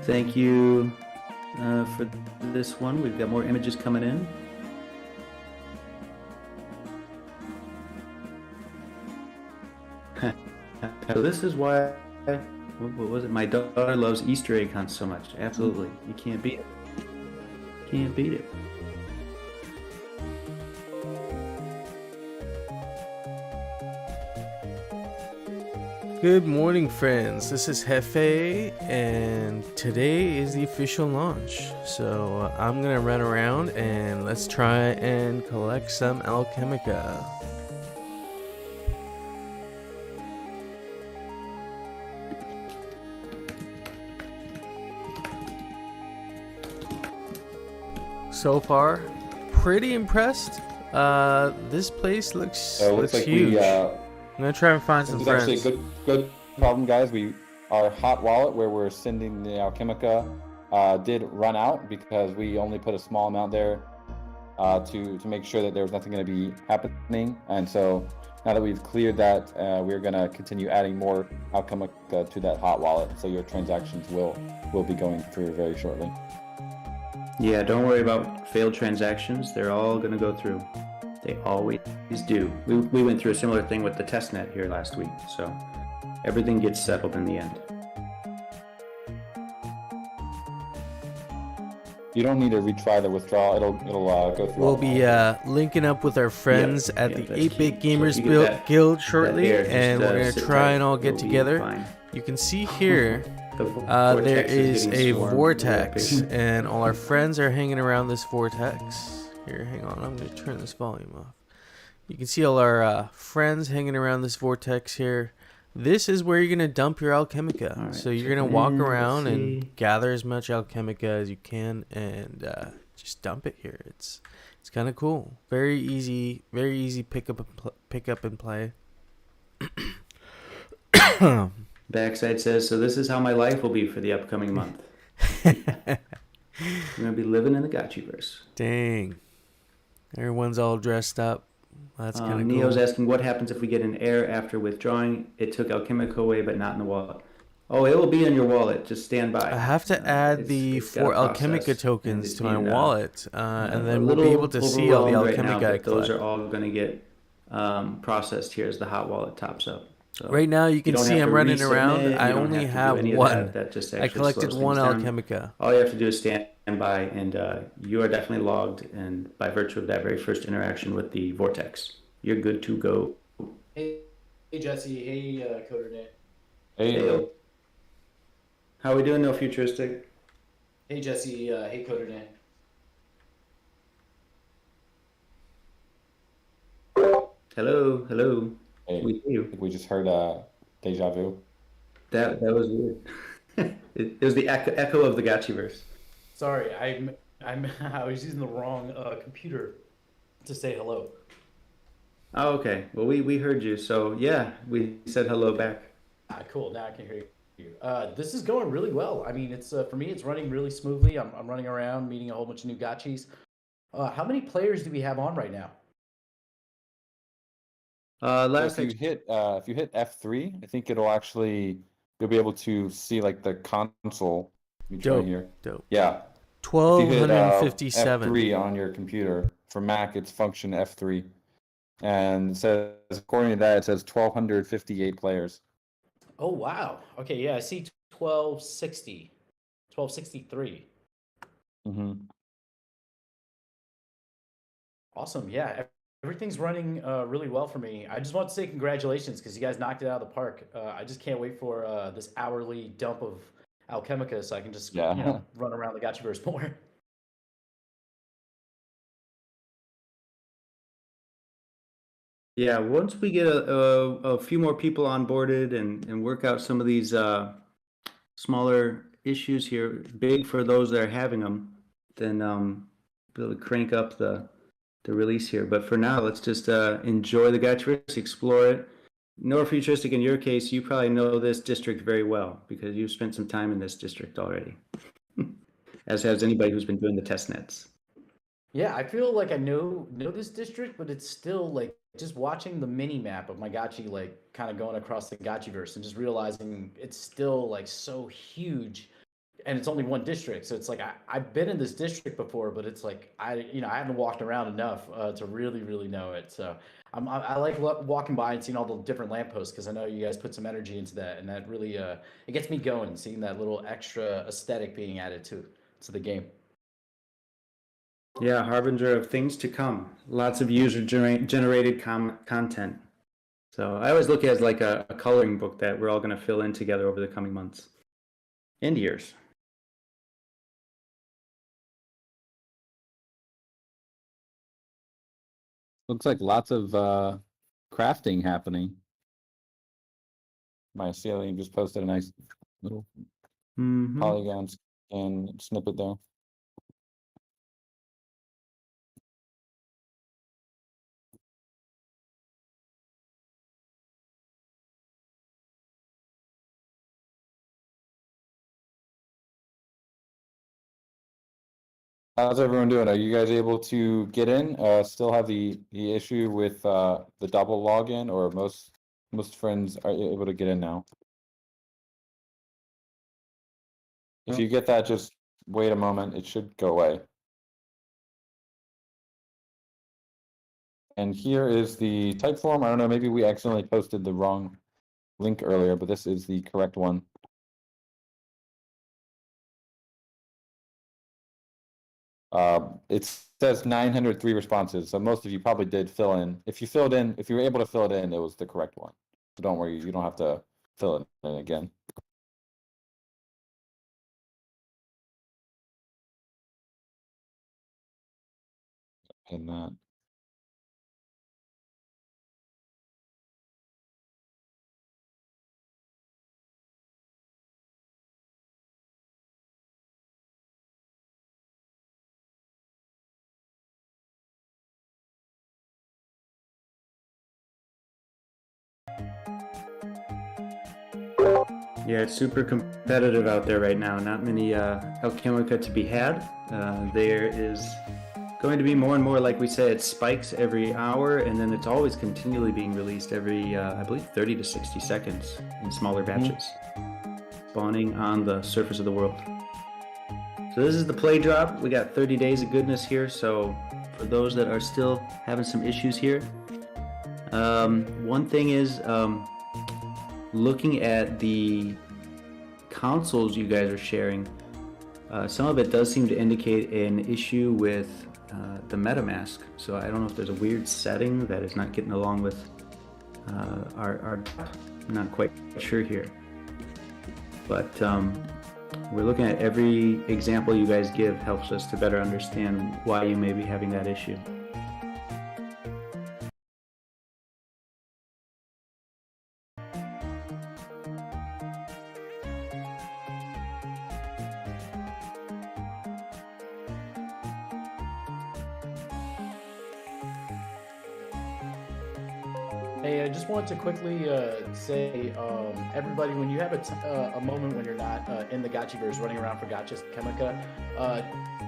Thank you for this one. We've got more images coming in. So this is why, what was it? My daughter loves Easter egg hunts so much. Absolutely. You can't beat it. Can't beat it. Good morning, friends. This is Hefe, and today is the official launch. So I'm gonna run around and let's try and collect some Alchemica. So far, pretty impressed. This place looks looks like huge. we I'm gonna try and find some this is friends. actually a good problem, guys. Our hot wallet where we're sending the Alchemica did run out because we only put a small amount there to make sure that there was nothing going to be happening. And so now that we've cleared that, we're going to continue adding more Alchemica to that hot wallet. So your transactions will be going through very shortly. Yeah, don't worry about failed transactions. They're all going to go through. They always do. We went through a similar thing with the testnet here last week, so everything gets settled in the end. You don't need to retry the withdrawal. It'll go through. We'll be linking up with our friends at the 8-Bit Gamers Guild shortly, and we're going to try and all get together. You can see here there is a vortex, and all our friends are hanging around this vortex. Here, hang on, I'm going to turn this volume off. You can see all our friends hanging around this vortex here. This is where you're going to dump your Alchemica. Right, so you're going to walk around and gather as much Alchemica as you can and just dump it here. It's kind of cool. Very easy pick up and play. Backside says, so this is how my life will be for the upcoming month. I'm going to be living in the Gotchiverse. Dang. Everyone's all dressed up. That's kind of cool. Neo's asking, what happens if we get an error after withdrawing? It took Alchemica away, but not in the wallet. Oh, it will be in your wallet. Just stand by. I have to add the 4 Alchemica tokens to my wallet, and then we'll be able to see all the Alchemica I collect. Those are all going to get processed here as the hot wallet tops up. So right now, you can see I'm running around. I only have one. I collected one Alchemica. All you have to do is stand by, and you are definitely logged. And by virtue of that very first interaction with the vortex, you're good to go. Hey Jesse. Hey, CoderNet. Hey. How are we doing, No Futuristic? Hey Jesse. Hey CoderNet. Hello. Hey, we just heard deja vu. That was weird. it was the echo of the Gotchiverse. Sorry, I was using the wrong computer to say hello. Oh, okay. Well, we heard you, so yeah, we said hello back. Cool. Now I can hear you. This is going really well. I mean, it's for me, it's running really smoothly. I'm running around, meeting a whole bunch of new gotchis. How many players do we have on right now? If you hit F3, I think you'll be able to see like the console. Dope. Yeah. 1257. F3 on your computer. For Mac, it's function F3, and it says, according to that, it says 1258 players. Oh wow. Okay, yeah, I see 1263. Mm-hmm. Awesome. Yeah. Everything's running really well for me. I just want to say congratulations because you guys knocked it out of the park. I just can't wait for this hourly dump of Alchemica so I can just run around the Gotchiverse more. Yeah, once we get a few more people onboarded and work out some of these smaller issues here, big for those that are having them, then be able to crank up the release here. But for now, let's just enjoy the Gotchiverse, explore it. Nor Futuristic, in your case, you probably know this district very well because you've spent some time in this district already, as has anybody who's been doing the test nets. Yeah, I feel like I know this district, but it's still like just watching the mini map of my Gotchi, like kind of going across the Gotchiverse and just realizing it's still like so huge, and it's only one district. So it's like I've been in this district before, but it's like I haven't walked around enough to really know it. So I like walking by and seeing all the different lampposts because I know you guys put some energy into that, and that really it gets me going, seeing that little extra aesthetic being added to the game. Yeah, harbinger of things to come. Lots of user generated content. So I always look at it as like a coloring book that we're all going to fill in together over the coming months and years. Looks like lots of crafting happening. My ceiling just posted a nice little polygon and snippet there. How's everyone doing? Are you guys able to get in? Still have the issue with the double login, or most friends are able to get in now? If you get that, just wait a moment. It should go away. And here is the type form. I don't know, maybe we accidentally posted the wrong link earlier, but this is the correct one. It says 903 responses, so most of you probably did fill in. If you were able to fill it in, it was the correct one. So don't worry, you don't have to fill it in again. And that. Yeah, it's super competitive out there right now. Not many Alchemica to be had. There is going to be more and more, like we said, it spikes every hour, and then it's always continually being released every, I believe, 30 to 60 seconds in smaller batches, spawning on the surface of the world. So this is the play drop. We got 30 days of goodness here, so for those that are still having some issues here, one thing is looking at the consoles you guys are sharing, some of it does seem to indicate an issue with the MetaMask. So I don't know if there's a weird setting that is not getting along with our I'm not quite sure here. But we're looking at every example you guys give helps us to better understand why you may be having that issue. Hey, I just wanted to quickly say, everybody, when you have a moment when you're not in the Gotchiverse running around for Gotchiverse,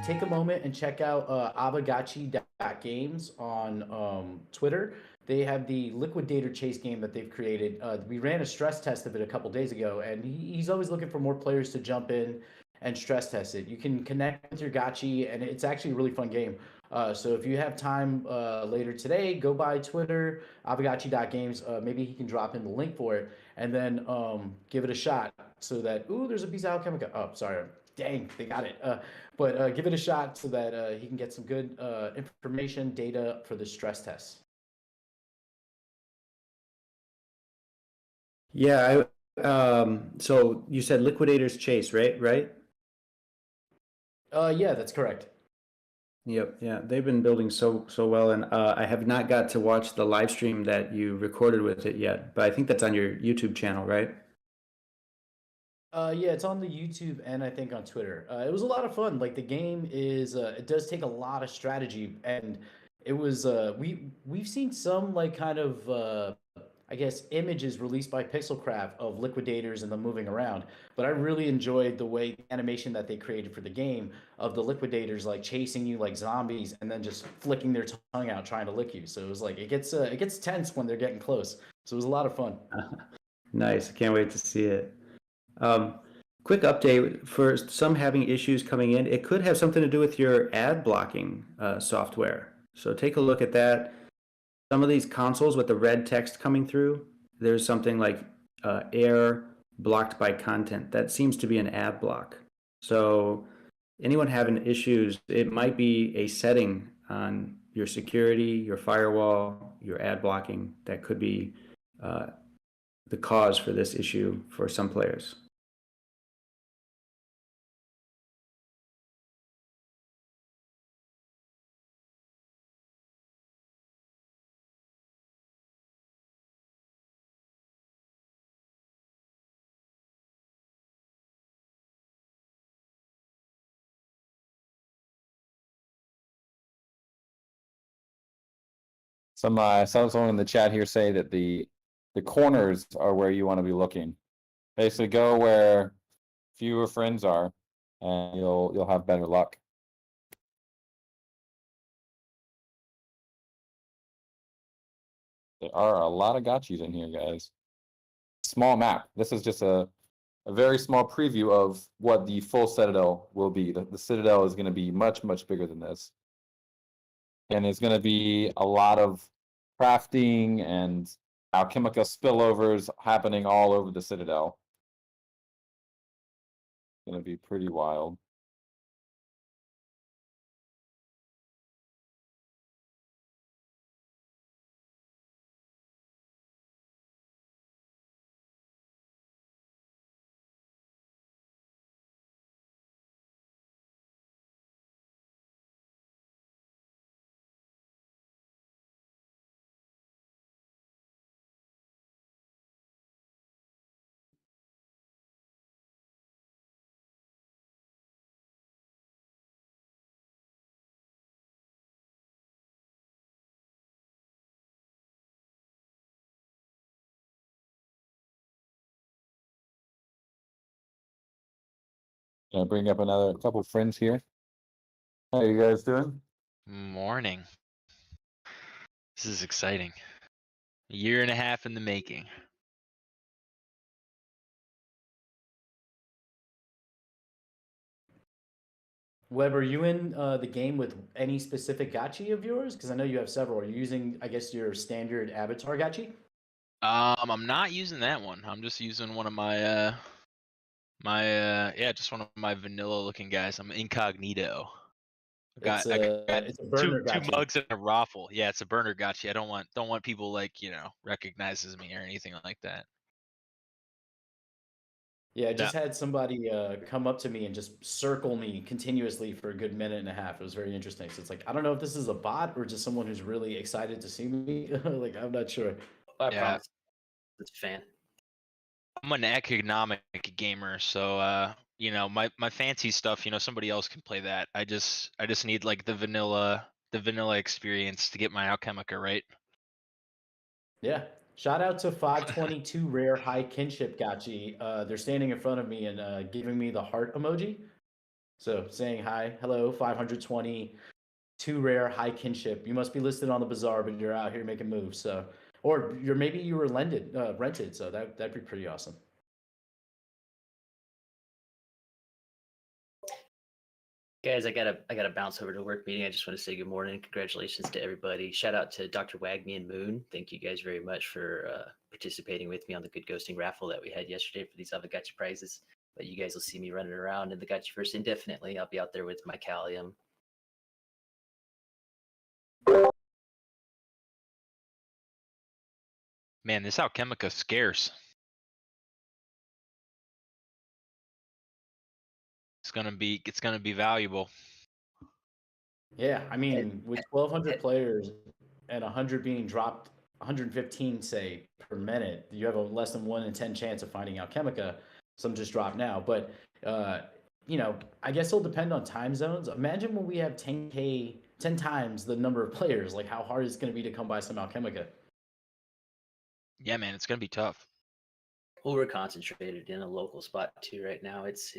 take a moment and check out abagachi.games on Twitter. They have the Liquidator Chase game that they've created. We ran a stress test of it a couple days ago, and he's always looking for more players to jump in and stress test it. You can connect with your Gotchi, and it's actually a really fun game. So if you have time later today, go by Twitter, avagachi.games. Maybe he can drop in the link for it, and then give it a shot so that, ooh, there's a piece of Alchemica. Oh, sorry. Dang, they got it. But give it a shot so that he can get some good information, data for the stress test. Yeah, so you said Liquidator's Chase, right? Yeah, that's correct. Yep, yeah, they've been building so well, and I have not got to watch the live stream that you recorded with it yet, but I think that's on your YouTube channel, right? Yeah, it's on the YouTube and I think on Twitter. It was a lot of fun. Like the game is, it does take a lot of strategy, and it was we've seen some like kind of I guess, images released by Pixelcraft of liquidators and them moving around. But I really enjoyed the way the animation that they created for the game of the liquidators like chasing you like zombies and then just flicking their tongue out trying to lick you. So it was like it gets tense when they're getting close. So it was a lot of fun. Nice. I can't wait to see it. Quick update for some having issues coming in. It could have something to do with your ad blocking software. So take a look at that. Some of these consoles with the red text coming through, there's something like air blocked by content. That seems to be an ad block. So anyone having issues, it might be a setting on your security, your firewall, your ad blocking that could be the cause for this issue for some players. I saw someone in the chat here say that the corners are where you want to be looking. Basically, go where fewer friends are, and you'll have better luck. There are a lot of gotchis in here, guys. Small map. This is just a very small preview of what the full Citadel will be. The Citadel is going to be much, much bigger than this. And it's going to be a lot of crafting and Alchemica spillovers happening all over the Citadel. It's going to be pretty wild. Gonna bring up another couple friends here. How you guys doing? Morning. This is exciting. A year and a half in the making. Webb, are you in the game with any specific gachi of yours? Because I know you have several. Are you using, I guess, your standard avatar gachi? I'm not using that one. I'm just using one of my just one of my vanilla looking guys. I'm incognito. I got It's a burner two gachi. mugs and a raffle. Yeah, it's a burner gotcha. I don't want people like, recognizes me or anything like that. Yeah, I just had somebody come up to me and just circle me continuously for a good minute and a half. It was very interesting. So it's like, I don't know if this is a bot or just someone who's really excited to see me. Like, I'm not sure. I promise. It's a fan. I'm an economic gamer, so my fancy stuff, somebody else can play that. I just need like the vanilla experience to get my Alchemica right. Yeah. Shout out to 522 Rare High Kinship Gachi. They're standing in front of me and giving me the heart emoji. So saying hi, hello, 522 Rare High Kinship. You must be listed on the bazaar, but you're out here making moves. So, or maybe you were rented. So that'd be pretty awesome. Guys, I gotta bounce over to work meeting. I just want to say good morning. Congratulations to everybody. Shout out to Dr. Wagme and Moon. Thank you guys very much for participating with me on the Good Ghosting raffle that we had yesterday for these Avagachi prizes. But you guys will see me running around in the Gotchiverse indefinitely. I'll be out there with my Callium. Man, this Alchemica's scarce. It's gonna be valuable. Yeah, I mean, with 1,200 players and 100 being dropped, 115 say per minute, you have a less than 1 in 10 chance of finding Alchemica. Some just dropped now, but I guess it'll depend on time zones. Imagine when we have 10 times the number of players, like how hard it's going to be to come by some Alchemica. Yeah, man, it's gonna be tough. Well, we're concentrated in a local spot too right now. It's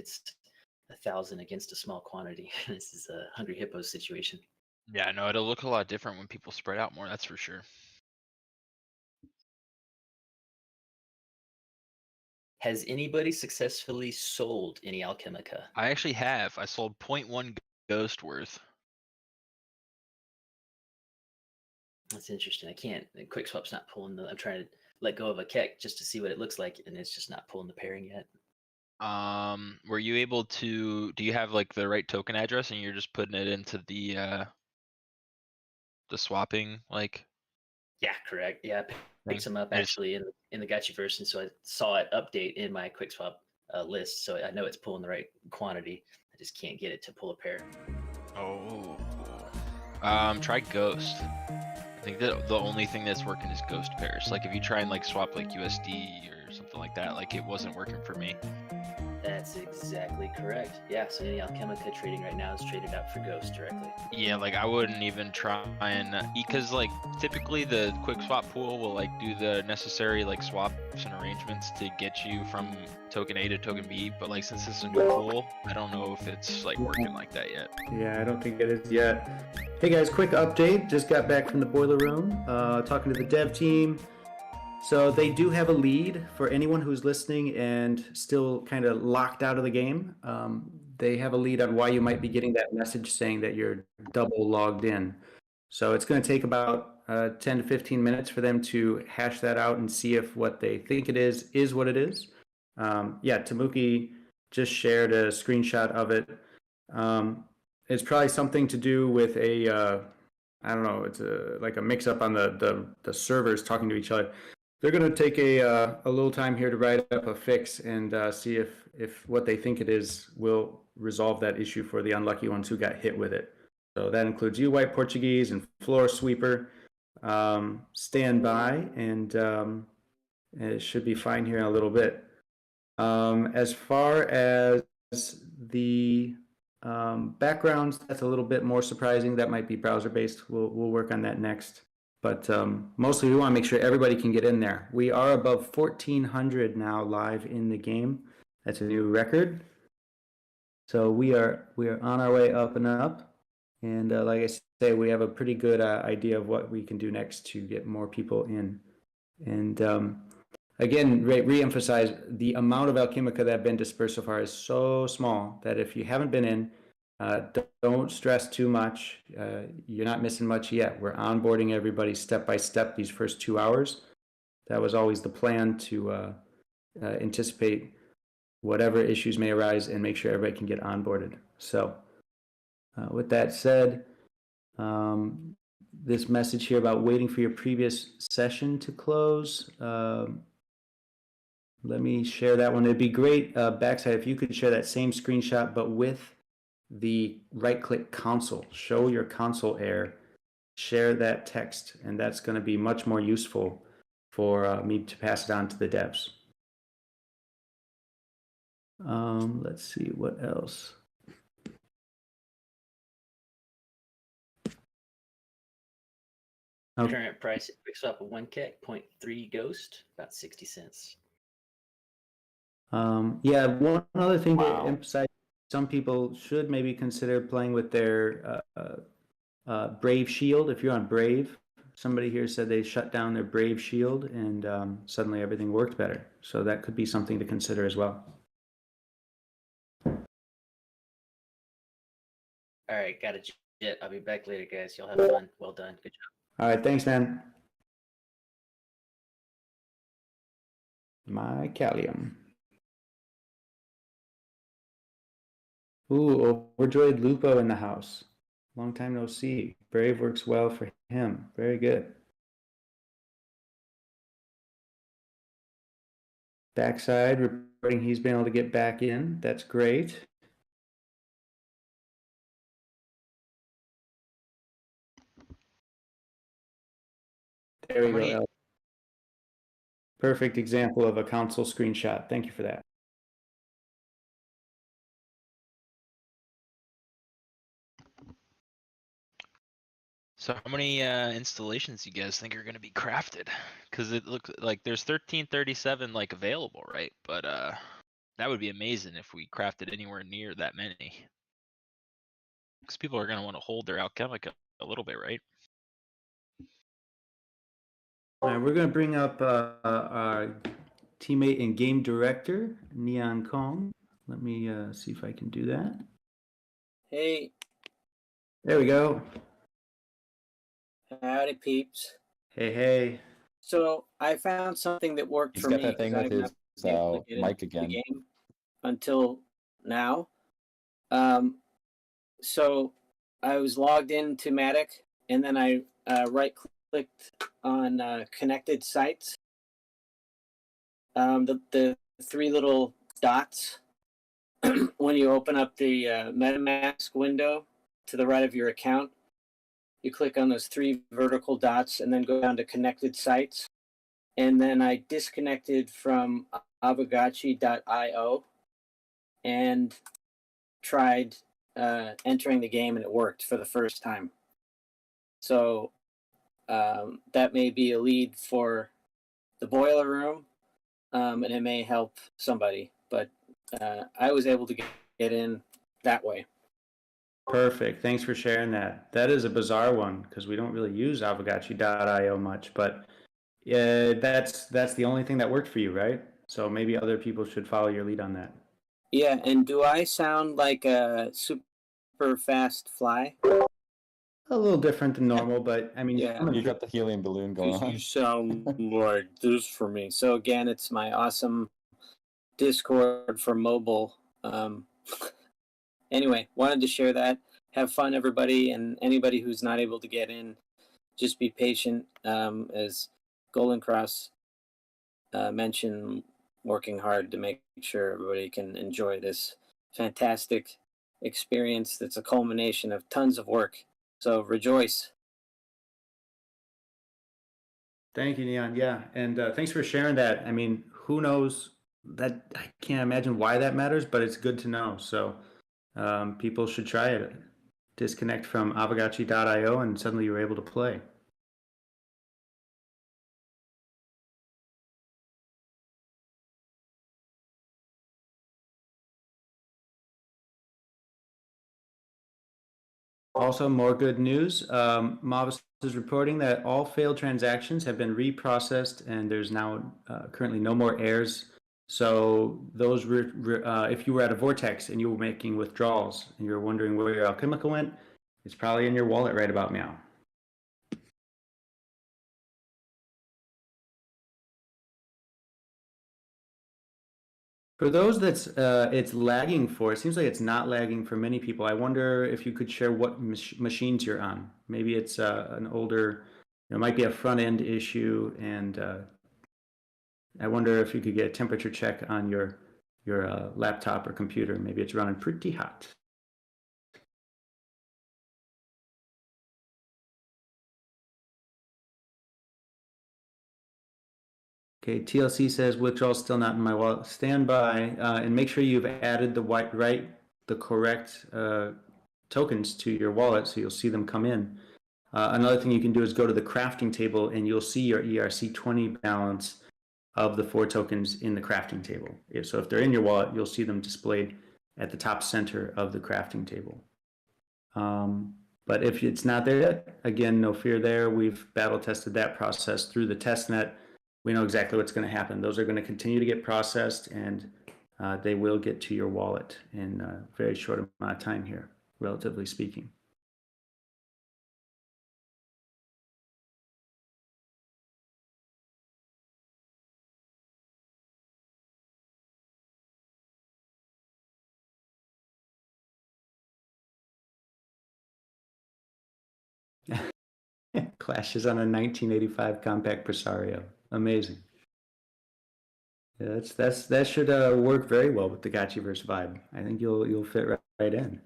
1,000 against a small quantity. This is a Hungry Hippos situation. Yeah, no, it'll look a lot different when people spread out more. That's for sure. Has anybody successfully sold any Alchemica? I actually have. I sold 0.1 ghost worth. That's interesting. I can't. QuickSwap's not pulling the. I'm trying to let go of a keck just to see what it looks like, and it's just not pulling the pairing yet. Were you able to? Do you have like the right token address, and you're just putting it into the swapping like? Yeah, correct. Yeah, I picked some up I just- actually in the Gotchiverse, and so I saw it update in my QuickSwap list, so I know it's pulling the right quantity. I just can't get it to pull a pair. Oh. Try Ghost. I think that the only thing that's working is Ghost pairs. Like if you try and like swap like USD or something like that, like it wasn't working for me. That's exactly correct. Yeah, so any Alchemica trading right now is traded out for Ghost directly. Yeah, like I wouldn't even try and because like typically the quick swap pool will like do the necessary like swaps and arrangements to get you from token A to token B, but like since it's a new pool, I don't know if it's like working like that yet. Yeah, I don't think it is yet. Hey guys, quick update. Just got back from the boiler room, talking to the dev team. So they do have a lead for anyone who's listening and still kind of locked out of the game. They have a lead on why you might be getting that message saying that you're double logged in. So it's going to take about 10 to 15 minutes for them to hash that out and see if what they think it is what it is. Yeah, Tamuki just shared a screenshot of it. It's probably something to do with a, I don't know, it's like a mix up on the servers talking to each other. They're going to take a little time here to write up a fix and see if what they think it is will resolve that issue for the unlucky ones who got hit with it. So that includes you, White Portuguese, and Floor Sweeper. Stand by, and it should be fine here in a little bit. As far as the backgrounds, that's a little bit more surprising. That might be browser-based. We'll work on that next. But mostly we want to make sure everybody can get in there. We are above 1,400 now live in the game. That's a new record. So we are on our way up and up. And like I say, we have a pretty good idea of what we can do next to get more people in. And again, re-emphasize the amount of Alchemica that have been dispersed so far is so small that if you haven't been in, don't stress too much. You're not missing much yet. We're onboarding everybody step by step these first 2 hours. That was always the plan, to anticipate whatever issues may arise and make sure everybody can get onboarded. So with that said, this message here about waiting for your previous session to close, let me share that one. It'd be great, Backside, if you could share that same screenshot, but with the right-click console. Show your console air, share that text, and that's going to be much more useful for me to pass it on to the devs. Let's see, what else? Okay. Current price at QuickSwap of 1 keck, 0.3 Ghost, about 60 cents. Yeah, one other thing to emphasize, some people should maybe consider playing with their Brave Shield. If you're on Brave, somebody here said they shut down their Brave Shield and suddenly everything worked better. So that could be something to consider as well. All right, got it. I'll be back later, guys. Y'all have fun. Well done. Good job. All right, thanks, man. My Callium. Ooh, overjoyed Lupo in the house. Long time no see. Brave works well for him. Very good. Backside reporting he's been able to get back in. That's great. There we go. Perfect example of a console screenshot. Thank you for that. So how many installations you guys think are going to be crafted? Because it looks like there's 1337 like available, right? But that would be amazing if we crafted anywhere near that many. Because people are going to want to hold their Alchemica a little bit, right? All right, we're going to bring up our teammate and game director, Neon Kong. Let me see if I can do that. Hey. There we go. Howdy, peeps. Hey, hey. So I found something that worked for got me. that thing with his mic again. The game until now. So I was logged into Matic, and then I right-clicked on connected sites. The three little dots when you open up the MetaMask window to the right of your account. You click on those three vertical dots and then go down to connected sites. And then I disconnected from Avagachi.io and tried entering the game, and it worked for the first time. So that may be a lead for the boiler room, and it may help somebody. But I was able to get in that way. Perfect. Thanks for sharing that. That is a bizarre one because we don't really use Avagachi.io much, but that's the only thing that worked for you, right? So maybe other people should follow your lead on that. Yeah, and do I sound like a super fast fly? A little different than normal, but I mean, yeah, you got the helium balloon going on. You sound like this for me. So again, it's my awesome Discord for mobile. Anyway, wanted to share that. Have fun, everybody, and anybody who's not able to get in, just be patient. As Golden Cross mentioned, working hard to make sure everybody can enjoy this fantastic experience that's a culmination of tons of work. So rejoice. Thank you, Neon. Yeah, and thanks for sharing that. I mean, who knows that? I can't imagine why that matters, but it's good to know. So people should try it. Disconnect from Avagachi.io, and suddenly you're able to play. Also, more good news. Mobus is reporting that all failed transactions have been reprocessed, and there's now currently no more errors. So those, if you were at a vortex and you were making withdrawals and you're wondering where your Alchemica went, it's probably in your wallet right about now. For those that's it's lagging for, it seems like it's not lagging for many people. I wonder if you could share what machines you're on. Maybe it's an older, it might be a front end issue, and I wonder if you could get a temperature check on your laptop or computer. Maybe it's running pretty hot. Okay, TLC says withdrawal still not in my wallet. Stand by and make sure you've added the correct tokens to your wallet, so you'll see them come in. Another thing you can do is go to the crafting table, and you'll see your ERC20 balance of the 4 tokens in the crafting table. So if they're in your wallet, you'll see them displayed at the top center of the crafting table. But if it's not there yet, again, no fear there. We've battle tested that process through the test net. We know exactly what's going to happen. Those are going to continue to get processed, and they will get to your wallet in a very short amount of time here, relatively speaking. Clashes on a 1985 compact Presario. Amazing. Yeah, that should work very well with the Gotchiverse vibe. I think you'll fit right in.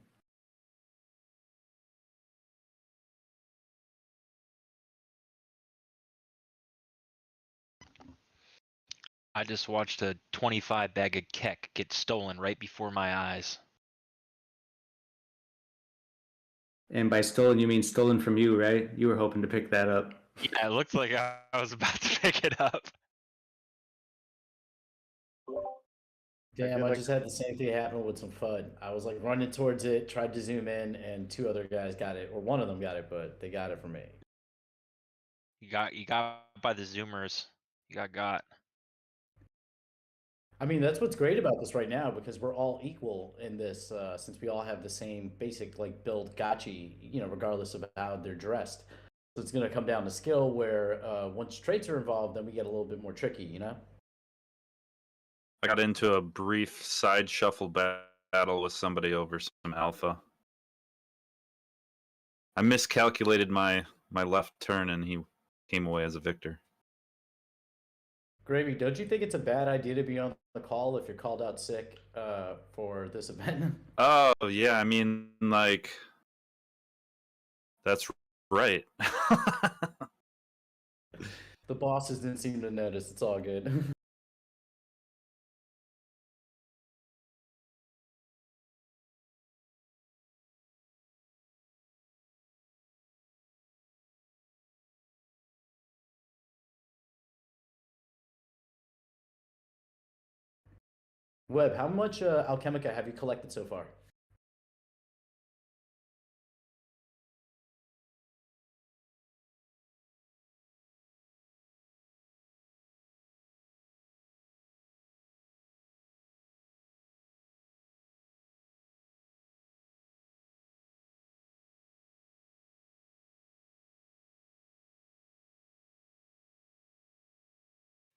I just watched a 25 bag of Keck get stolen right before my eyes. And by stolen, you mean stolen from you, right? You were hoping to pick that up. Yeah, it looked like I was about to pick it up. Damn, I just had the same thing happen with some FUD. I was like running towards it, tried to zoom in, and two other guys got it, or one of them got it, but they got it from me. You got by the zoomers. You got. I mean, that's what's great about this right now because we're all equal in this, since we all have the same basic like build gotchi, regardless of how they're dressed. So it's going to come down to skill where once traits are involved, then we get a little bit more tricky, I got into a brief side shuffle battle with somebody over some alpha. I miscalculated my left turn and he came away as a victor. Gravy, don't you think it's a bad idea to be on the call if you're called out sick for this event? Oh, yeah, I mean, like, that's right. The bosses didn't seem to notice. It's all good. Webb, how much Alchemica have you collected so far?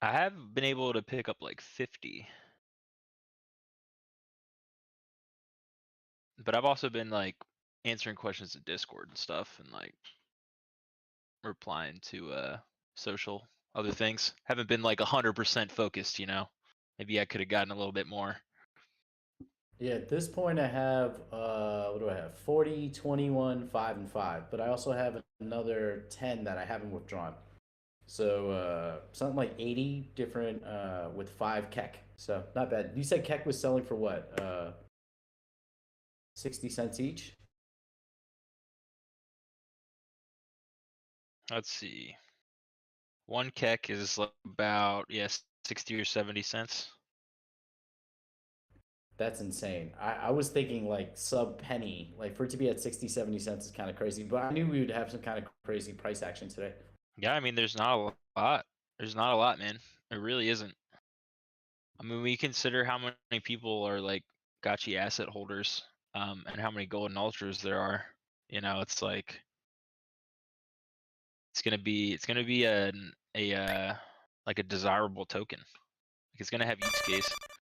I have been able to pick up like 50. But I've also been like answering questions in Discord and stuff and like replying to social other things. Haven't been like 100% focused, Maybe I could have gotten a little bit more. Yeah, at this point I have what do I have? 40, 21, 5, and 5. But I also have another 10 that I haven't withdrawn. So something like 80 different with 5 kek. So not bad. You said kek was selling for what? 60 cents each? Let's see. 1 kek is like about 60 or 70 cents. That's insane. I was thinking like sub penny. Like for it to be at 60, 70 cents is kind of crazy. But I knew we would have some kind of crazy price action today. Yeah, I mean, there's not a lot. There's not a lot, man. It really isn't. I mean, we consider how many people are like gotchi asset holders, and how many golden ultras there are. It's like it's gonna be a like a desirable token. Like it's gonna have use case.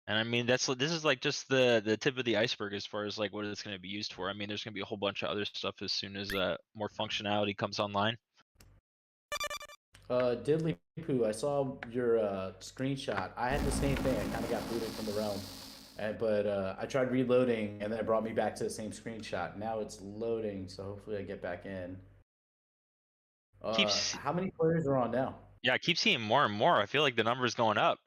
And I mean, this is like just the tip of the iceberg as far as like what it's going to be used for. I mean, there's going to be a whole bunch of other stuff as soon as more functionality comes online. Diddly poo, I saw your screenshot. I had the same thing. I kind of got booted from the realm, but I tried reloading, and then it brought me back to the same screenshot. Now it's loading, so hopefully I get back in. How many players are on now? Yeah, I keep seeing more and more. I feel like the number's going up.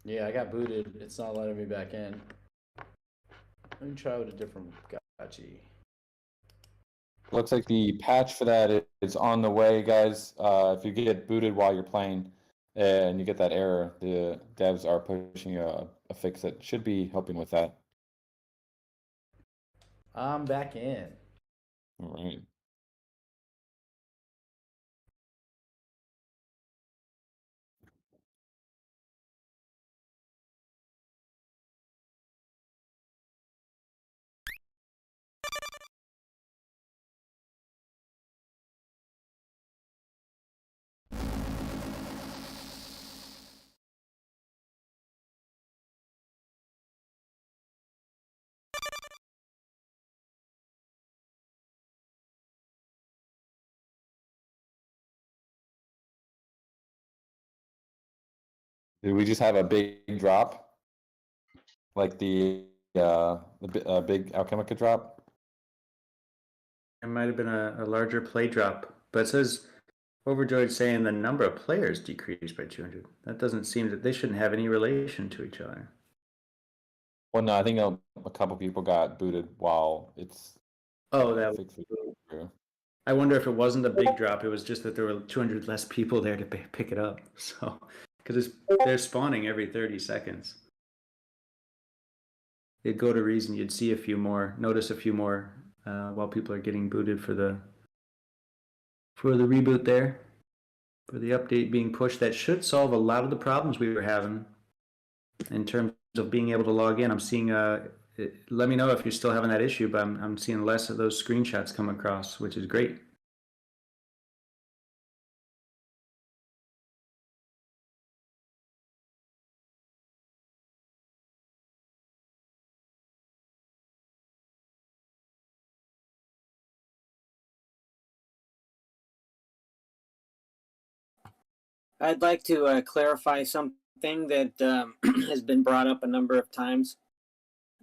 Yeah, I got booted. It's not letting me back in. Let me try with a different gotchi. Looks like the patch for that is on the way, guys. If you get booted while you're playing and you get that error, the devs are pushing a fix that should be helping with that. I'm back in. All right. Did we just have a big drop? Like the big Alchemica drop? It might have been a larger play drop, but it says Overjoyed saying the number of players decreased by 200. That doesn't seem that they shouldn't have any relation to each other. Well, no, I think a couple people got booted while it's Oh, that. fixing through. I wonder if it wasn't a big drop. It was just that there were 200 less people there to pick it up. So, because they're spawning every 30 seconds. It'd go to reason. You'd see a few more, notice a few more while people are getting booted for the reboot there, for the update being pushed. That should solve a lot of the problems we were having in terms of being able to log in. I'm seeing let me know if you're still having that issue, but I'm seeing less of those screenshots come across, which is great. I'd like to clarify something that has been brought up a number of times.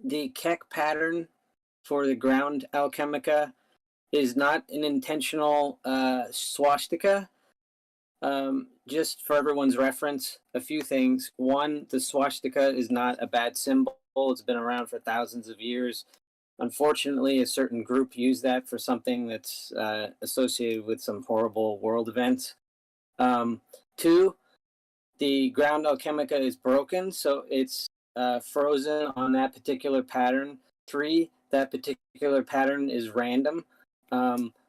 The Keck pattern for the ground Alchemica is not an intentional swastika. Just for everyone's reference, a few things. One, the swastika is not a bad symbol. It's been around for thousands of years. Unfortunately, a certain group used that for something that's associated with some horrible world events. Two, the ground Alchemica is broken, so it's frozen on that particular pattern. Three, that particular pattern is random.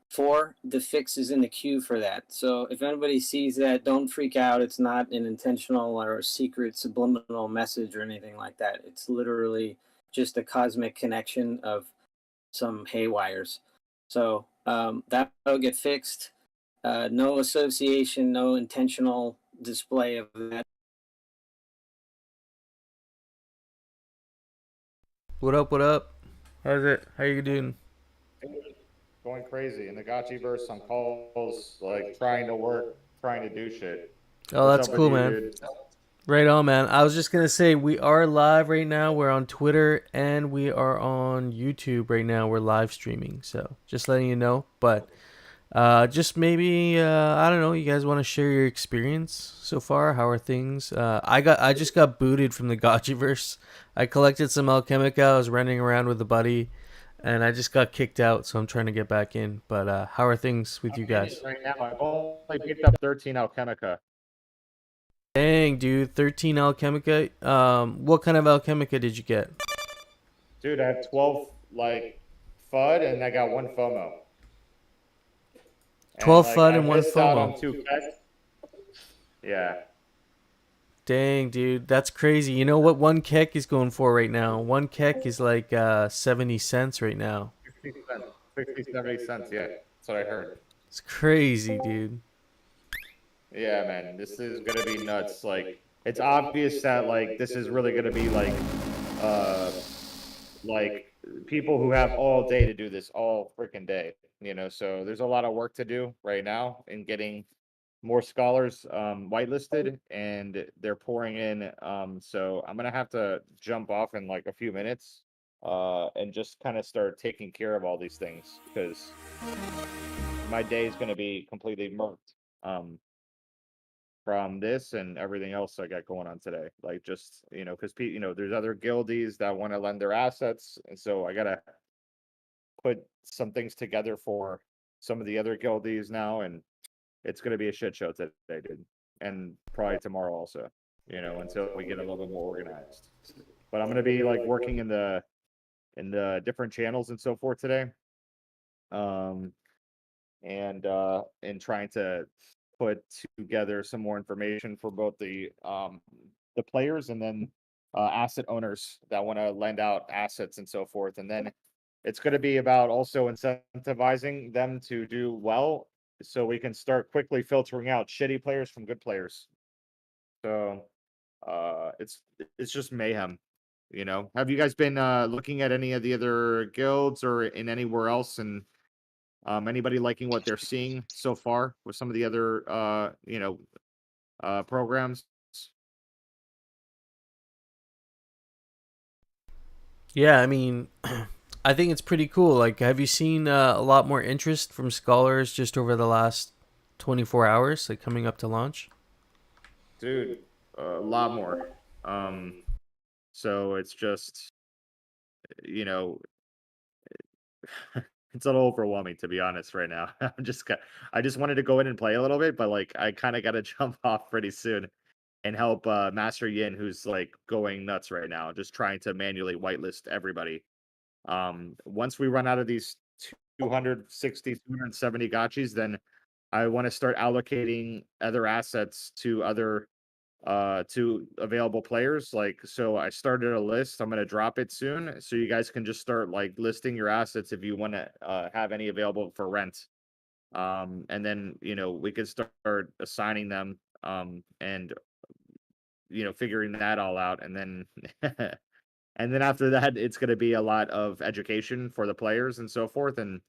Four, the fix is in the queue for that. So if anybody sees that, don't freak out. It's not an intentional or a secret subliminal message or anything like that. It's literally just a cosmic connection of some haywires. So that'll get fixed. No association, no intentional display of that. What up? What up? How's it? How you doing? Going crazy in the Gotchiverse on calls, like trying to work, trying to do shit. Oh, What's that's up with cool, you, man. dude? Right on, man. I was just gonna say we are live right now. We're on Twitter and we are on YouTube right now. We're live streaming, so just letting you know. But just maybe I don't know. You guys want to share your experience so far? How are things? I just got booted from the Gotchiverse. I collected some Alchemica. I was running around with a buddy, and I just got kicked out. So I'm trying to get back in. But how are things with you guys? Right now, I've only picked up 13 Alchemica. Dang, dude, 13 Alchemica. What kind of Alchemica did you get? Dude, I have 12 like FUD, and I got one FOMO. 12 like, FUD I and one missed out on FOMO. 2 Keks. Yeah. Dang, dude, that's crazy. You know what one kek is going for right now? One kek is like 70 cents right now. 60 cents. 60, 70 cents, yeah. That's what I heard. It's crazy, dude. Yeah, man, this is gonna be nuts. Like, it's obvious that like this is really gonna be like people who have all day to do this all freaking day. You know, so there's a lot of work to do right now in getting more scholars whitelisted, and they're pouring in. So I'm gonna have to jump off in like a few minutes, and just kind of start taking care of all these things because my day is gonna be completely murked. From this and everything else I got going on today. Like just, you know, because there's other guildies that want to lend their assets, and so I gotta put some things together for some of the other guildies now, and it's gonna be a shit show today, dude, and probably tomorrow also. You know, until we get a little bit more organized. But I'm gonna be like working in the different channels and so forth today. And trying to put together some more information for both the players and then asset owners that want to lend out assets and so forth. And then it's going to be about also incentivizing them to do well, so we can start quickly filtering out shitty players from good players. So it's just mayhem. You know, have you guys been looking at any of the other guilds or in anywhere else, and anybody liking what they're seeing so far with some of the other programs? Yeah, I mean, I think it's pretty cool. Like, have you seen a lot more interest from scholars just over the last 24 hours, like coming up to launch? Dude, a lot more. So it's just you know, it's a little overwhelming to be honest right now. I just wanted to go in and play a little bit, but like I kind of got to jump off pretty soon and help Master Yin, who's like going nuts right now, just trying to manually whitelist everybody. Once we run out of these 260, 270 gotchis, then I want to start allocating other assets to available players. Like, so I started a list. I'm going to drop it soon, so you guys can just start like listing your assets if you want to have any available for rent. And then we can start assigning them, and figuring that all out, and then and then after that it's going to be a lot of education for the players and so forth. And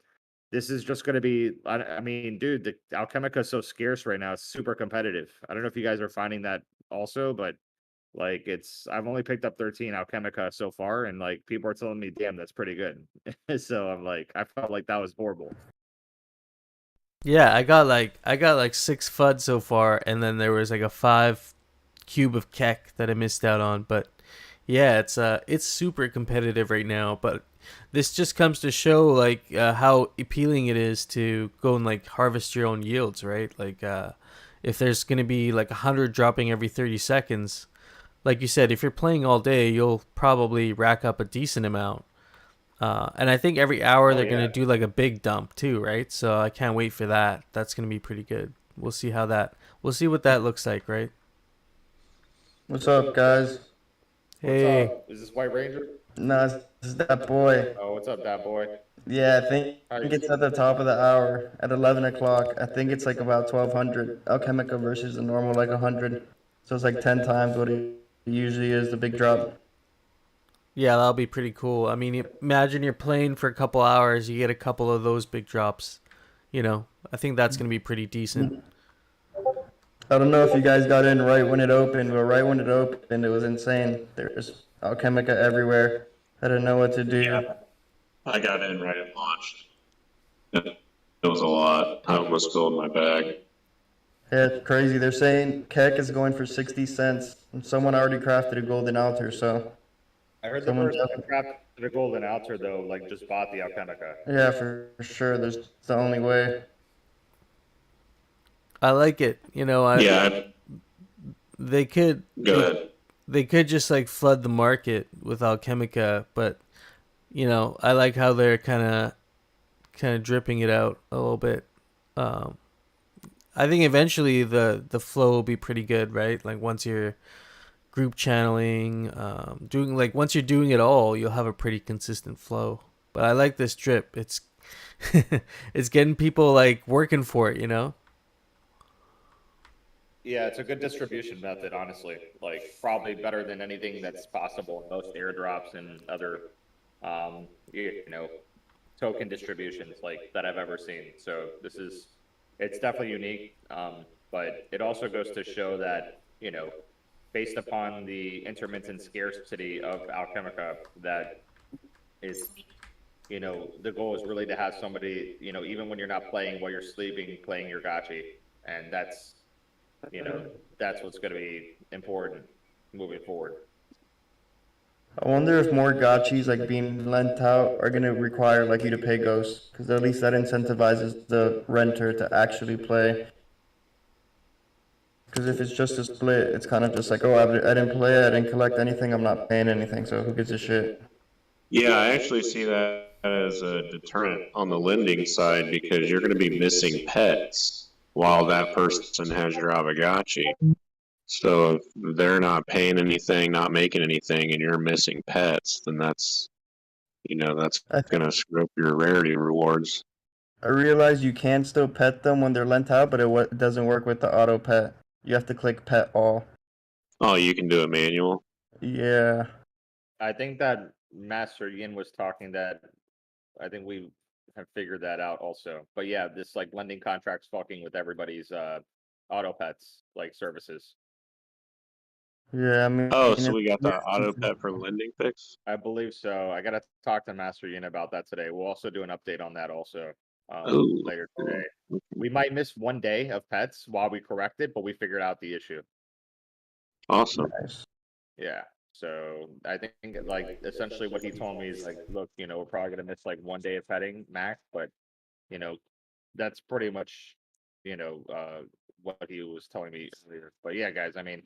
this is just going to be, I mean, dude, the Alchemica is so scarce right now. It's super competitive. I don't know if you guys are finding that also, but like I've only picked up 13 Alchemica so far, and like people are telling me, damn, that's pretty good. So I'm like, I felt like that was horrible. Yeah, I got like 6 FUD so far, and then there was like a 5 cube of Keck that I missed out on. But yeah, it's super competitive right now. But this just comes to show like how appealing it is to go and like harvest your own yields, right? Like if there's gonna be like 100 dropping every 30 seconds, like you said, if you're playing all day, you'll probably rack up a decent amount. And I think every hour they're gonna do like a big dump too, right? So I can't wait for that. That's gonna be pretty good. We'll see what that looks like, right? What's up, guys? Hey. What's up? Is this White Ranger? Nah, this is that boy. Oh, what's up, that boy? Yeah, I think it's at the top of the hour at 11 o'clock. I think it's like about 1200 Alchemica versus the normal like 100. So it's like 10 times what it usually is, the big drop. Yeah, that'll be pretty cool. I mean, imagine you're playing for a couple hours, you get a couple of those big drops. I think that's gonna be pretty decent. I don't know if you guys got in right when it opened, but right when it opened, it was insane. There's Alchemica everywhere. I didn't know what to do. Yeah, I got in right at launch. It was a lot. I almost filled my bag. Yeah, it's crazy. They're saying Keck is going for 60 cents. And someone already crafted a golden altar, so. I heard the person that crafted the golden altar though, like just bought the Alchemica. Yeah, for sure. It's the only way. I like it. They could Go ahead. They could just like flood the market with Alchemica, but I like how they're kind of dripping it out a little bit. I think eventually the flow will be pretty good, right? Like once you're group channeling, once you're doing it all, you'll have a pretty consistent flow. But I like this drip. It's it's getting people like working for it, Yeah, it's a good distribution method, honestly. Like probably better than anything that's possible in most airdrops and other token distributions like that I've ever seen. So it's definitely unique. But it also goes to show that, based upon the intermittent scarcity of Alchemica, that is, the goal is really to have somebody, even when you're not playing while you're sleeping, playing your Gotchi. And that's what's going to be important moving forward. I wonder if more gotchis like being lent out are going to require like you to pay ghosts, because at least that incentivizes the renter to actually play. Because if it's just a split, it's kind of just like, oh, I didn't play, I didn't collect anything, I'm not paying anything, so who gives a shit? Yeah, I actually see that as a deterrent on the lending side, because you're going to be missing pets while that person has your Avagachi. So if they're not paying anything, not making anything, and you're missing pets, then that's going to screw up your rarity rewards. I realize you can still pet them when they're lent out, but it doesn't work with the auto pet. You have to click pet all. Oh, you can do it manual? Yeah. I think that Master Yin was talking that I think we have figured that out also. But yeah, this like lending contracts fucking with everybody's auto pets like services. Yeah, I mean. Oh, so we got the auto pet for lending fix? I believe so. I gotta talk to Master Yin about that today. We'll also do an update on that also later today. We might miss one day of pets while we correct it, but we figured out the issue. Awesome. Nice. Yeah. So I think like essentially what he told me is like, look, we're probably gonna miss like 1 day of petting max, but you know, that's pretty much what he was telling me earlier. But yeah, guys, I mean,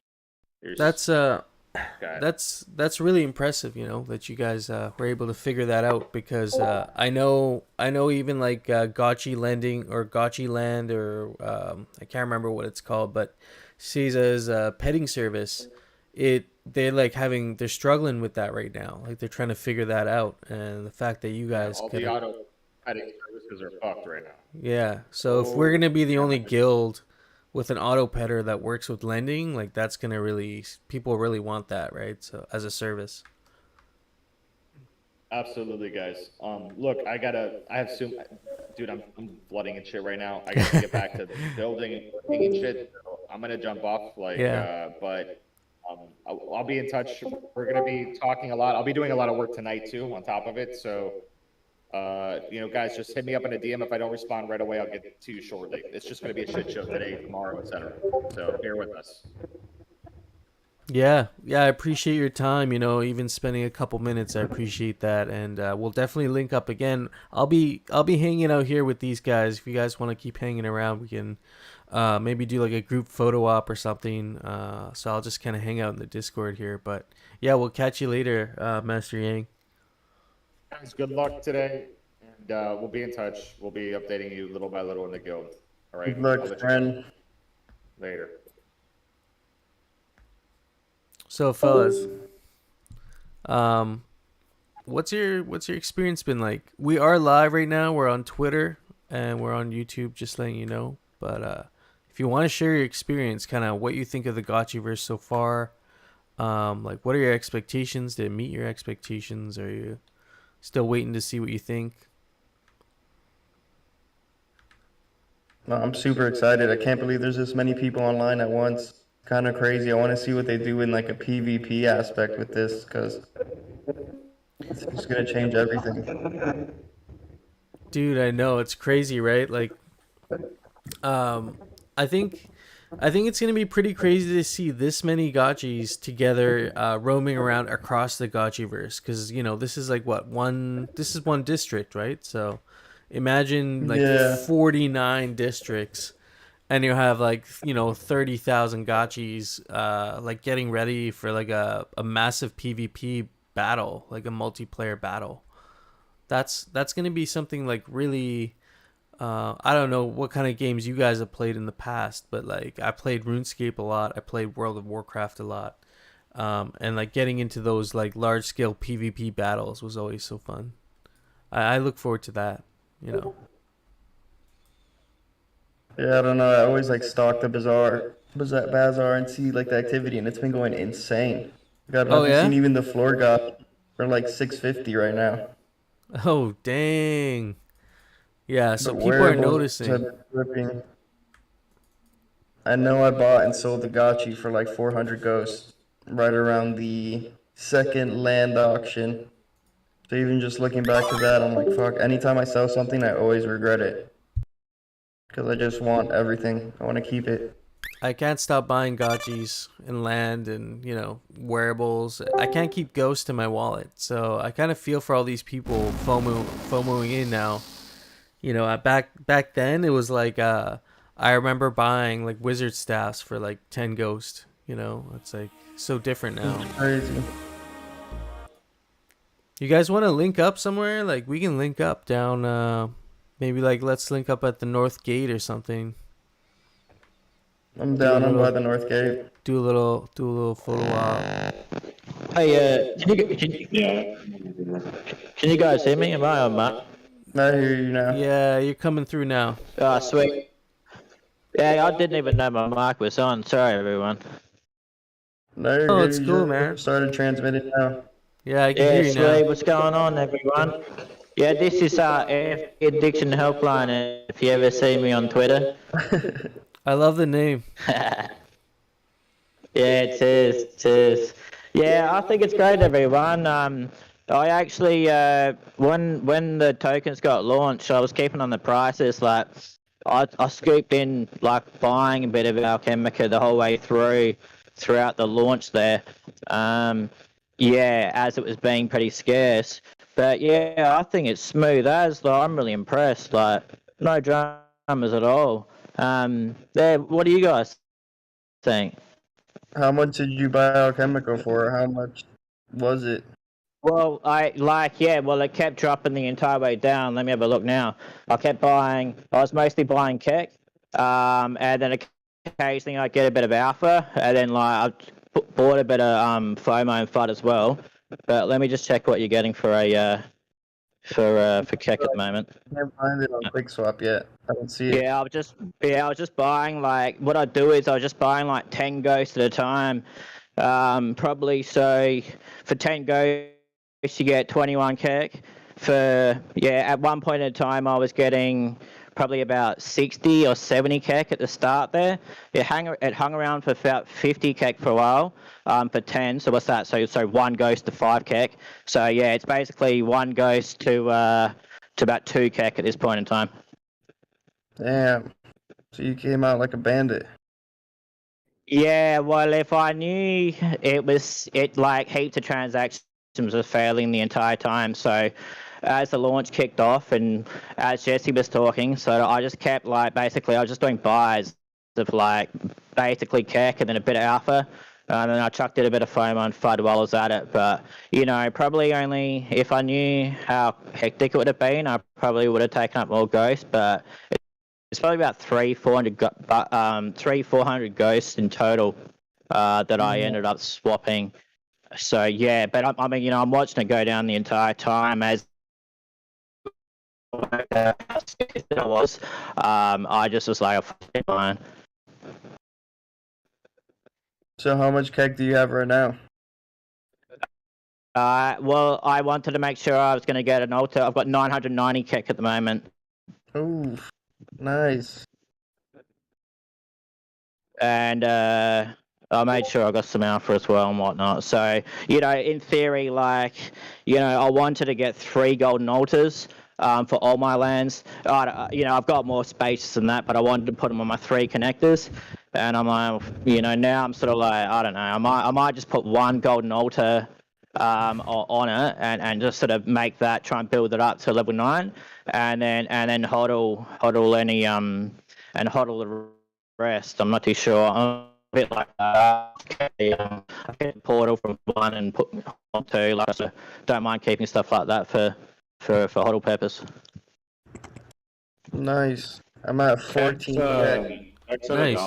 That's God. that's really impressive, that you guys were able to figure that out, because I know even like Gotchi Lending or Gotchi Land, or I can't remember what it's called, but Caesar's petting service, they're struggling with that right now. Like they're trying to figure that out, and the fact that you guys all the auto petting services are fucked right now. Yeah, so if we're gonna be the only guild with an auto petter that works with lending, like that's gonna people really want that, right? So as a service. Absolutely, guys. Look, I have dude, I'm flooding and shit right now. I gotta get back to building and shit. So I'm gonna jump off, but I'll be in touch. We're gonna be talking a lot. I'll be doing a lot of work tonight too, on top of it. So, guys, just hit me up in a DM. If I don't respond right away, I'll get to you shortly. It's just gonna be a shit show today, tomorrow, etc. So bear with us. Yeah, I appreciate your time, even spending a couple minutes. I appreciate that, and we'll definitely link up again. I'll be hanging out here with these guys. If you guys want to keep hanging around, we can maybe do like a group photo op or something. So I'll just kind of hang out in the Discord here. But yeah, we'll catch you later, Master Yang. Guys, good luck today, and we'll be in touch. We'll be updating you little by little in the guild. All right. Good luck, friend. Later. So, fellas, what's your experience been like? We are live right now. We're on Twitter and we're on YouTube, just letting you know. But if you want to share your experience, kind of what you think of the Gotchiverse so far, like what are your expectations? Did it meet your expectations? Are you still waiting to see what you think? No, I'm super excited. I can't believe there's this many people online at once. Kind of crazy. I want to see what they do in like a PvP aspect with this, because it's just gonna change everything. Dude, I know, it's crazy, right? Like, I think it's gonna be pretty crazy to see this many gotchis together, roaming around across the Gotchiverse, because this is like one district, right? So imagine like 49 districts. And you have like 30,000 gotchis like getting ready for like a massive PvP battle, like a multiplayer battle. That's gonna be something like really. I don't know what kind of games you guys have played in the past, but like I played RuneScape a lot. I played World of Warcraft a lot, and like getting into those like large scale PvP battles was always so fun. I look forward to that. Yeah, I don't know. I always like stalk the bazaar and see like the activity, and it's been going insane. God, I've seen even the floor got for like 650 right now. Oh dang! Yeah, so people are noticing. I know I bought and sold the Gotchi for like 400 ghosts right around the second land auction. So even just looking back to that, I'm like, fuck. Anytime I sell something, I always regret it. Because I just want everything. I want to keep it. I can't stop buying gotchis and land and, wearables. I can't keep ghosts in my wallet. So I kind of feel for all these people FOMOing in now. Back then it was like, I remember buying like wizard staffs for like 10 ghost. It's like so different now. It's crazy. You guys want to link up somewhere? Like we can link up down, maybe like let's link up at the North Gate or something. I'm down by the North Gate. Do a little photo op. Hey, can you guys hear me? Am I on, Matt? I hear you now. Yeah, you're coming through now. Ah, sweet. Yeah, I didn't even know my mic was on. Sorry, everyone. No, it's cool, man. Started transmitting now. Yeah, I can hear you now. Sweet. What's going on, everyone? Yeah, this is our Addiction Helpline. If you ever see me on Twitter. I love the name. Yeah, it is. Yeah, I think it's great, everyone. I actually, when the tokens got launched, I was keeping on the prices. Like, I scooped in, like, buying a bit of Alchemica the whole way throughout the launch there. Yeah, as it was being pretty scarce. But yeah, I think it's smooth as. Like, I'm really impressed. Like, no dramas at all. There. What do you guys think? How much did you buy Alchemica for? How much was it? Well, well, it kept dropping the entire way down. Let me have a look now. I was mostly buying Keck, and then occasionally I get a bit of Alpha, and then like I bought a bit of FOMO and FUD as well. But let me just check what you're getting for for Keck at the moment. I can't find it on QuickSwap yet. I don't see it. I was just buying like what I do is I was just buying like 10 ghosts at a time. Probably so for 10 ghosts you get 21 Keck. At one point in time I was getting probably about 60 or 70 Keck at the start there. It hung around for about 50 Keck for a while. For 10. So what's that? So one ghost to 5 Keck. So yeah, it's basically one ghost to about 2 Keck at this point in time. Damn. So you came out like a bandit. Yeah, well, if I knew it like heaps of transactions were failing the entire time. So as the launch kicked off and as Jesse was talking, so I just kept I was just doing buys of like basically Keck and then a bit of Alpha. And then I chucked in a bit of FOMO and FUD while I was at it. But, probably only if I knew how hectic it would have been, I probably would have taken up more ghosts. But it's probably about 400 ghosts in total that I ended up swapping. So yeah, but I'm watching it go down the entire time as I was. I just was like, fine. So how much Keck do you have right now? Well, I wanted to make sure I was going to get an altar. I've got 990 Keck at the moment. Oh, nice. And I made sure I got some alpha as well and whatnot. So, in theory, I wanted to get 3 golden altars for all my lands. I've got more spaces than that, but I wanted to put them on my 3 connectors. And I'm like, now I'm sort of like, I don't know, I might just put 1 golden altar on it and just sort of try and build it up to level 9, and then hodl any and hodl the rest. I'm not too sure. I'm a bit like I get portal from 1 and put on 2. So don't mind keeping stuff like that for hodl purpose. Nice. I'm at 14 Keck. Nice.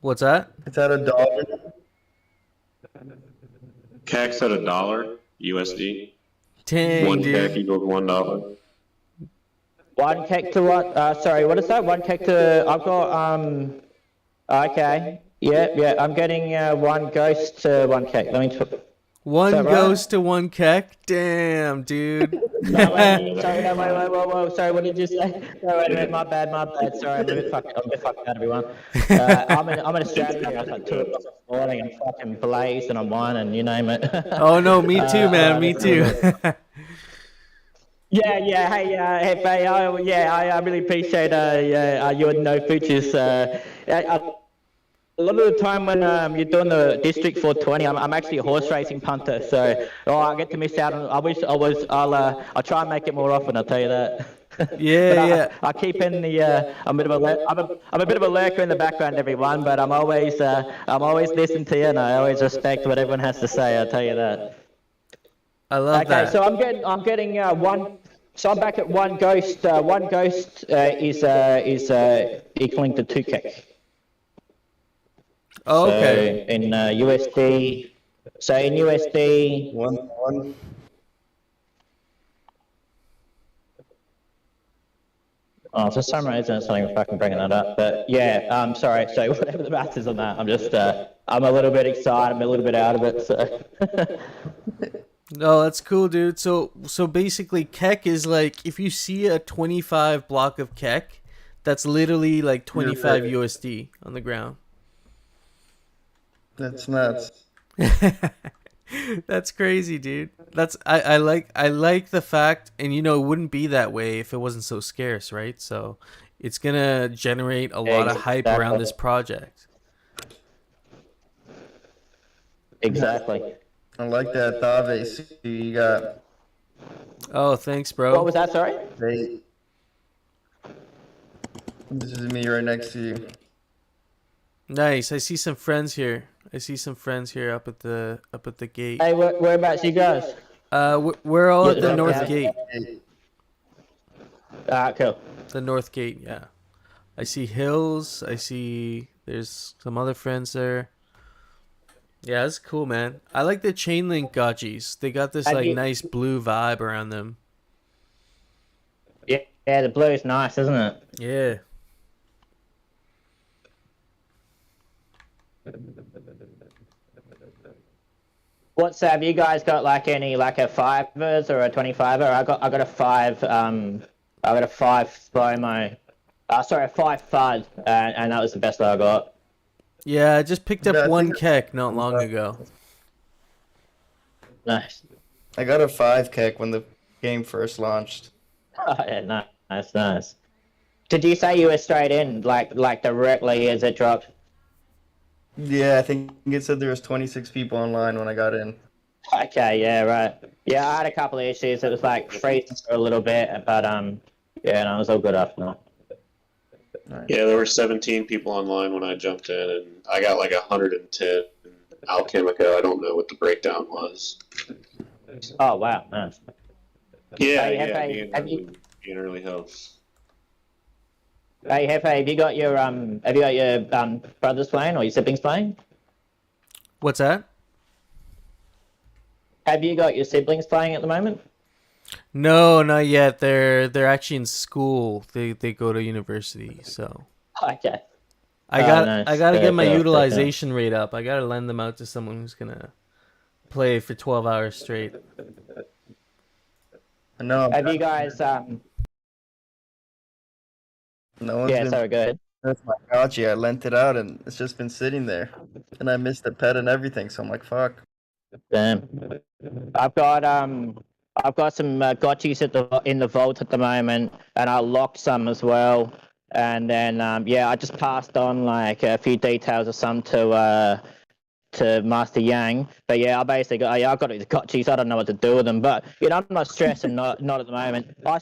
What's that? It's at $1. Keck's at $1 USD. Dang, 1 dude. Keck equals $1. 1 Keck to what? Sorry, what is that? 1 Keck to... I've got... Okay. Yeah. I'm getting 1 ghost to 1 Keck. Let me... One ghost to 1 Keck? Damn, dude. No, wait. Sorry, what did you say? No, wait, my bad. Sorry, I'm a bit fucked out, everyone. I'm in Australia. I was like 2 o'clock this morning. I'm fucking blazed and I'm whining, you name it. Oh, no, me too, man. Me too. Yeah. Hey, Faye. I really appreciate you and No Futures. A lot of the time when you're doing the District 420, I'm actually a horse racing punter, so I get to miss out on. I wish I was. I'll try and make it more often. I'll tell you that. Yeah. I keep in the. I'm a bit of a lurker in the background, everyone, but I'm always listening to you, and I always respect what everyone has to say. I'll tell you that. I love that. Okay, so I'm getting 1. So I'm back at 1 ghost. 1 ghost is equaling to 2 Keck. Oh, okay. So in USD. So in USD. 1. Oh, for some reason it's not even fucking bringing that up. But yeah, sorry. So whatever the math is on that, I'm just I'm a little bit excited. I'm a little bit out of it. So. No, that's cool, dude. So basically, Keck is like, if you see a 25 block of Keck, that's literally like 25 USD on the ground. That's nuts. That's crazy, dude. I like the fact, and it wouldn't be that way if it wasn't so scarce, right? So it's gonna generate a lot of hype around this project. Exactly. I like that Dave you got. Oh, thanks, bro. What was that? Sorry. This is me right next to you. Nice. I see some friends here. I see some friends here up at the gate. Hey, whereabouts you guys? We're all at the Yeah, north yeah. gate. Cool. The north gate, yeah. I see hills. I see there's some other friends there. Yeah, that's cool, man. I like the chain link gotchis. They got this like nice blue vibe around them. Yeah, the blue is nice, isn't it? Yeah. What's have you guys got like any like a 5ers or a 25er? I got a 5 I got a 5 FOMO. Sorry, a 5 FUD, and that was the best that I got. Yeah, I just picked up one keck not long ago. Nice. I got a 5 keck when the game first launched. Oh, yeah, nice. Did you say you were straight in, like directly as it dropped? Yeah, I think it said there was 26 people online when I got in. Okay, yeah, right. Yeah, I had a couple of issues. It was like freezing for a little bit, but yeah, no, it was all good after that. Yeah, there were 17 people online when I jumped in, and I got like 110 Alchemica. I don't know what the breakdown was. Oh wow, nice. Yeah, Hey, have you being early hosts. Hey, have you got your brothers playing or your siblings playing? What's that? Have you got your siblings playing at the moment? No, not yet. They're actually in school. They go to university, so. Okay. I gotta get my utilization rate up. I gotta lend them out to someone who's gonna play for 12 hours straight. No. Have you guys No one's been... sorry, go ahead. That's my gotchi. I lent it out and it's just been sitting there. And I missed the pet and everything, so I'm like, fuck. Damn. I've got some gotchis in the vault at the moment, and I locked some as well. And then I just passed on like a few details of some to Master Yang. But yeah, I've got the gotchis. I don't know what to do with them, but I'm not stressing. not at the moment. I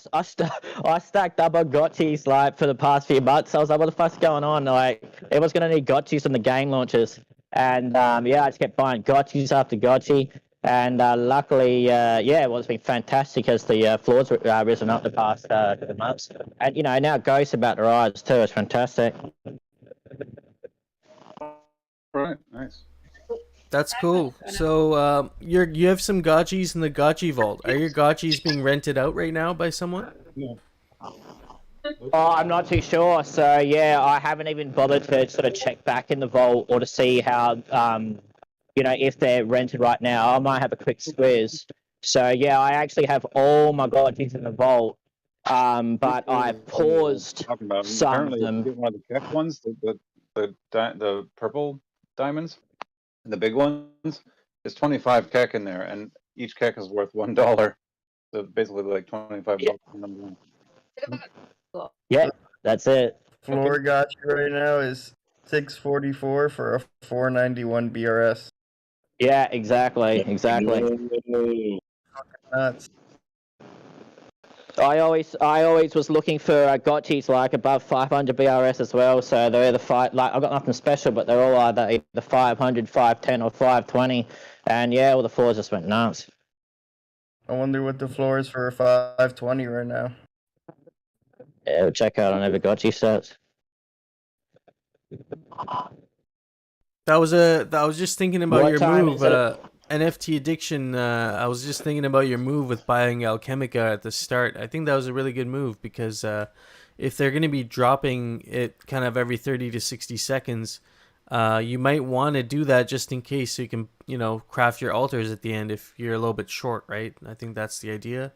stacked up on gotchis like for the past few months. I was like, what the fuck's going on? Like, it was gonna need gotchis from the game launches, and I just kept buying gotchis after gotchi. And luckily, it's been fantastic as the floors risen up the past couple months. And now Ghosts about to rise too. It's fantastic. Right, nice. That's cool. So you have some gotchis in the gotchi vault. Are your gotchis being rented out right now by someone? Yeah. Oh, I'm not too sure. So yeah, I haven't even bothered to sort of check back in the vault or to see how if they're rented right now. I might have a quick squiz. So yeah, I actually have all my gotchis in the vault. But I paused some of them. One of the check ones, the purple diamonds, the big ones. There's 25 kek in there, and each kek is worth $1. So basically, like $25 for number one. Yeah, that's it. Floor gotcha right now is $644 for a $491 BRS. Yeah, exactly. Nuts. I always was looking for gotchis like above 500 BRS as well. So they're either I've got nothing special, but they're all either 500, 510, or 520. And yeah, all the floors just went nuts. I wonder what the floor is for a 520 right now. Yeah, we'll check out on every gotchi sets. I was just thinking about your move, NFT addiction. I was just thinking about your move with buying Alchemica at the start. I think that was a really good move because if they're going to be dropping it kind of every 30 to 60 seconds, you might want to do that just in case so you can, craft your altars at the end if you're a little bit short, right? I think that's the idea.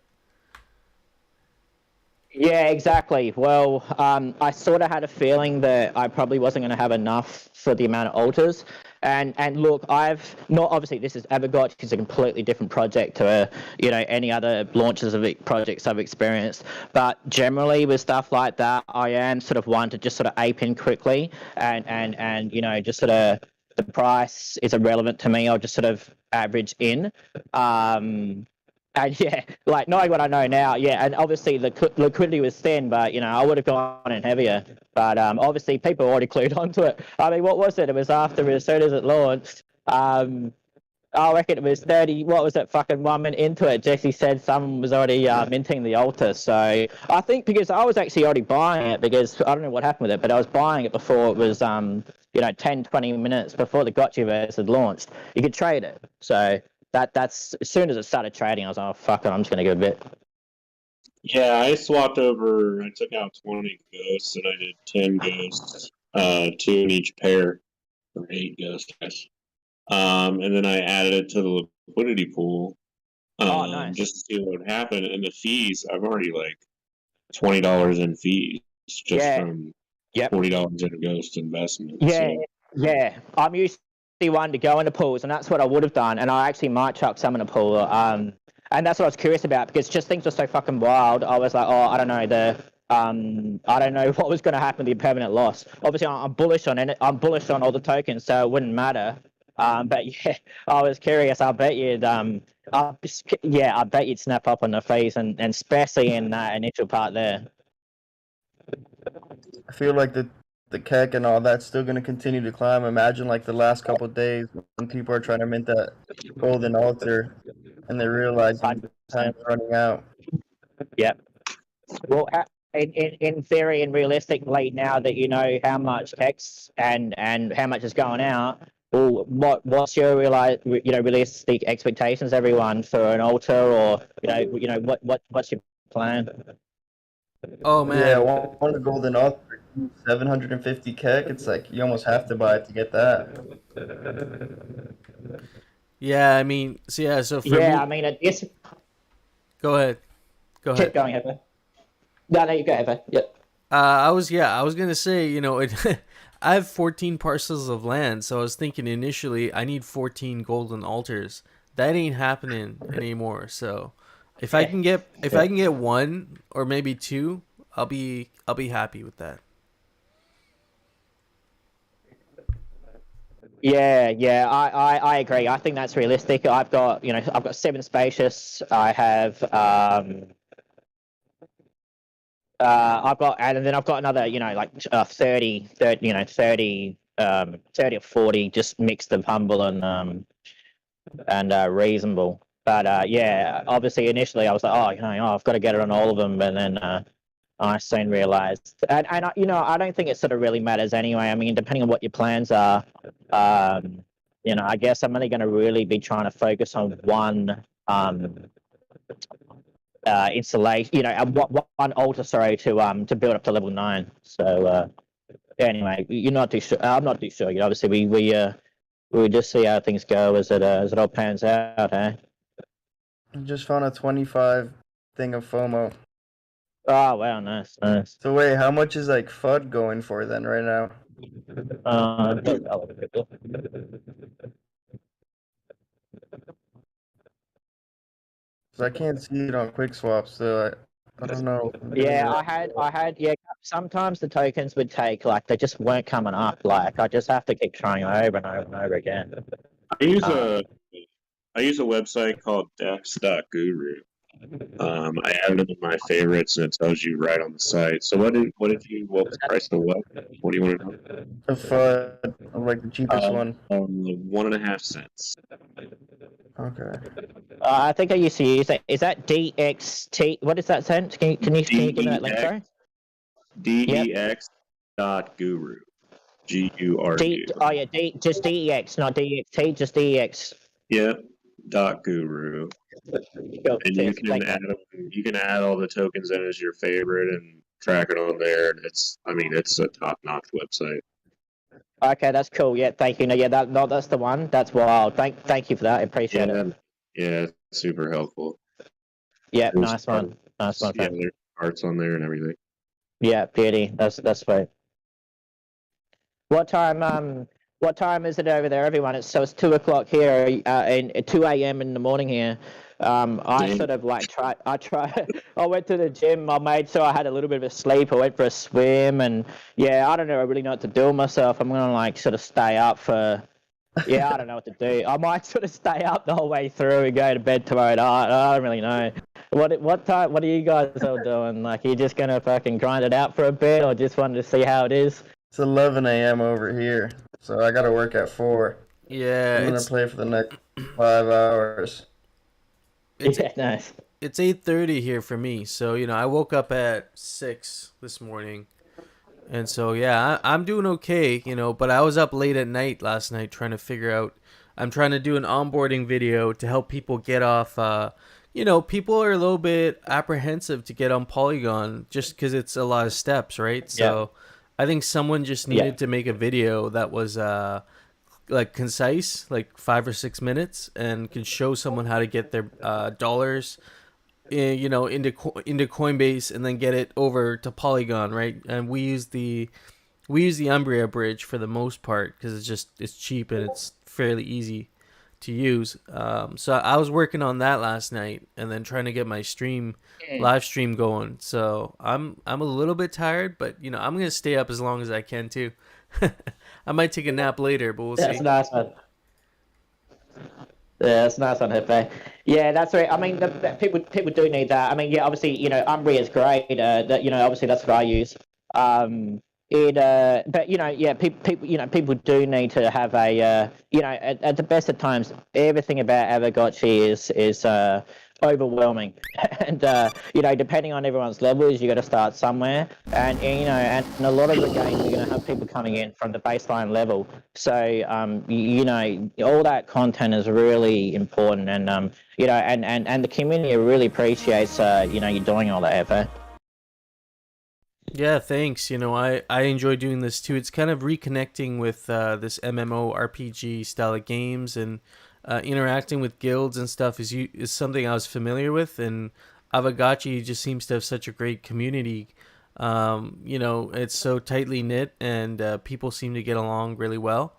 Yeah, exactly. Well, I sort of had a feeling that I probably wasn't going to have enough for the amount of altars. And look, I've not obviously this is Evergotch, which is a completely different project to any other launches of projects I've experienced. But generally with stuff like that, I am sort of one to just sort of ape in quickly and just sort of the price is irrelevant to me. I'll just sort of average in. And yeah, like knowing what I know now, yeah, and obviously the liquidity was thin, but I would have gone in heavier. But obviously people already clued onto it. I mean, what was it? It was after, as soon as it launched. I reckon it was 30. What was it? Fucking 1 minute into it, Jesse said someone was already minting the altar. So I think because I was actually already buying it, because I don't know what happened with it, but I was buying it before it was 10, 20 minutes before the Gotchiverse had launched. You could trade it. So. That's as soon as it started trading, I was like, oh, fuck it, I'm just gonna go a bit. Yeah, I swapped over. I took out 20 ghosts and I did 10 ghosts, 2 in each pair, or 8 ghosts. And then I added it to the liquidity pool. Nice. Just to see what would happen. And the fees, I've already like $20 in fees just from $40 in a ghost investment. Yeah. I'm used to one to go into pools, and that's what I would have done. And I actually might chuck some in a pool. And that's what I was curious about, because just things were so fucking wild. I was like, I don't know I don't know what was going to happen with the impermanent loss. Obviously, I'm bullish on it. I'm bullish on all the tokens, so it wouldn't matter. But yeah, I was curious. I bet you'd I bet you'd snap up on the fees, and especially in that initial part there. I feel like the keg and all that's still going to continue to climb. Imagine like the last couple of days when people are trying to mint that golden altar and they realize time's running out. Yep. Well, in theory and realistically, now that you know how much text and how much is going out, well, what's your realistic expectations, everyone, for an altar, or what's your plan? Oh man. Yeah, one golden altar, 750 keg. It's like you almost have to buy it to get that. Yeah, I mean, so for me, I mean, it's. Go ahead. Keep going, Heather. No, you go, Heather. Yep. I was gonna say, I have 14 parcels of land, so I was thinking initially I need 14 golden altars. That ain't happening anymore. So if I can get one or maybe two, I'll be happy with that. Yeah, I agree. I think that's realistic. I've got 7 spacious. I have I've got another 30 or 40, just mixed of humble and reasonable. But obviously initially I was like, I've got to get it on all of them, and then I soon realized, and I don't think it sort of really matters anyway. I mean, depending on what your plans are, I guess I'm only going to really be trying to focus on one installation, one altar, to build up to level 9. So anyway, you're not too sure. I'm not too sure. Obviously we just see how things go as it all pans out, eh? Just found a 25 thing of FOMO. Oh wow, nice. So wait, how much is like FUD going for then right now? I can't see it on quick swaps, so I don't know. Yeah, I had. Yeah, sometimes the tokens would take, like, they just weren't coming up. Like, I just have to keep trying over and over and over again. I use a website called dex.guru. I added it to my favorites, and it tells you right on the site. So what was the price of what? What do you want to know? The FUD, like the cheapest one. 1.5 cents. Okay. I think I used to use it. Is that DXT? What is that cent? Can you give me that link, sorry? DEX.guru. GURU. Oh yeah, just DEX, not DXT, just DEX. Yeah. .guru. And you can add all the tokens in as your favorite and track it on there. And it's a top-notch website. Okay, that's cool. Yeah, thank you. No, yeah, that's the one. That's wild. Thank you for that. I appreciate it. Yeah, super helpful. Yeah, nice one. Nice one. Yeah, there's parts on there and everything. Yeah, beauty. That's sweet. What time is it over there, everyone? It's 2:00 here, in 2 a.m. in the morning here. I sort of like I went to the gym. I made sure I had a little bit of a sleep. I went for a swim, and yeah, I don't know really know what to do with myself. I'm gonna like sort of stay up for Yeah, I don't know what to do. I might sort of stay up the whole way through and go to bed tomorrow night. I don't really know. What are you guys all doing? Like, are you just gonna fucking grind it out for a bit, or just wanted to see how it is? It's 11 a.m. over here, so I gotta work at 4. Yeah, I'm gonna play for the next 5 hours. Yeah, nice. It's 8:30 here for me, so I woke up at 6 this morning, and so yeah, I'm doing okay, but I was up late at night last night trying to figure out. I'm trying to do an onboarding video to help people get off. People are a little bit apprehensive to get on Polygon just because it's a lot of steps, right? So I think someone just needed to make a video that was like concise, like 5 or 6 minutes, and can show someone how to get their dollars into Coinbase and then get it over to Polygon, right? And we use the Umbria bridge for the most part because it's cheap and it's fairly easy to use. So I was working on that last night and then trying to get my live stream going. So I'm a little bit tired, but I'm gonna stay up as long as I can too. I might take a nap later, but we'll see. That's nice, man. Yeah, that's nice on Hefe. Yeah, that's right. I mean, people do need that. I mean, yeah, obviously, Umbria is great. Obviously that's what I use. But people do need to have a, at the best of times, everything about Aavegotchi is overwhelming, and depending on everyone's levels, you got to start somewhere, and a lot of the games are going to have people coming in from the baseline level, so all that content is really important, and and the community really appreciates you doing all that effort. Yeah, thanks. I enjoy doing this too. It's kind of reconnecting with this MMORPG style of games, and interacting with guilds and stuff is something I was familiar with, and Aavegotchi just seems to have such a great community. It's so tightly knit, and people seem to get along really well.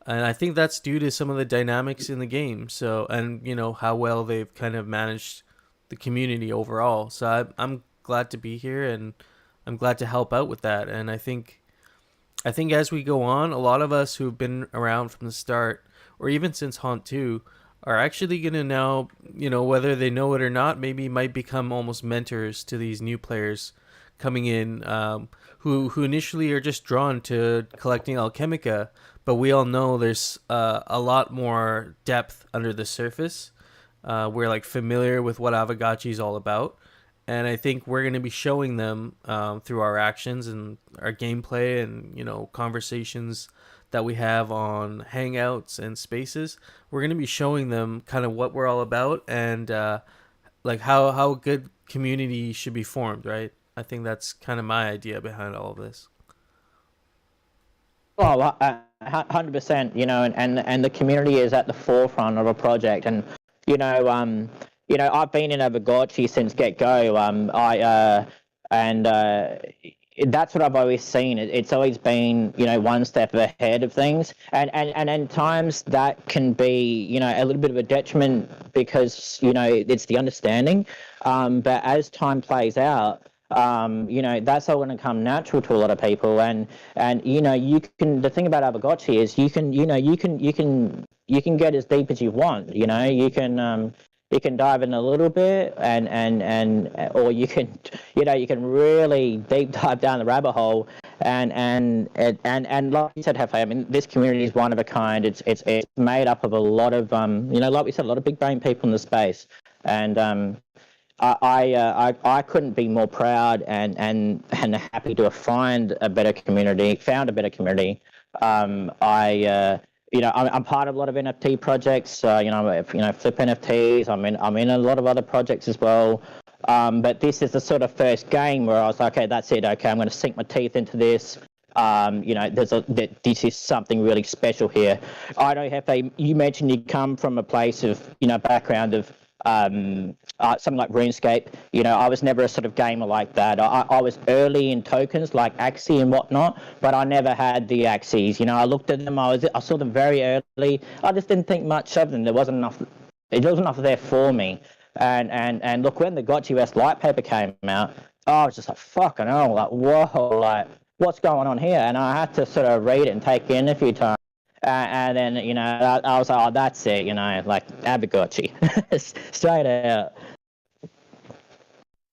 And I think that's due to some of the dynamics in the game. So, and how well they've kind of managed the community overall. So I'm glad to be here, and I'm glad to help out with that. And I think as we go on, a lot of us who've been around from the start, or even since Haunt 2, are actually going to now, whether they know it or not, maybe might become almost mentors to these new players coming in, who initially are just drawn to collecting Alchemica, but we all know there's a lot more depth under the surface. We're like familiar with what Aavegotchi is all about. And I think we're going to be showing them through our actions and our gameplay and, conversations that we have on Hangouts and Spaces. We're going to be showing them kind of what we're all about, and like how a good community should be formed, right? I think that's kind of my idea behind all of this. Well, 100%, and the community is at the forefront of a project, and I've been in Aavegotchi since get-go. That's what I've always seen. It's always been, one step ahead of things, and in times that can be, a little bit of a detriment because it's the understanding. But as time plays out, that's all going to come natural to a lot of people, and you can. The thing about Aavegotchi is you can get as deep as you want. You can dive in a little bit, or you can really deep dive down the rabbit hole, and like you said, Hefe, I mean, this community is one of a kind. It's made up of a lot of like we said, a lot of big brain people in the space, and I couldn't be more proud and happy to have found a better community. I'm part of a lot of NFT projects. Flip NFTs. I'm in a lot of other projects as well. But this is the sort of first game where I was like, okay, that's it. Okay, I'm going to sink my teeth into this. This is something really special here. I know, Hefe, you mentioned you come from a place of, background of something like RuneScape. I was never a sort of gamer like that. I was early in tokens like Axie and whatnot, but I never had the Axies. I looked at them. I saw them very early. I just didn't think much of them. There wasn't enough. It wasn't enough there for me. And look, when the Gotchiverse light paper came out, I was just like, fucking hell, like, whoa, like, what's going on here? And I had to sort of read it and take it in a few times. And then, I was like, oh, that's it, like Abergotchi, straight out.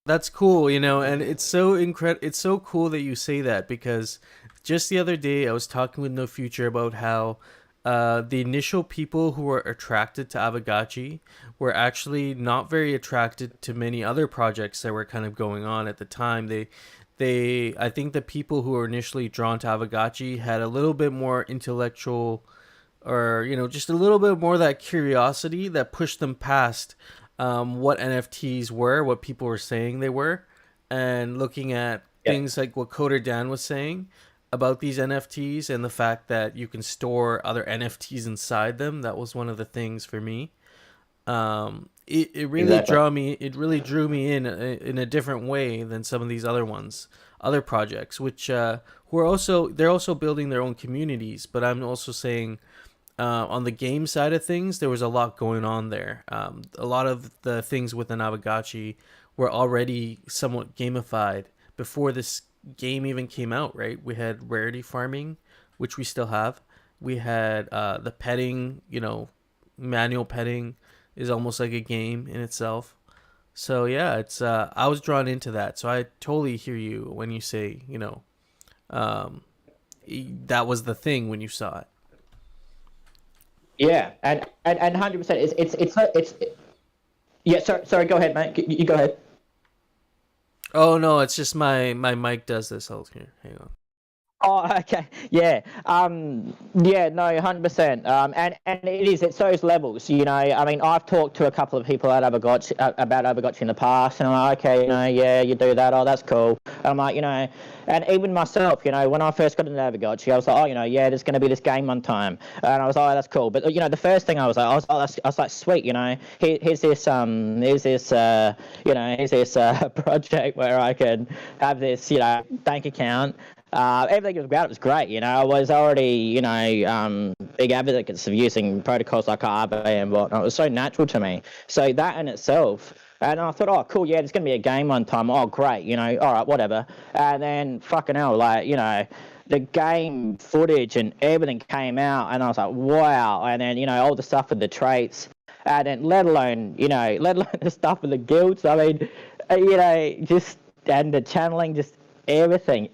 That's cool, and it's so it's so cool that you say that, because just the other day I was talking with No Future about how the initial people who were attracted to Abergotchi were actually not very attracted to many other projects that were kind of going on at the time. I think the people who were initially drawn to Abergotchi had a little bit more intellectual, or just a little bit more of that curiosity that pushed them past what NFTs were, what people were saying they were, and looking at things like what Coder Dan was saying about these NFTs and the fact that you can store other NFTs inside them. That was one of the things for me. It really drew me in a different way than some of these other projects, which they're also building their own communities. But I'm also saying, on the game side of things, there was a lot going on there. A lot of the things within Abergotchi were already somewhat gamified before this game even came out, right? We had rarity farming, which we still have. We had the petting, manual petting is almost like a game in itself. So yeah, it's I was drawn into that. So I totally hear you when you say, that was the thing when you saw it. Yeah, and 100%. It's yeah. Sorry. Go ahead, mate. You go ahead. Oh no, it's just my mic does this. Hold here. Hang on. Oh, okay. Yeah. Yeah, no, 100%. And it is, it's those levels, I mean, I've talked to a couple of people at Abergotchi, about Abergotchi in the past, and I'm like, okay, yeah, you do that. Oh, that's cool. And I'm like, and even myself, when I first got into Abergotchi, I was like, oh, yeah, there's going to be this game one time. And I was like, oh, that's cool. But, the first thing I was like, sweet, here's this project where I can have this, bank account. Everything about it was great. I was already, big advocates of using protocols like Aave and whatnot. It was so natural to me. So that in itself, and I thought, oh, cool, yeah, there's going to be a game one time. Oh, great, all right, whatever. And then fucking hell, the game footage and everything came out, and I was like, wow. And then, all the stuff with the traits, and then let alone the stuff with the guilds. I mean, and the channeling, just everything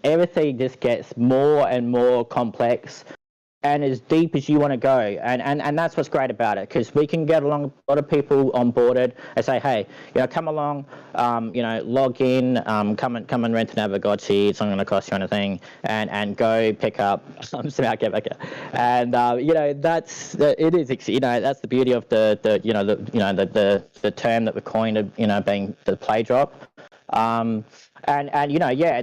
just gets more and more complex and as deep as you want to go, and that's what's great about it, because we can get along a lot of people onboarded and say, hey, come along, log in, come and rent an Abergotchi. It's not going to cost you anything, and go pick up some Alchemica. And that's that's the beauty of the term that we coined of being the play drop. And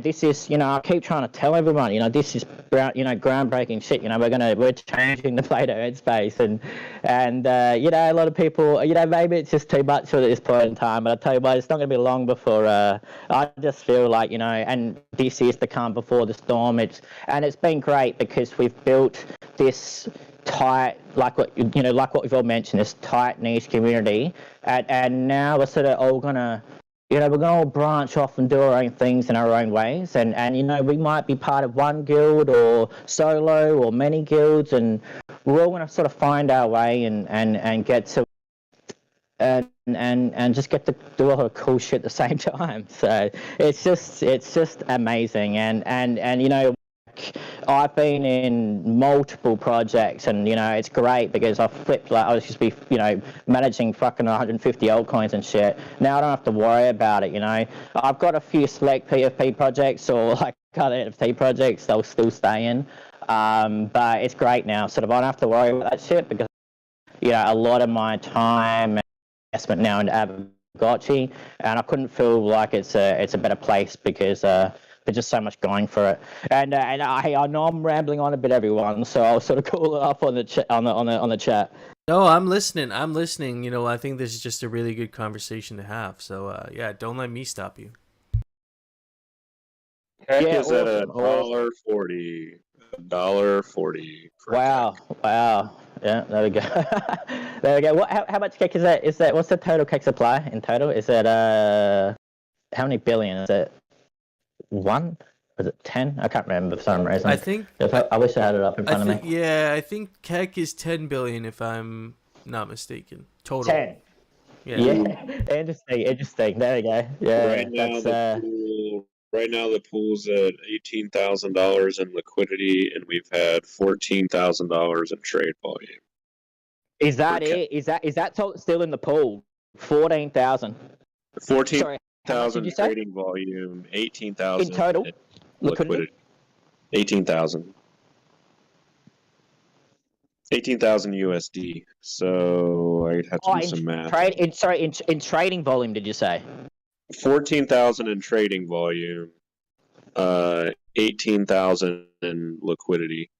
this is, I keep trying to tell everyone, this is groundbreaking shit. We're changing the Play-Doh headspace, and a lot of people, maybe it's just too much at this point in time. But I tell you what, it's not going to be long before I just feel like, and this is the calm before the storm. It's been great because we've built this tight, like what we've all mentioned, this tight niche community, and now we're sort of all gonna. We're going to all branch off and do our own things in our own ways. And we might be part of one guild or solo or many guilds, and we're all going to sort of find our way and get to and just get to do all the cool shit at the same time. So it's just amazing. And I've been in multiple projects, and it's great because I've flipped, I was just be managing fucking 150 altcoins and shit. Now I don't have to worry about it. I've got a few select PFP projects or like other NFT projects they'll still stay in, but it's great now. Sort of I don't have to worry about that shit because a lot of my time and investment now into Abergotchi, and I couldn't feel like it's a better place because there's just so much going for it. And I know I'm rambling on a bit, everyone, so I'll sort of cool it off on the chat. No, I'm listening. I think this is just a really good conversation to have. So yeah, don't let me stop you. Heck is at $1.40. $1.40. Wow. Yeah, there we go. There we go. How much cake is that? What's the total cake supply in total? Is it how many billion is it? One? Was it 10? I can't remember for some reason. I think I wish I had it up in front of me. Yeah, I think Keck is 10 billion if I'm not mistaken. Total. 10. Yeah. Interesting. There we go. Yeah, right now the pool's at $18,000 in liquidity, and we've had $14,000 in trade volume. Is that it? Is that still in the pool? 14,000. 14,000 trading volume, 18,000 in total liquidity. 18,000. 18,000 USD. So I'd have to do some math. In trading volume, did you say? 14,000 in trading volume. 18,000 in liquidity.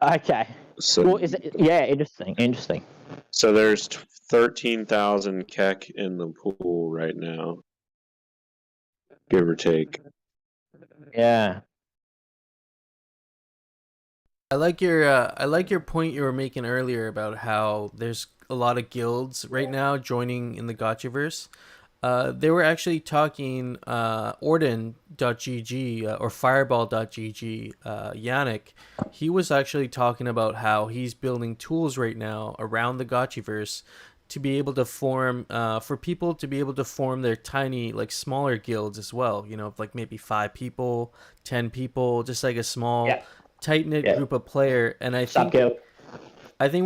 Okay. So, well, interesting. So there's 13,000 Keck in the pool right now, give or take. Yeah. I like your point you were making earlier about how there's a lot of guilds right now joining in the Gotchiverse. They were actually talking Orden.gg or Fireball.gg, Yannick. He was actually talking about how he's building tools right now around the Gotchiverse to be able to form for people to be able to form their tiny, like, smaller guilds as well, you know, like maybe 5 people, 10 people, just like a small tight-knit group of player. And I think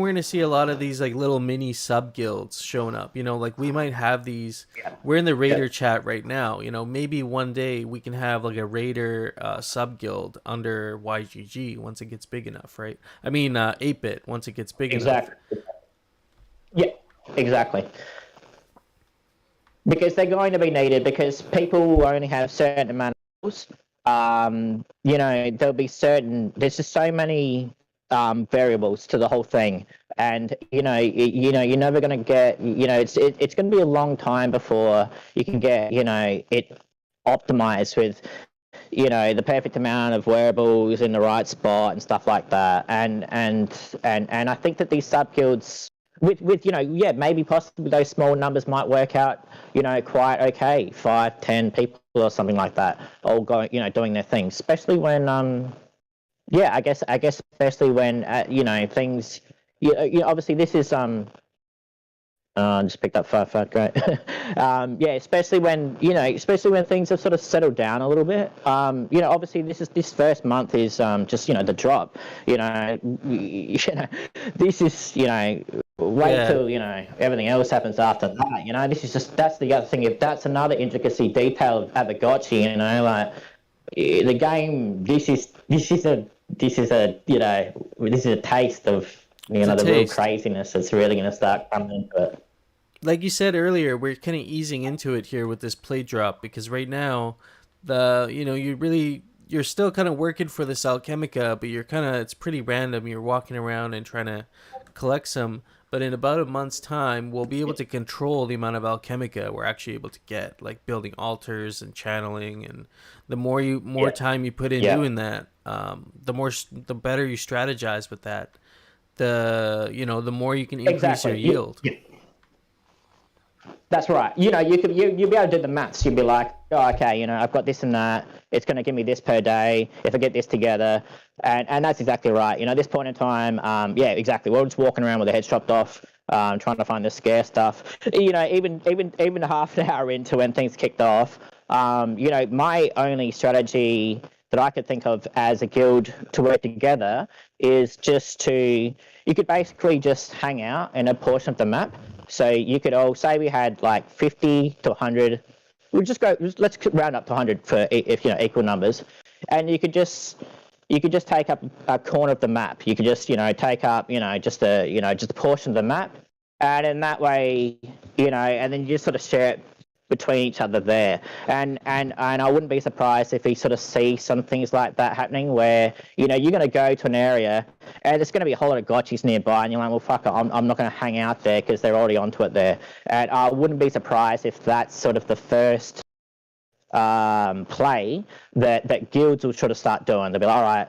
we're gonna see a lot of these like little mini sub guilds showing up. You know, like we might have these. We're in the Raider chat right now. You know, maybe one day we can have like a Raider sub guild under YGG once it gets big enough, right? I mean, 8-bit once it gets big enough. Yeah, exactly. Because they're going to be needed, because people will only have certain amount of tools. You know, there'll be there's just so many variables to the whole thing, and you're never going to get, it's going to be a long time before you can get, it optimized with, the perfect amount of wearables in the right spot and stuff like that. And I think that these sub guilds with maybe possibly those small numbers might work out, quite okay. 5, 10 people or something like that, all going, doing their thing, especially when I guess especially when things, obviously this is just picked up 5 great. Especially when things have sort of settled down a little bit. Obviously this first month is just the drop. This is wait till everything else happens after that. This is that's the other thing. If that's another intricacy detail of the gotchi, like the game. This is a taste of the real craziness that's really going to start coming into it. Like you said earlier, we're kind of easing into it here with this play drop, because right now, you're still kind of working for this Alchemica, but it's pretty random. You're walking around and trying to collect some, but in about a month's time, we'll be able to control the amount of Alchemica we're actually able to get, like building altars and channeling. And the more time you put in doing that, the better you strategize with that. The more you can increase your yield. That's right. You'll be able to do the maths. You'll be like, oh, okay, I've got this and that. It's going to give me this per day if I get this together. And that's exactly right. At this point in time, exactly. We're just walking around with our heads chopped off, trying to find the scare stuff. Even half an hour into when things kicked off, my only strategy that I could think of as a guild to work together is you could basically just hang out in a portion of the map. So you could all say we had like 50 to 100. Let's round up to 100 for equal numbers, and you could just take up a corner of the map. You could just take up just a portion of the map, and in that way and then you just sort of share it between each other there. And I wouldn't be surprised if we sort of see some things like that happening, where you're going to go to an area and there's going to be a whole lot of gotchis nearby, and you're like, well, fuck it, I'm not going to hang out there because they're already onto it there. And I wouldn't be surprised if that's sort of the first play that guilds will sort of start doing. They'll be like, all right,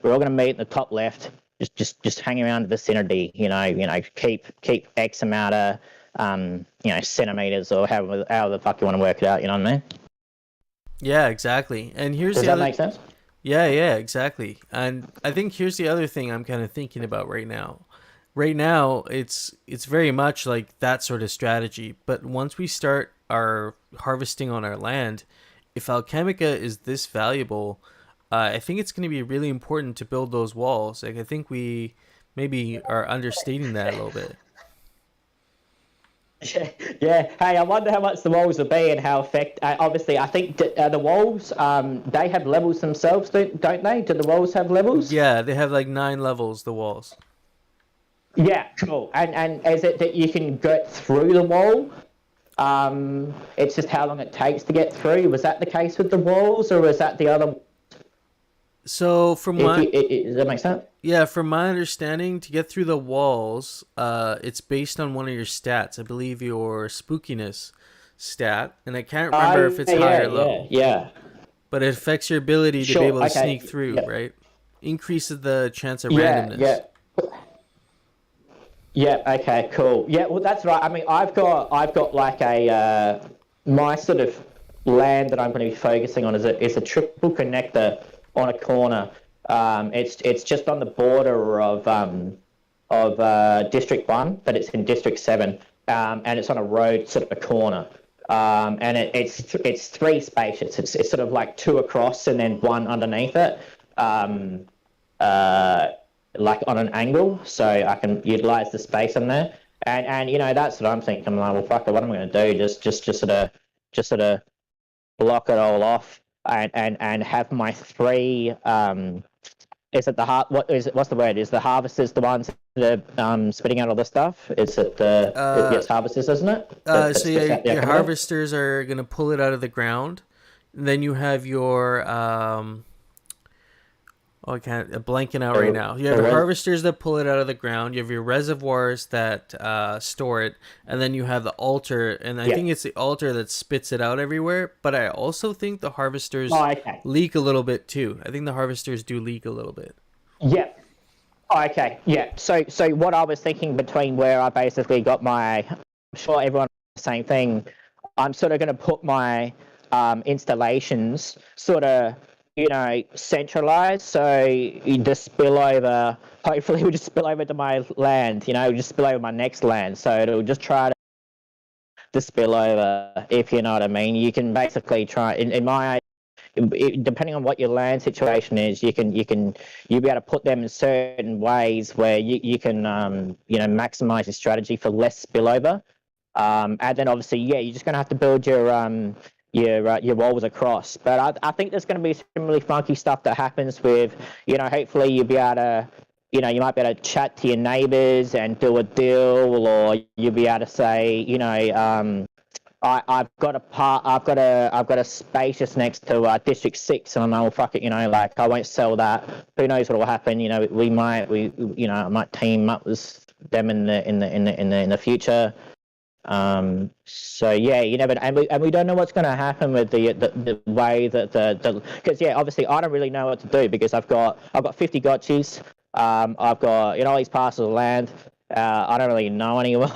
we're all going to meet in the top left, just hang around the vicinity, keep X amount of centimeters or however the fuck you want to work it out, you know what I mean? Yeah, exactly. And here's Does the that other. make sense? Yeah, exactly. And I think here's the other thing I'm kind of thinking about right now. Right now, it's very much like that sort of strategy. But once we start our harvesting on our land, if Alchemica is this valuable, I think it's going to be really important to build those walls. Like I think we maybe are understating that a little bit. Yeah. Hey, I wonder how much the walls will be and how obviously, I think the walls, they have levels themselves, don't they? Do the walls have levels? Yeah, they have like 9 levels, the walls. Yeah, cool. And is it that you can get through the wall? It's just how long it takes to get through. Was that the case with the walls, or was that the other? So from my does that make sense? Yeah, from my understanding, to get through the walls, it's based on one of your stats. I believe your spookiness stat, and I can't remember if it's high or low. Yeah. But it affects your ability to be able to sneak through, right? Increases the chance of randomness. Yeah. Okay. Cool. Yeah. Well, that's right. I mean, I've got like my sort of land that I'm going to be focusing on is a triple connector on a corner. It's just on the border of District 1, but it's in District 7, and it's on a road, sort of a corner. And it's 3 spaces. It's sort of like 2 across and then 1 underneath it, like on an angle, so I can utilize the space in there. And that's what I'm thinking. I'm like, well, fuck it, what am I going to do? Just sort of block it all off and have my 3. Is it what's the word? Is the harvesters the ones that are spitting out all the stuff? Is it yes, harvesters, isn't it? So your harvesters are gonna pull it out of the ground. And then you have your I can't. I'm blanking out right now. You have your harvesters that pull it out of the ground. You have your reservoirs that store it, and then you have the altar. And I think it's the altar that spits it out everywhere. But I also think the harvesters leak a little bit too. I think the harvesters do leak a little bit. Yeah. Okay. Yeah. So what I was thinking between where I basically got my, I'm sure everyone the same thing. I'm sort of going to put my installations sort of, centralized, so you just spill over, hopefully we just spill over to my land, just spill over my next land, so it'll just try to spill over, if you know what I mean. You can basically try, depending on what your land situation is, you'll be able to put them in certain ways where you can, maximize your strategy for less spillover. And then obviously, you're just going to have to build your walls across. But I think there's going to be some really funky stuff that happens with, hopefully you'll be able to, you might be able to chat to your neighbors and do a deal, or you'll be able to say, I've got a space just next to District 6, and I'm like, well, fuck it, like I won't sell that. Who knows what will happen? I might team up with them in the future. So you never, and we don't know what's going to happen with the way that because obviously I don't really know what to do, because I've got 50 gotchis. I've got all these parcels of land. I don't really know anyone.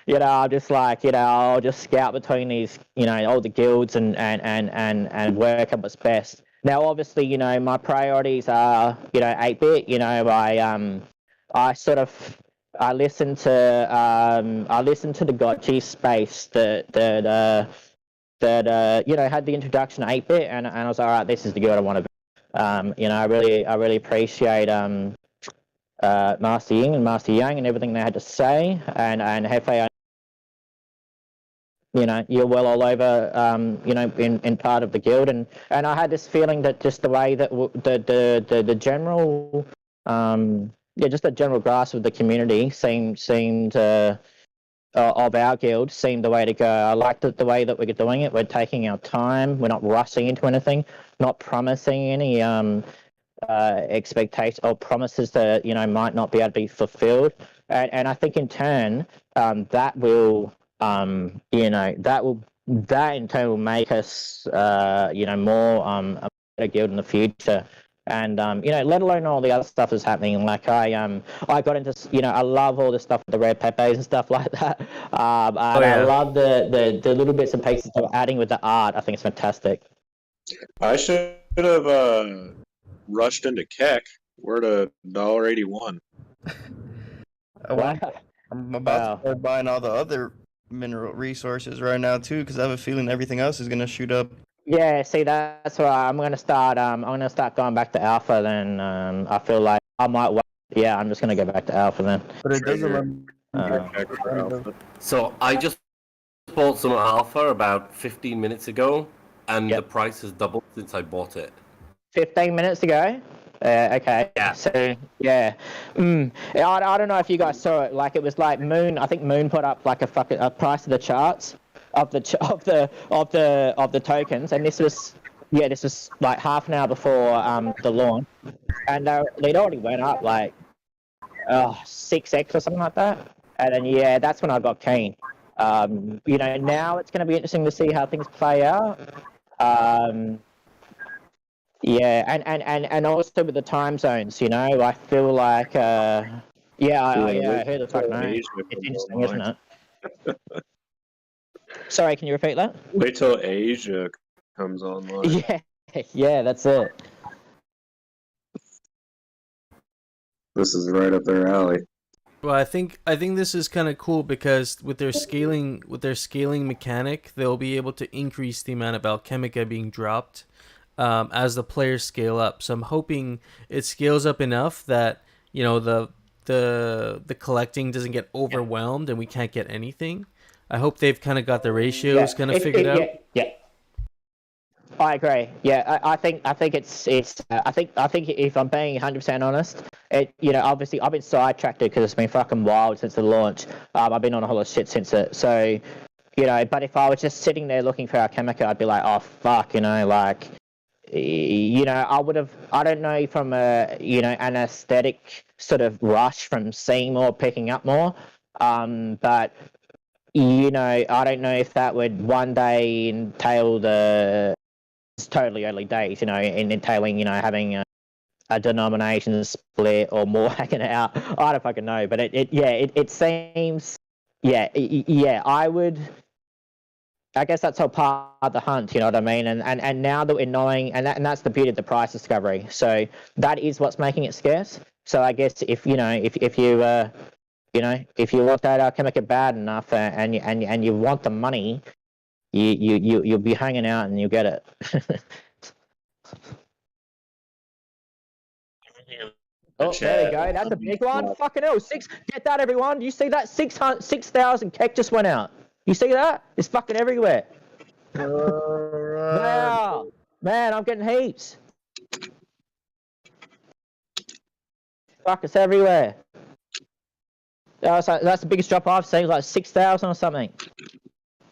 I'm just like, I'll just scout between these, all the guilds and work out what's best. Now, obviously, my priorities are, 8-bit. I listen to the Gotchi space that had the introduction to 8-bit, and I was all right. This is the guild I want to be. I really appreciate Master Ying and Master Yang and everything they had to say, and Hefe, you're well all over, in part of the guild, and I had this feeling that just the way that the general, just the general grasp of the community seemed of our guild seemed the way to go. I liked the way that we're doing it. We're taking our time. We're not rushing into anything, not promising any expectations or promises that might not be able to be fulfilled. And I think in turn that in turn will make us more a better guild in the future. And let alone all the other stuff that's happening. Like I got into, I love all the stuff with the red pepes and stuff like that. I love the little bits and pieces that we're adding with the art. I think it's fantastic. I should have rushed into Keck. We're at $1.81. Wow. I'm about to start buying all the other mineral resources right now too, because I have a feeling everything else is gonna shoot up. Yeah, see, that's why I'm gonna start. I'm gonna start going back to alpha. Then I feel like I might. Yeah, I'm just gonna go back to alpha then. But it doesn't So I just bought some alpha about 15 minutes ago, and the price has doubled since I bought it. 15 minutes ago. Okay. Yeah. So yeah, I don't know if you guys saw it. Like it was like Moon. I think Moon put up like a price of the charts of the tokens, and this was like half an hour before the launch, and they'd already went up like 6x or something like that. And then that's when I got keen. Now it's going to be interesting to see how things play out. And also with the time zones, I feel like, who the fuck knows? It's interesting, isn't it? Sorry, can you repeat that? Wait till Asia comes online. Yeah, that's it. This is right up their alley. Well, I think this is kind of cool because with their scaling mechanic, they'll be able to increase the amount of Alchemica being dropped as the players scale up. So I'm hoping it scales up enough that the collecting doesn't get overwhelmed and we can't get anything. I hope they've kind of got the ratios kind of figured out. Yeah. I agree. Yeah, I think it's I think if I'm being 100% honest, obviously I've been sidetracked because it's been fucking wild since the launch. I've been on a whole lot of shit since it. So, but if I was just sitting there looking for Alchemica, I'd be like, oh fuck, I would have. I don't know from an aesthetic sort of rush from seeing more, picking up more, but. I don't know if that would one day entail it's totally early days, in entailing, having a denomination split or more hacking it out. I don't fucking know, but it seems, I would. I guess that's all part of the hunt, you know what I mean? And now that we're knowing, and that's the beauty of the price discovery. So that is what's making it scarce. So I guess if you want that Alchemica bad enough and you want the money, you'll be hanging out and you'll get it. Oh, there we go. That's a big one. Fucking hell. Get that, everyone. You see that? 6,000 kek just went out. You see that? It's fucking everywhere. Wow. Man, I'm getting heaps. Fuck, it's everywhere. That's the biggest drop I've seen, like 6,000 or something.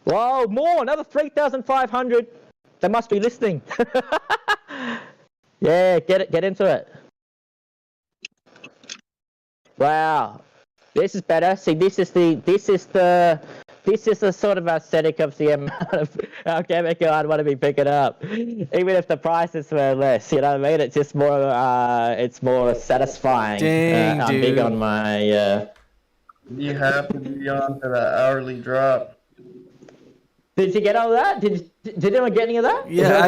Whoa, more, another 3,500. They must be listening. Yeah, get into it. Wow, this is better. See, this is the sort of aesthetic of the amount of Alchemica I'd want to be picking up, even if the prices were less. You know what I mean? It's just more. It's more satisfying. Dang, I'm dude. big on my. You have to be on to that hourly drop. Did you get all that? Did anyone get any of that? Yeah,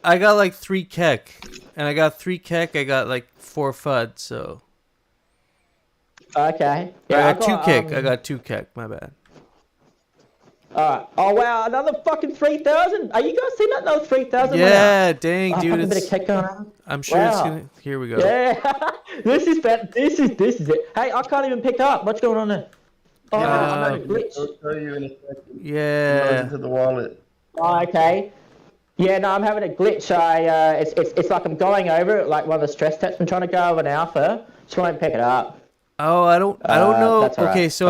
I got like 3 kek, and I got 3 kek. I got like 4 FUD. So. Okay. Yeah, I got 2 kek. I got 2 kek. My bad. Alright. Oh wow, another fucking 3,000. Are you guys seeing that? Another 3,000. Yeah, dang, dude. A bit of kek going on. I'm sure it's gonna. Here we go. Yeah, this is it. Hey, I can't even pick up. What's going on there? Oh, I'm having a glitch. I'll tell you in a second. Yeah. Into the wallet. Oh, okay. Yeah, no, I'm having a glitch. It's like I'm going over it, like one of the stress tests. I'm trying to go over an alpha. Just won't pick it up. Oh, I don't know. That's all right. Okay, so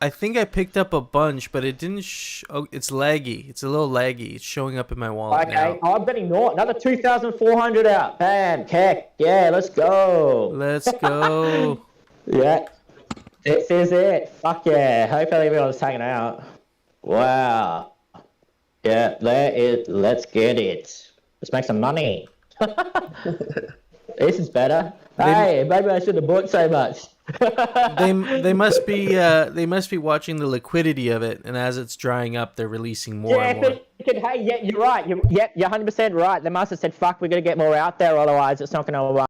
I think I picked up a bunch, but it didn't. Oh, it's laggy. It's a little laggy. It's showing up in my wallet now. Oh, I'm getting more. Another 2,400 out. Bam, kek. Yeah, let's go. Let's go. Yeah, this is it. Fuck yeah. Hopefully everyone's hanging out. Wow. Yeah, there it. Let's get it. Let's make some money. This is better. Hey, maybe I should have bought so much. They must be watching the liquidity of it, and as it's drying up, they're releasing more and more. Hey, yeah, you're right. You're 100% right. They must have said, "Fuck, we're gonna get more out there, otherwise it's not gonna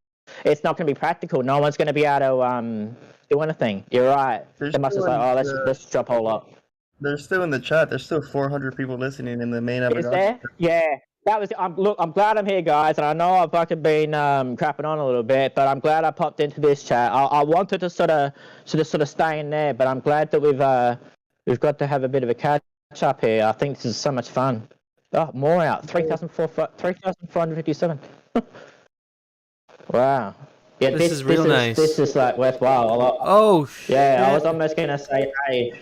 be practical. No one's gonna be able to do anything." You're right. They must have said, "Oh, let's drop a whole lot." They're still in the chat. There's still 400 people listening in the main Is there? Yeah. That was. Look, I'm glad I'm here, guys, and I know I've fucking been crapping on a little bit, but I'm glad I popped into this chat. I wanted to sort of stay in there, but I'm glad that we've got to have a bit of a catch up here. I think this is so much fun. Oh, more out. 3,457. Wow. Yeah, this is real nice. This is like worthwhile. Oh shit. Yeah, I was almost gonna say, hey.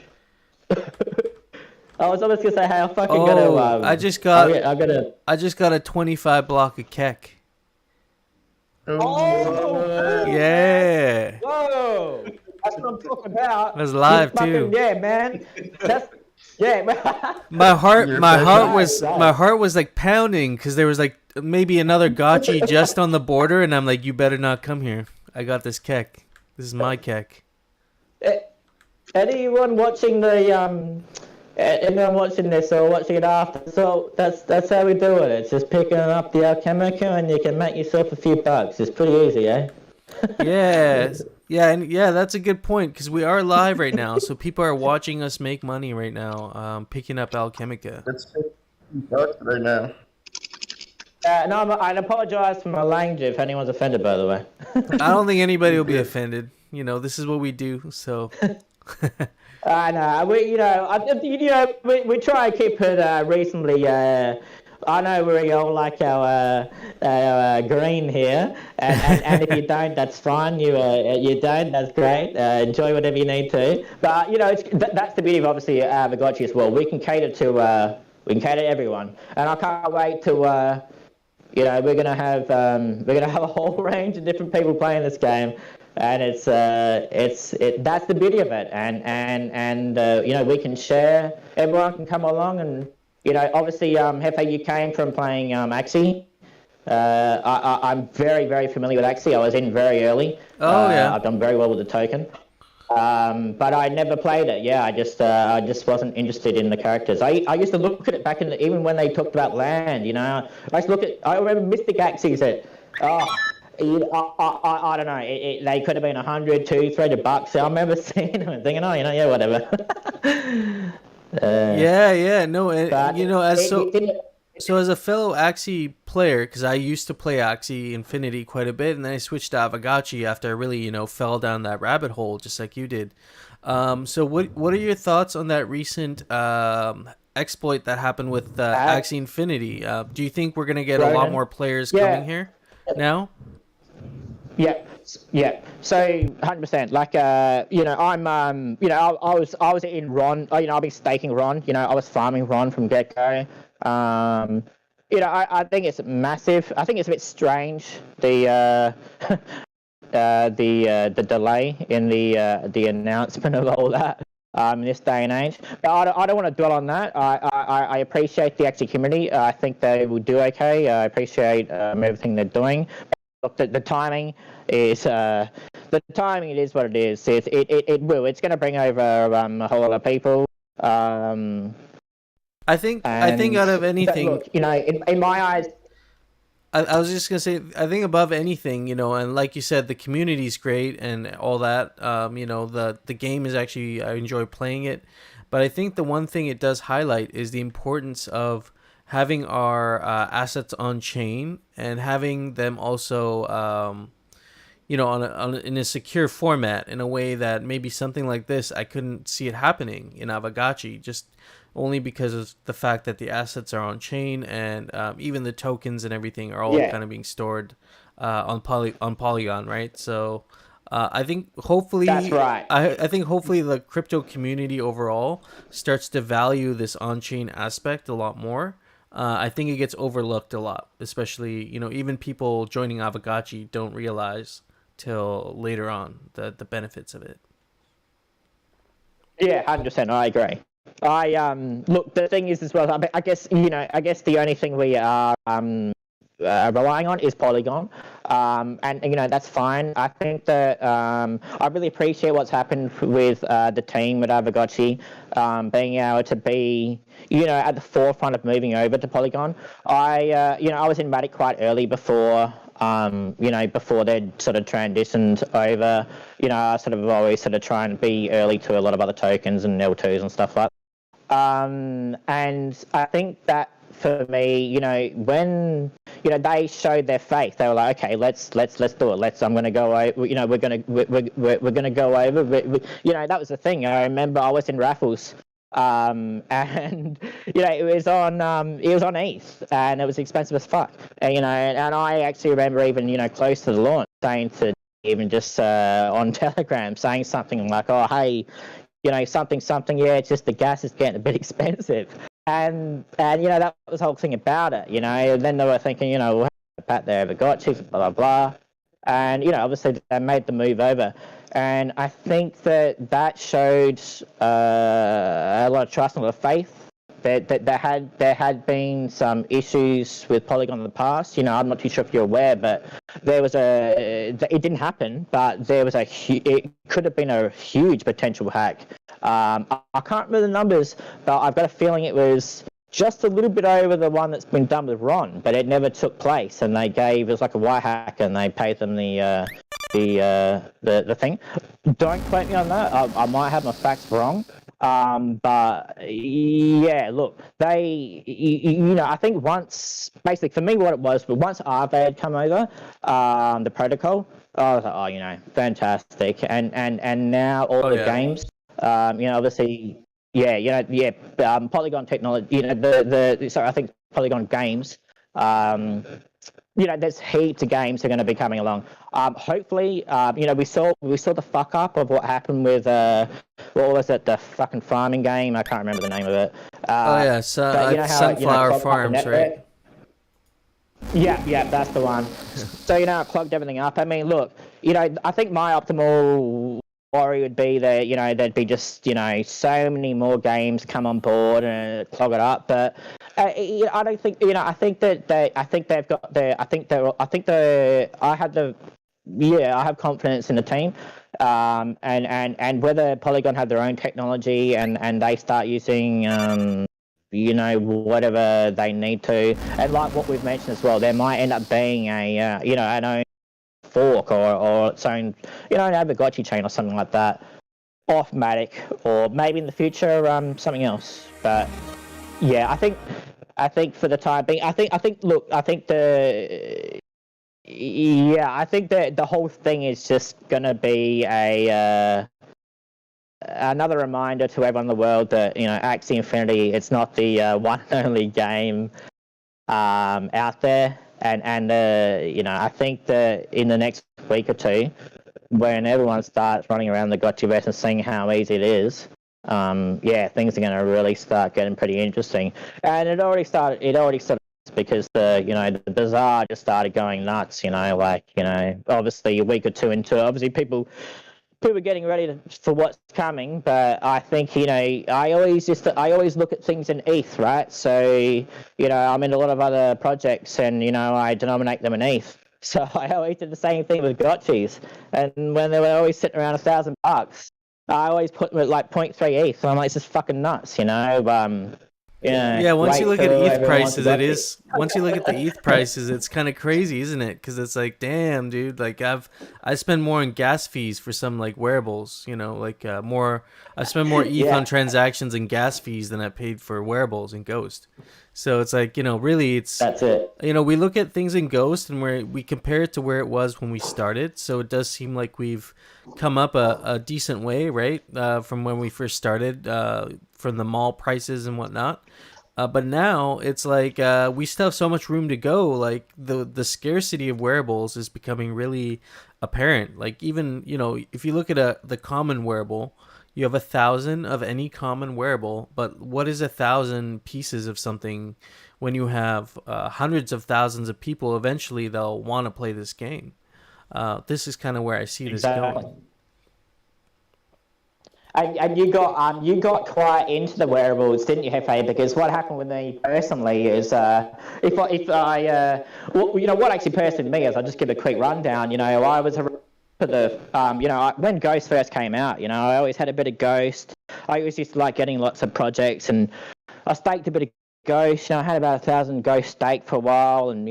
I was almost gonna say, hey, I'm fucking gonna. I just got a 25 block of kek. Oh! Yeah. Whoa! That's what I'm talking about. That's live too. Yeah, man. My heart was like pounding because there was like maybe another gotchi just on the border, and I'm like, you better not come here. I got this kek. This is my kek. Anyone watching anyone watching this or watching it after? So that's how we do it. It's just picking up the Alchemica, and you can make yourself a few bucks. It's pretty easy, eh? Yeah, that's a good point because we are live right now, so people are watching us make money right now, picking up Alchemica. That's $50 right now. No, I apologize for my language if anyone's offended, by the way. I don't think anybody will be offended. You know, this is what we do, so. I know. We try and keep it reasonably. I know we all like our green here, and if you don't, that's fine. You don't, that's great. Enjoy whatever you need to. But that's the beauty of obviously the Gotchi as well. We can cater to everyone, and I can't wait to. We're gonna have a whole range of different people playing this game. And that's the beauty of it, and we can share. Everyone can come along, and obviously, Hefe, you came from playing Axie. I'm very, very familiar with Axie. I was in very early. Oh yeah. I've done very well with the token, but I never played it. Yeah, I just wasn't interested in the characters. I used to look at it back even when they talked about land. I used to look at. I remember Mystic Axie said, "Oh." I don't know. They could have been $100, $200, $300. I remember seeing them and thinking, yeah, whatever. No, and so as a fellow Axie player, because I used to play Axie Infinity quite a bit, and then I switched to Avagachi after I really fell down that rabbit hole just like you did. So what are your thoughts on that recent exploit that happened with Axie Infinity? Do you think we're gonna get a lot more players coming here now? Yeah. So 100%. Like, I'm, I was in Ron. I've been staking Ron. I was farming Ron from get go. I think it's massive. I think it's a bit strange the delay in the announcement of all that. In this day and age, but I don't want to dwell on that. I appreciate the Axie community. I think they will do okay. I appreciate everything they're doing. Look, the timing is it is what it is. It will. It's going to bring over a whole lot of people. I think out of anything, look, in my eyes. I was just gonna say, I think above anything, and like you said, the community's great and all that. The game is actually, I enjoy playing it, but I think the one thing it does highlight is the importance of having our assets on chain and having them also, in a secure format, in a way that maybe something like this, I couldn't see it happening in Avagachi, just only because of the fact that the assets are on chain and even the tokens and everything are all kind of being stored on Polygon, right? So I think hopefully that's right. I think hopefully the crypto community overall starts to value this on-chain aspect a lot more. I think it gets overlooked a lot, especially even people joining Avagachi don't realize till later on the benefits of it. Yeah, 100%. I agree. Look, the thing is as well, I guess the only thing we are relying on is Polygon, and that's fine. I think that I really appreciate what's happened with the team at Gotchi, being able to be at the forefront of moving over to Polygon. I was in Matic quite early before before they'd sort of transitioned over. I sort of always sort of try and be early to a lot of other tokens and L2s and stuff like that. And I think that for me, when they showed their faith, they were like, okay, let's do it. I'm going to go over. We're going to go over. That was the thing. I remember I was in raffles, and it was on ETH, and it was expensive as fuck. And I actually remember even close to the launch saying to even just on Telegram saying something like, oh hey, something, yeah, it's just the gas is getting a bit expensive. And that was the whole thing about it, and then they were thinking, we'll have a pat there over Gotchi, blah, blah, blah. And, obviously they made the move over. And I think that showed a lot of trust and a lot of faith. There had been some issues with Polygon in the past. I'm not too sure if you're aware, but there was it didn't happen, but there was it could have been a huge potential hack. I can't remember the numbers, but I've got a feeling it was just a little bit over the one that's been done with Ron, but it never took place. And it was like a Y hack, and they paid them the thing. Don't quote me on that. I might have my facts wrong. But yeah, look, I think basically for me what it was, but once Aave had come over, the protocol, I was like, fantastic. And now all the games, obviously, Polygon technology, I think Polygon games, there's heaps of games that are going to be coming along. Hopefully, we saw the fuck up of what happened with what was it, the fucking farming game? I can't remember the name of it. Sunflower Farms, right? Yeah, that's the one. So it clogged everything up. I mean, look, I think my optimal worry would be that there'd be just so many more games come on board and clog it up, but I don't think I think they've got I have confidence in the team, and whether Polygon have their own technology and they start using whatever they need to, and like what we've mentioned as well, there might end up being an own fork or its own an Gotchi chain or something like that off Matic, or maybe in the future something else. But yeah, I think for the time being, I think the whole thing is just gonna be another reminder to everyone in the world that Axie Infinity, it's not the one and only game out there. And I think that in the next week or two, when everyone starts running around the Gotchiverse and seeing how easy it is, things are going to really start getting pretty interesting. And it already started because the bazaar just started going nuts. Obviously a week or two into it, obviously people are getting ready for what's coming, but I think I always look at things in ETH, right? So I'm in a lot of other projects, and I denominate them in ETH. So I always did the same thing with Gotchis, and when they were always sitting around $1,000, I always put them at like 0.3 ETH. So I'm like, it's just fucking nuts, once you look at ETH prices, once you look at the ETH prices, it's kind of crazy, isn't it? Because it's like, damn, dude, like I spend more on gas fees for some like wearables, I spend more ETH on transactions and gas fees than I paid for wearables in Ghost. So it's like, really that's it. We look at things in Ghost and we compare it to where it was when we started. So it does seem like we've come up a decent way, right? From when we first started, from the mall prices and whatnot. But now it's like we still have so much room to go. Like the scarcity of wearables is becoming really apparent. Like even, if you look at the common wearable, you have 1,000 of any common wearable, but what is 1,000 pieces of something when you have hundreds of thousands of people? Eventually they'll want to play this game. This is kind of where I see this going. And you got quite into the wearables, didn't you, Hefe? Because what happened with me personally is what actually personally me is I'll just give a quick rundown. I was for the when Ghost first came out, I always had a bit of Ghost. I always used to like getting lots of projects, and I staked a bit of Ghost. I had about 1,000 Ghost staked for a while, and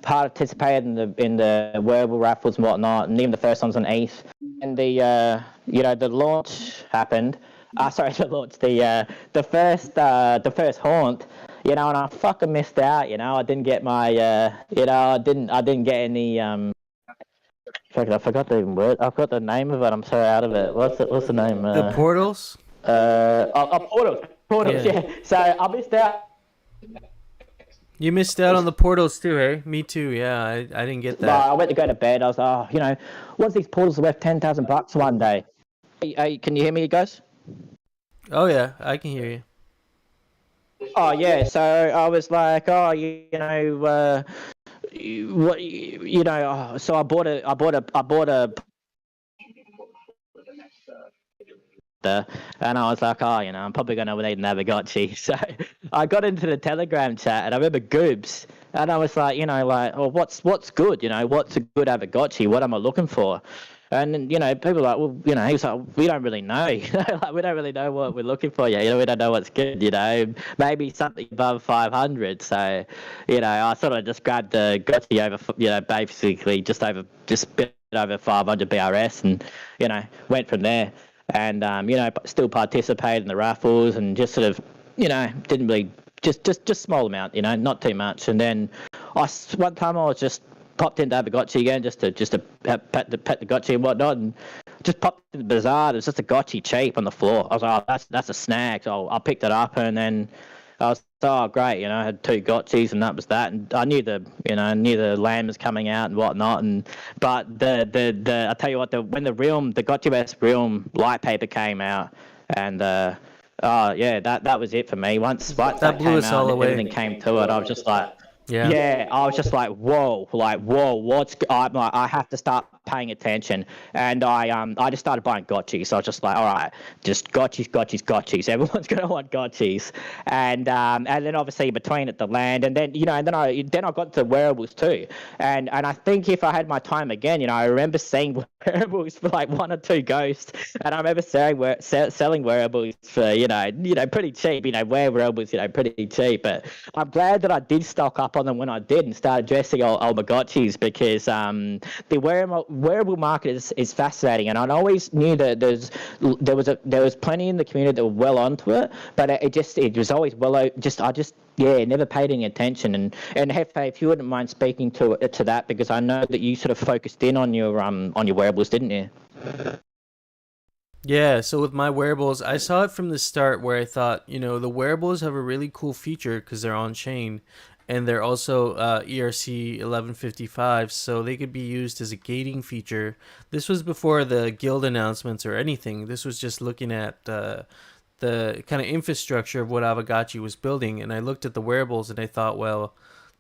participated in the wearable raffles and whatnot, and even the first ones on ETH. And the launch happened. Sorry, the launch. The first haunt. And I fucking missed out. I didn't get my. I didn't get any. I forgot the word. I forgot the name of it. I'm so out of it. What's the name? The portals. Portals. Portals. Yeah. So I missed out. You missed out on the portals too, hey? Me too. Yeah, I didn't get that. I went to go to bed. I was, once these portals are worth $10,000 one day. Hey, can you hear me, guys? Oh yeah, I can hear you. Oh yeah. So I was like, so I bought a. And I was like, I'm probably going to need an Avagotchi. So I got into the Telegram chat, and I remember Goobs, and I was like, what's good? What's a good Avagotchi? What am I looking for? And people were like, well, he was like, we don't really know. Like, we don't really know what we're looking for yet. We don't know what's good. Maybe something above 500. So, I sort of just grabbed the Gotchi over, basically just a bit over 500 BRS, and went from there. And still participate in the raffles, and just sort of didn't really just small amount, not too much. And then one time I was just popped into Avagotchi again just to pet the Gotchi and whatnot, and just popped in the bazaar. There was just a Gotchi cheap on the floor. I was like, that's a snag. So I picked it up, and then I was great. I had 2 Gotchis, and that was that. And I knew the land was coming out and whatnot. But I tell you what, when the Gotchiverse Realm light paper came out, and that was it for me. Once that blew came us all out, away. everything came to it. I was just like. Yeah. Yeah, I was just like, whoa, I have to start paying attention. And I just started buying Gotchis. So I was just like, all right, just Gotchis. Everyone's gonna want Gotchis. And then obviously between it the land, and then then I got to wearables too. And I think if I had my time again, I remember seeing wearables for like 1 or 2 ghosts, and I remember selling wearables for pretty cheap. Wearables pretty cheap. But I'm glad that I did stock up on them when I did and started dressing all my Gotchis, because the wearable market is fascinating, and I always knew that there was plenty in the community that were well onto it, but it was always never paid any attention. And Hefe, if you wouldn't mind speaking to that, because I know that you sort of focused in on your wearables, didn't you? Yeah, so with my wearables, I saw it from the start where I thought, the wearables have a really cool feature because they're on chain, and they're also ERC 1155, so they could be used as a gating feature. This was before the guild announcements or anything. This was just looking at the kind of infrastructure of what Avagotchi was building, and I looked at the wearables and I thought, well,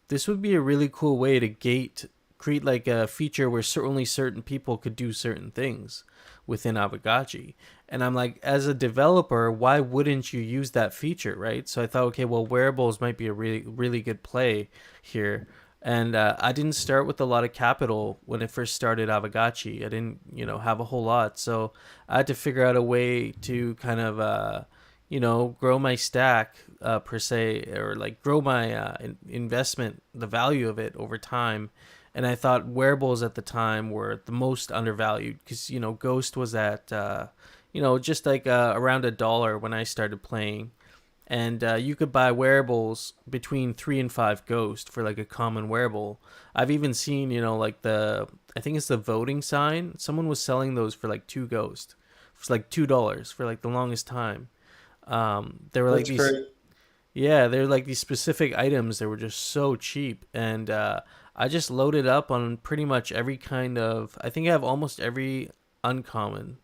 this would be a really cool way to create like a feature where only certain people could do certain things within Avagotchi. And I'm like, as a developer, why wouldn't you use that feature, right? So I thought, okay, well, wearables might be a really, really good play here. And I didn't start with a lot of capital when I first started Avagotchi. I didn't, have a whole lot. So I had to figure out a way to kind of, grow my stack per se, or like grow my investment, the value of it over time. And I thought wearables at the time were the most undervalued because, Ghost was at, just like around $1 when I started playing. And you could buy wearables between 3 and 5 Ghost for like a common wearable. I've even seen, I think it's the voting sign. Someone was selling those for like 2 Ghost. It's like $2 for like the longest time. They were like these. Yeah, they're like these specific items that were just so cheap. And I just loaded up on pretty much every kind of. I think I have almost every uncommon,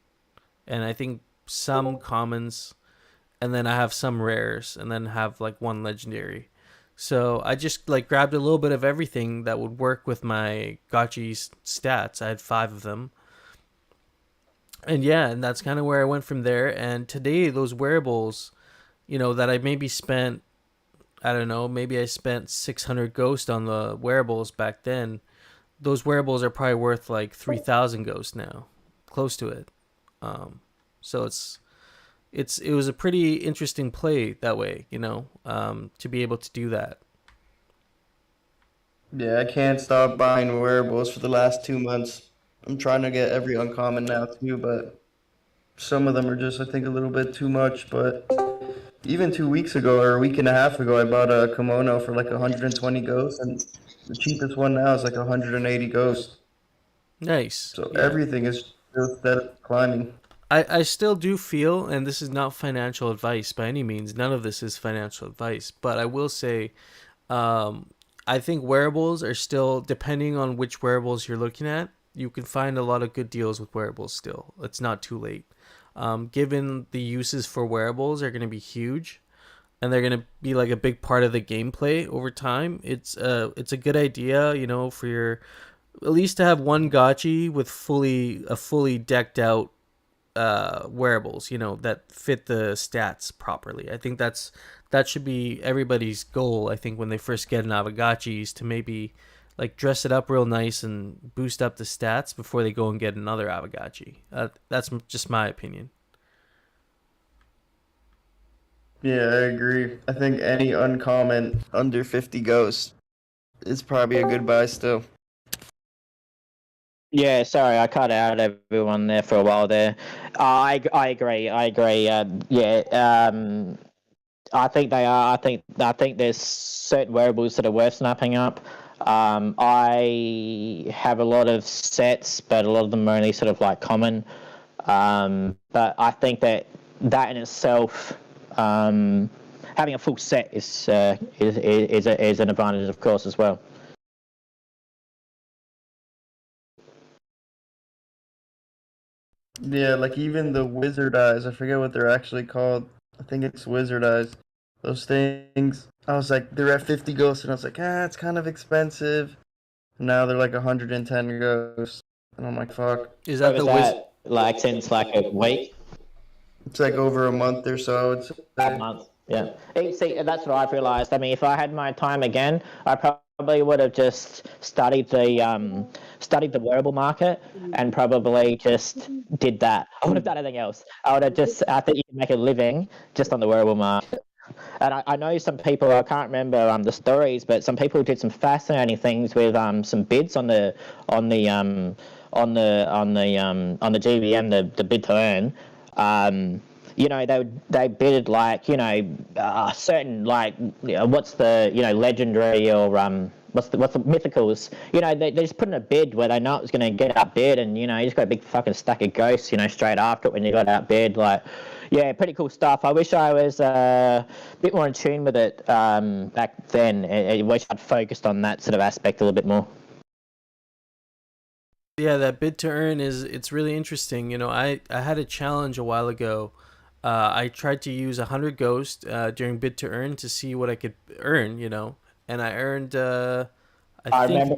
and I think some commons, and then I have some rares, and then have like 1 legendary. So I just like grabbed a little bit of everything that would work with my Gotchi stats. I had 5 of them. And yeah, and that's kind of where I went from there. And today, those wearables, that I maybe spent, I don't know, maybe I spent 600 ghost on the wearables back then. Those wearables are probably worth like 3,000 ghost now, close to it. So it was a pretty interesting play that way, to be able to do that. Yeah, I can't stop buying wearables for the last 2 months. I'm trying to get every uncommon now too, but some of them are just, I think, a little bit too much. But even 2 weeks ago or a week and a half ago, I bought a kimono for like 120 ghosts, and the cheapest one now is like 180 ghosts. Nice. So Yeah. everything is still steadily climbing. I still do feel, and this is not financial advice by any means, none of this is financial advice, but I will say, I think wearables are still, depending on which wearables you're looking at, you can find a lot of good deals with wearables still. It's not too late. Given the uses for wearables are going to be huge, and they're going to be like a big part of the gameplay over time, it's a good idea, for your, at least to have one gotchi with a fully decked out wearables, that fit the stats properly. I think that should be everybody's goal. I think when they first get an Avagachi is to maybe like dress it up real nice and boost up the stats before they go and get another Avagachi. That's just my opinion. Yeah, I agree. I think any uncommon under 50 ghosts is probably a good buy still. Yeah, sorry, I cut out everyone there for a while there. I agree. I think they are. I think there's certain wearables that are worth snapping up. I have a lot of sets, but a lot of them are only sort of like common. But I think that in itself, having a full set is an advantage, of course, as well. Yeah, like even the wizard eyes, I forget what they're actually called. I think it's wizard eyes. Those things, I was like, they're at 50 ghosts, and I was like, it's kind of expensive. Now they're like 110 ghosts, and I'm like, fuck. Is that the wizard? Like since like a week? It's like over a month or so. It's a month. Yeah. See, that's what I've realized. I mean, if I had my time again, I probably would have just studied the wearable market and probably just did that. I would have done anything else. I think you can make a living just on the wearable market. And I know some people, I can't remember the stories, but some people did some fascinating things with some bids on the GVM, the bid to earn. They bid like certain like what's the legendary or what's the mythicals. They just put in a bid where they know it was going to get outbid, and you just got a big fucking stack of ghosts straight after it when you got outbid. Like, yeah, pretty cool stuff. I wish I was a bit more in tune with it back then. I wish I'd focused on that sort of aspect a little bit more. Yeah, that bid to earn it's really interesting. I had a challenge a while ago. I tried to use 100 ghost during bid to earn to see what I could earn, and I earned. I remember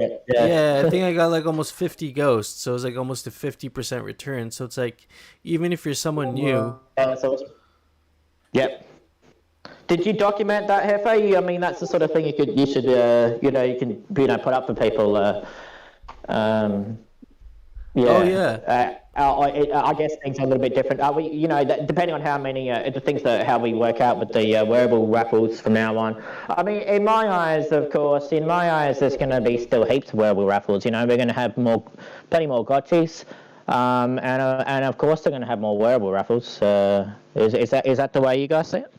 it. Yeah, I think I got like almost 50 ghosts, so it was like almost a 50% return. So it's like, even if you're someone new. That's awesome. Yep. Did you document that, Hefe? I mean, that's the sort of thing you should put up for people. Yeah. Oh yeah. I guess things are a little bit different. Depending on how many the things how we work out with the wearable raffles from now on. I mean, in my eyes, there's going to be still heaps of wearable raffles. We're going to have plenty more gotchis, and of course they're going to have more wearable raffles. Is that the way you guys see it?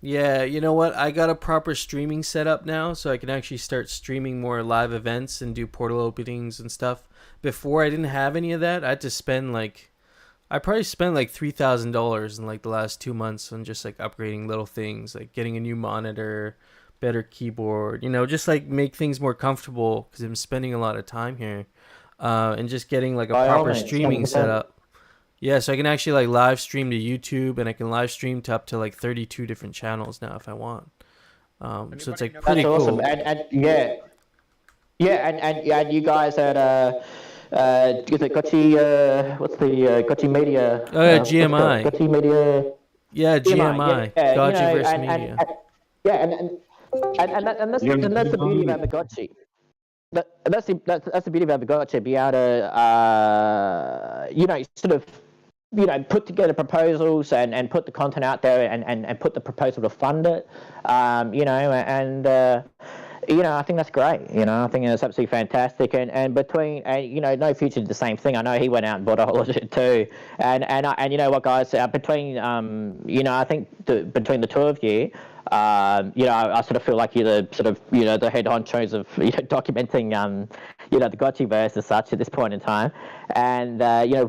Yeah, you know what? I got a proper streaming setup now, so I can actually start streaming more live events and do portal openings and stuff. Before, I didn't have any of that. I had to spend I probably spent like $3,000 in like the last 2 months on just like upgrading little things, like getting a new monitor, better keyboard, just like make things more comfortable because I'm spending a lot of time here, and just getting like a proper streaming setup. Yeah, so I can actually like live stream to YouTube, and I can live stream to up to like 32 different channels now if I want. So it's like pretty cool. Awesome. And you guys had is it Gotchi? What's the Gotchi Media? Oh yeah, GMI. Gotchi Media. Yeah, GMI. Yeah, Gotchiverse Media. And that's the beauty about the Gotchi. That's the beauty about the Gotcha. Be able to, sort of, put together proposals and put the content out there and put the proposal to fund it. I think that's great. I think that's absolutely fantastic. And between, No Future did the same thing. I know he went out and bought a whole lot of shit too. And you know what, guys? Between, I think between the two of you. I sort of feel like you're the sort of, the head honchos of, documenting, the Gotchiverse as such at this point in time. And,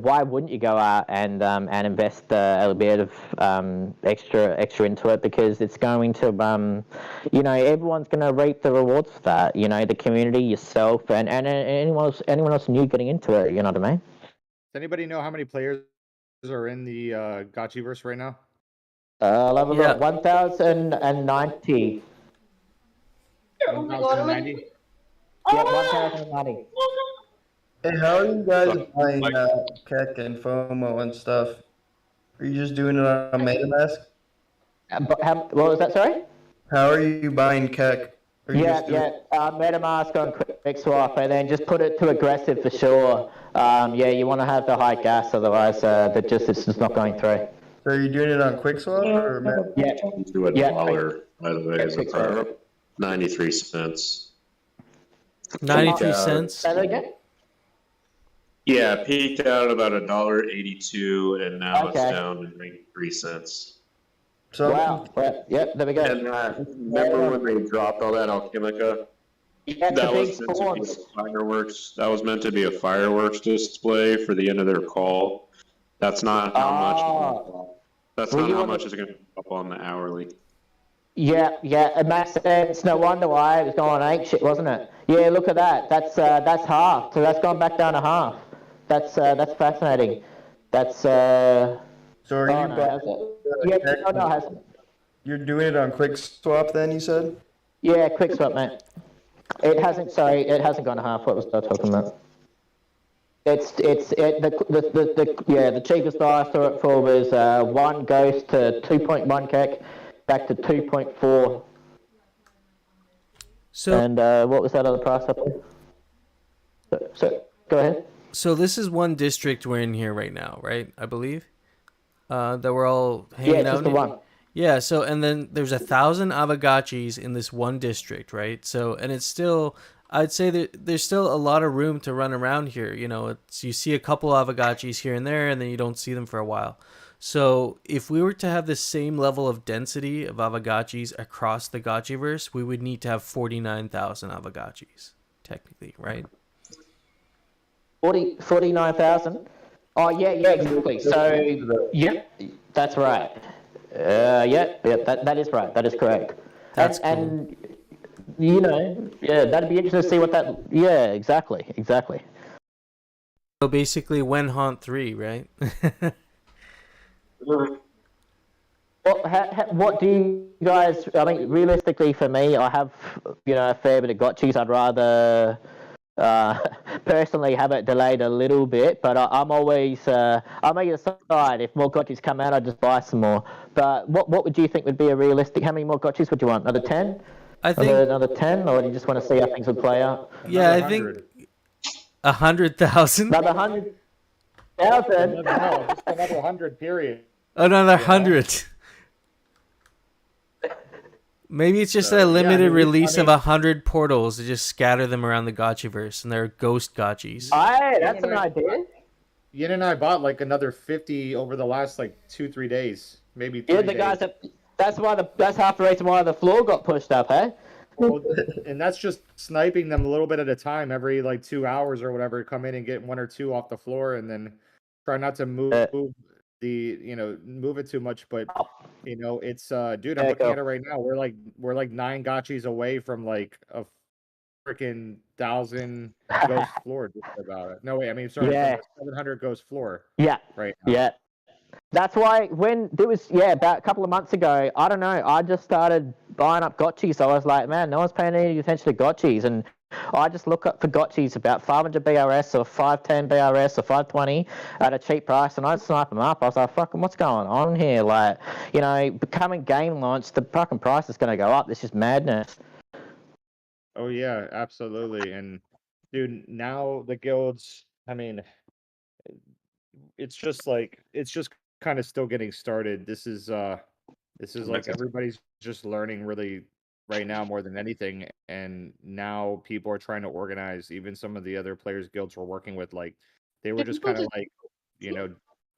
why wouldn't you go out and invest a little bit of extra into it? Because it's going to, everyone's going to reap the rewards for that. The community, yourself, and anyone else new getting into it. You know what I mean? Does anybody know how many players are in the Gotchiverse right now? Level 1,090. 1,090? Yeah, 1,090. Hey, how are you guys buying Keck and FOMO and stuff? Are you just doing it on MetaMask? What was that, sorry? How are you buying Keck? MetaMask on QuickSwap, and then just put it to aggressive for sure. You want to have the high gas, otherwise it's just not going through. So are you doing it on QuickSwap or To $1, by the way, is a power. 93 cents. 93 cents? Say that again? Yeah, peaked out about $1.82, and now it's down to 93 cents. So, wow. Well, yep, there we go. And remember when they dropped all that Alchemica? That was meant to be a fireworks. That was meant to be a fireworks display for the end of their call. That's not how much. That's not how much is going to up on the hourly. Yeah, it makes sense. No wonder why it was going ape shit, wasn't it? Yeah, look at that. That's half. So that's gone back down to half. That's fascinating. That's So are you? No, it hasn't. You're doing it on QuickSwap, then you said? Yeah, QuickSwap, mate. It hasn't. Sorry, it hasn't gone to half. What was I talking about? The cheapest I saw it for was 1 goes to 2.1 Keck, back to 2.4. So, and what was that other price up there? So go ahead. So this is one district we're in here right now, right? I believe that we're all hanging out. Just the one. Yeah. So and then there's 1,000 Avagachis in this one district, right? So and it's still. I'd say that there's still a lot of room to run around here. You see a couple Avagachis here and there, and then you don't see them for a while. So if we were to have the same level of density of Avagachis across the Gotchiverse, we would need to have 49,000 Avagachis, technically, right? 49,000? Oh, yeah, exactly. So, yeah, that's right. That is right. That is correct. That's cool. And that'd be interesting to see what that. Yeah, exactly. So basically, when Haunt 3, right? What do you guys? I mean, realistically, for me, I have a fair bit of gotchis. I'd rather personally have it delayed a little bit, but I'm always I may decide if more gotchis come out, I'd just buy some more. But what would you think would be a realistic? How many more gotchis would you want? Another 10? I think another 10, or do you just want to see how things would play out? Yeah, I think 100,000. Another 100,000. No, just another 100. Period. Another 100. Maybe it's just a limited release of 100 portals to just scatter them around the Gotchiverse, and they're ghost Gotchis. That's an idea. Yin and I bought like another 50 over the last 2-3 days, maybe 3 Yeah, days. guys. That's half the reason why the floor got pushed up, hey? Well, and that's just sniping them a little bit at a time, every 2 hours or whatever. Come in and get 1 or 2 off the floor, and then try not to move it too much. But it's dude, I'm looking at it right now. We're like 9 gotchis away from a freaking 1,000 ghost floor. Just about it. No, wait, I mean, sorry, 700 ghost floor. Yeah. Right now. Yeah. That's why when there was about a couple of months ago, I don't know, I just started buying up gotchis. So I was like, man, no one's paying any attention to gotchis, and I just look up for gotchis about 500 BRS or 510 BRS or 520 at a cheap price, and I'd snipe them up. I was like, fucking, what's going on here? Like, becoming game launch, the fucking price is going to go up. This is madness. Oh yeah, absolutely. And dude, now the guilds, I mean, it's just kind of still getting started. This is like everybody's just learning really right now more than anything. And now people are trying to organize. Even some of the other players guilds we're working with, like they were just kind of like,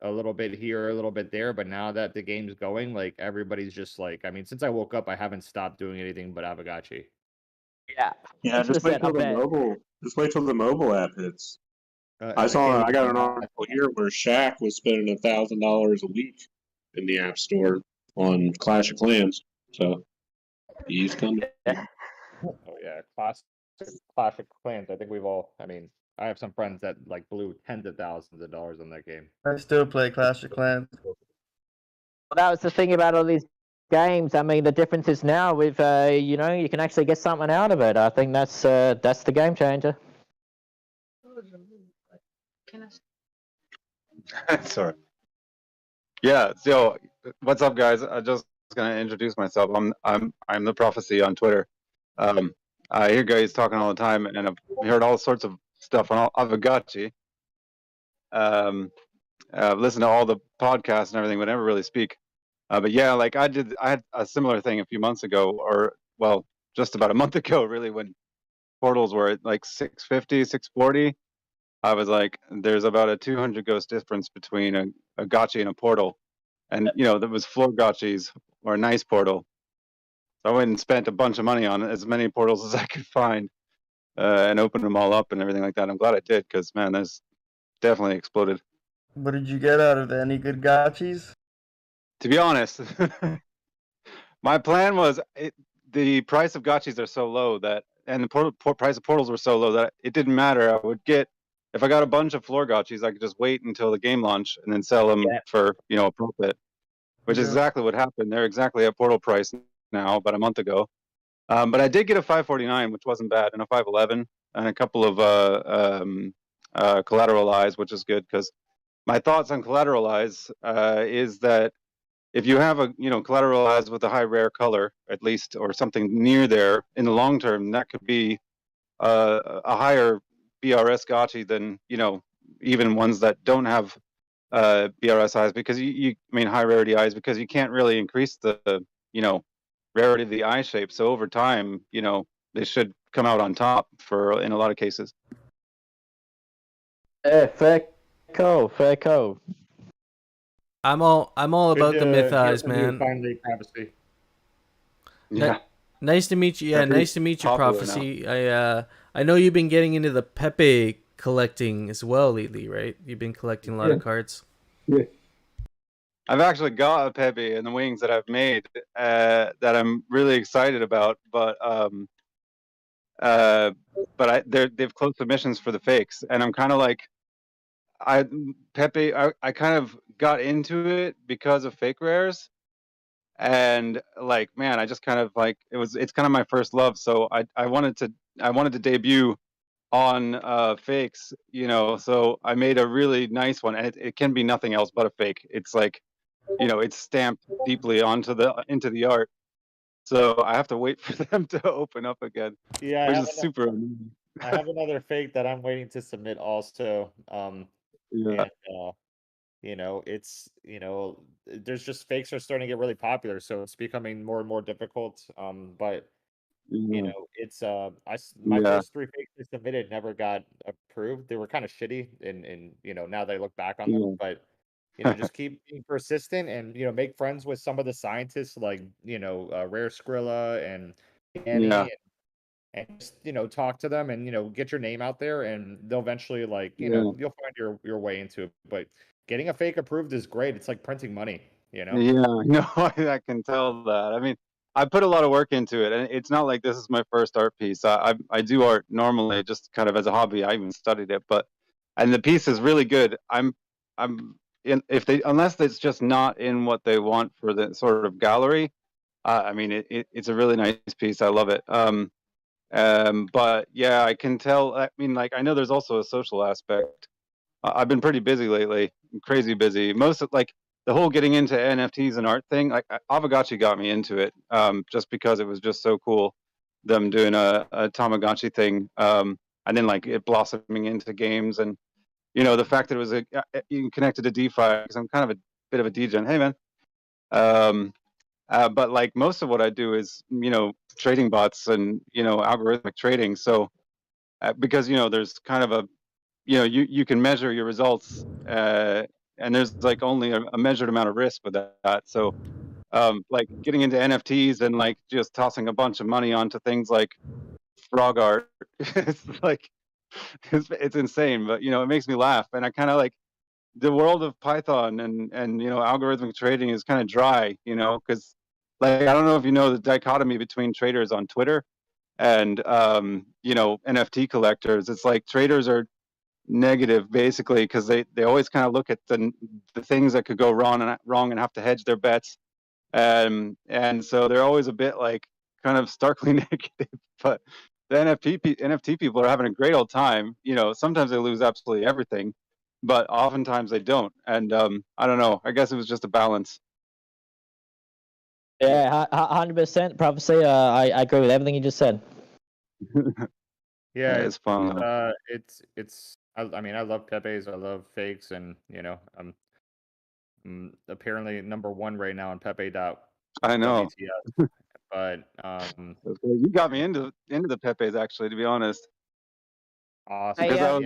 a little bit here, a little bit there. But now that the game's going, like everybody's just like, I mean, since I woke up, I haven't stopped doing anything but Avogacci. Yeah. Yeah, just wait till the mobile. Just wait till the mobile app hits. I got an article here where Shaq was spending $1,000 a week in the App Store on Clash of Clans. So he's coming. Oh yeah, Clash of Clans. I think we've all. I mean, I have some friends that like blew tens of thousands of dollars on that game. I still play Clash of Clans. Well, that was the thing about all these games. I mean, the difference is now with you can actually get something out of it. I think that's the game changer. Sorry. Yeah. So, what's up, guys? I just gonna introduce myself. I'm the Prophecy on Twitter. I hear guys talking all the time, and I've heard all sorts of stuff on Avogacci. I've listened to all the podcasts and everything, but never really speak. But yeah, like I had a similar thing a few months ago, or well, just about a month ago, really, when portals were at like 650, 640. I was like, there's about a 200 ghost difference between a gotchi and a portal. And, there was floor gotchis or a nice portal. So I went and spent a bunch of money on as many portals as I could find and opened them all up and everything like that. I'm glad I did because, man, that's definitely exploded. What did you get out of it? Any good gotchis? To be honest, my plan was the price of gotchis are so low that, and the price of portals were so low that it didn't matter. I would get, if I got a bunch of floor gotchis, I could just wait until the game launch and then sell them for, a profit, which is exactly what happened. They're exactly at portal price now, about a month ago. But I did get a 549, which wasn't bad, and a 511, and a couple of collateral eyes, which is good because my thoughts on collateral eyes is that if you have a collateral eyes with a high rare color, at least, or something near there in the long term, that could be a higher BRS gotchi than even ones that don't have BRS eyes, because I mean high rarity eyes, because you can't really increase the rarity of the eye shape. So over time, they should come out on top in a lot of cases. Fair call. I'm all about the myth eyes, man. Finally, Prophecy. Yeah. Nice to meet you. Yeah, nice to meet you, Prophecy. Now. I know you've been getting into the Pepe collecting as well lately, right? You've been collecting a lot of cards. Yeah. I've actually got a Pepe in the wings that I've made that I'm really excited about, but they've closed submissions for the fakes, and I'm kind of like, I kind of got into it because of fake rares, and like, man, I just kind of like it's kind of my first love, so I wanted to debut on fakes, so I made a really nice one, and it can be nothing else but a fake. It's like, it's stamped deeply into the art, so I have to wait for them to open up again. Yeah, which is super amazing. I have another fake that I'm waiting to submit also. Yeah. And, it's there's just fakes are starting to get really popular, so it's becoming more and more difficult. But it's my first 3 fakes I submitted never got approved. They were kind of shitty, and now that I look back on them, but just keep being persistent and make friends with some of the scientists, like Rare Skrilla and Annie, and just talk to them and get your name out there, and they'll eventually you'll find your way into it. But getting a fake approved is great. It's like printing money. Yeah, no, I can tell that. I mean, I put a lot of work into it, and it's not like this is my first art piece. I do art normally, just kind of as a hobby. I even studied it, and the piece is really good. Unless it's just not in what they want for the sort of gallery. I mean, it's a really nice piece. I love it. But yeah, I can tell. I mean, like I know there's also a social aspect. I've been pretty busy lately, crazy busy. Most of like the whole getting into NFTs and art thing, like Avagachi got me into it, just because it was just so cool, them doing a Tamagotchi thing, and then like it blossoming into games, and the fact that it was connected to DeFi, because I'm kind of a bit of a degen. Hey man, but like most of what I do is trading bots and algorithmic trading. So because there's kind of a you can measure your results, and there's like only a measured amount of risk with that. So like getting into NFTs and like just tossing a bunch of money onto things like frog art, it's like it's insane, but it makes me laugh, and I kind of like the world of Python and algorithmic trading is kind of dry, because like I don't know if you know the dichotomy between traders on Twitter and NFT collectors. It's like traders are negative basically because they always kind of look at the things that could go wrong and have to hedge their bets, and so they're always a bit like kind of starkly negative. But the NFT people are having a great old time. Sometimes they lose absolutely everything, but oftentimes they don't. And I don't know, I guess it was just a balance. Yeah, 100% prophecy. I agree with everything you just said. Yeah, it's fun. I mean, I love Pepe's, I love fakes, and I'm apparently #1 right now on Pepe. I know. But you got me into the Pepe's actually, to be honest. Awesome. Because I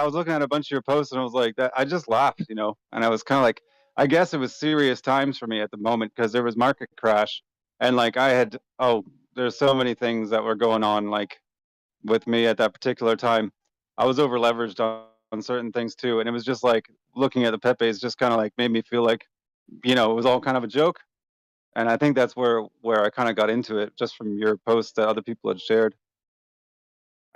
was looking at a bunch of your posts, and I was like, that I just laughed, and I was kind of like, I guess it was serious times for me at the moment because there was market crash, and like there's so many things that were going on like with me at that particular time. I was over leveraged on certain things too, and it was just like looking at the Pepe's just kind of like made me feel like it was all kind of a joke, and I think that's where I kind of got into it just from your posts that other people had shared.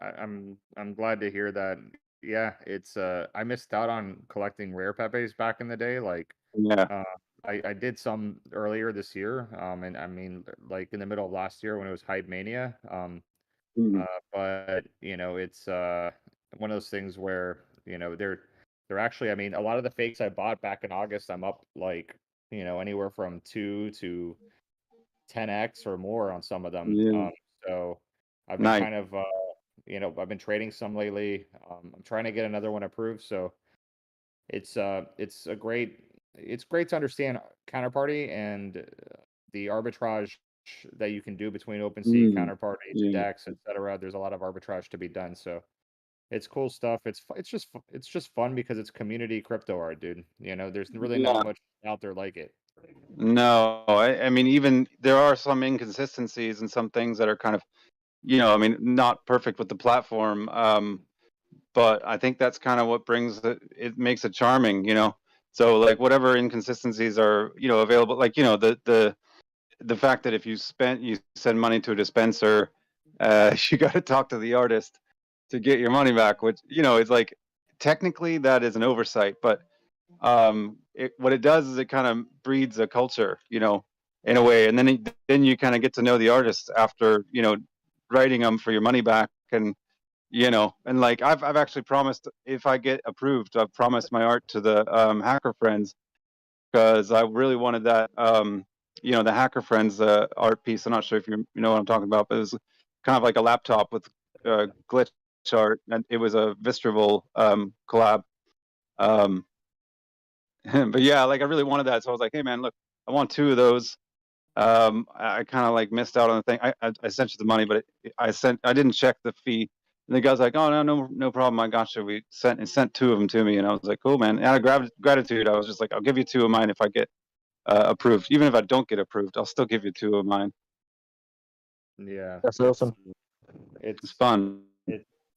I'm glad to hear that. Yeah, it's I missed out on collecting rare Pepes back in the day. Like, Yeah. I did some earlier this year. And I mean, like in the middle of last year when it was Hype Mania. But it's one of those things where they're actually. I mean, a lot of the fakes I bought back in August, I'm up like anywhere from 2 to 10x or more on some of them. Yeah. So I've been Nice. kind of I've been trading some lately. I'm trying to get another one approved, so it's great to understand counterparty and the arbitrage that you can do between OpenSea, counterparty, Yeah. DEX, etc. There's a lot of arbitrage to be done, so it's cool stuff. It's just fun because it's community crypto art, dude. There's really Yeah. not much out there like it. No, I mean, even there are some inconsistencies and some things that are kind of, I mean, not perfect with the platform. But I think that's kind of what it makes it charming, So like whatever inconsistencies are, available, like, the fact that if you send money to a dispenser, you got to talk to the artist to get your money back, which, it's like technically that is an oversight, but what it does is it kind of breeds a culture, in a way, and then you kind of get to know the artist after, writing them for your money back, and and like I've actually promised, if I get approved, I've promised my art to the hacker friends, because I really wanted that the hacker friends art piece. I'm not sure if you know what I'm talking about, but it was kind of like a laptop with glitch art, and it was a Vistrival collab. But yeah, like I really wanted that, so I was like, hey man, look, I want 2 of those. I kind of like missed out on the thing. I sent you the money, but I didn't check the fee. And the guy's like, oh no problem, I got you. We sent 2 of them to me, and I was like, cool man. And out of gratitude, I was just like, I'll give you 2 of mine if I get approved. Even if I don't get approved, I'll still give you 2 of mine. Yeah, That's awesome. It's fun.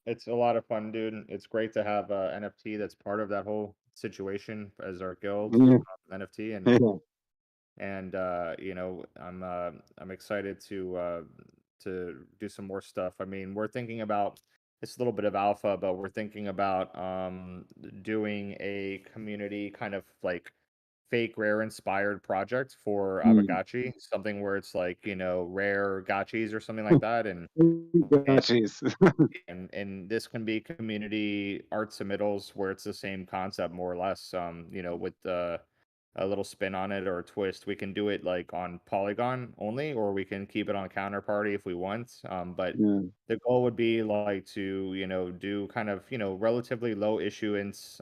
It's a lot of fun, dude. It's great to have NFT that's part of that whole situation as our guild NFT, and I'm excited to do some more stuff. I mean, we're thinking about, it's a little bit of alpha, but we're thinking about doing a community kind of like fake rare inspired project for Avagachi, something where it's like, rare gotchis or something like that. And and this can be community art submittals where it's the same concept more or less, with a little spin on it or a twist. We can do it like on Polygon only, or we can keep it on Counterparty if we want. But the goal would be like to, do kind of, relatively low issuance,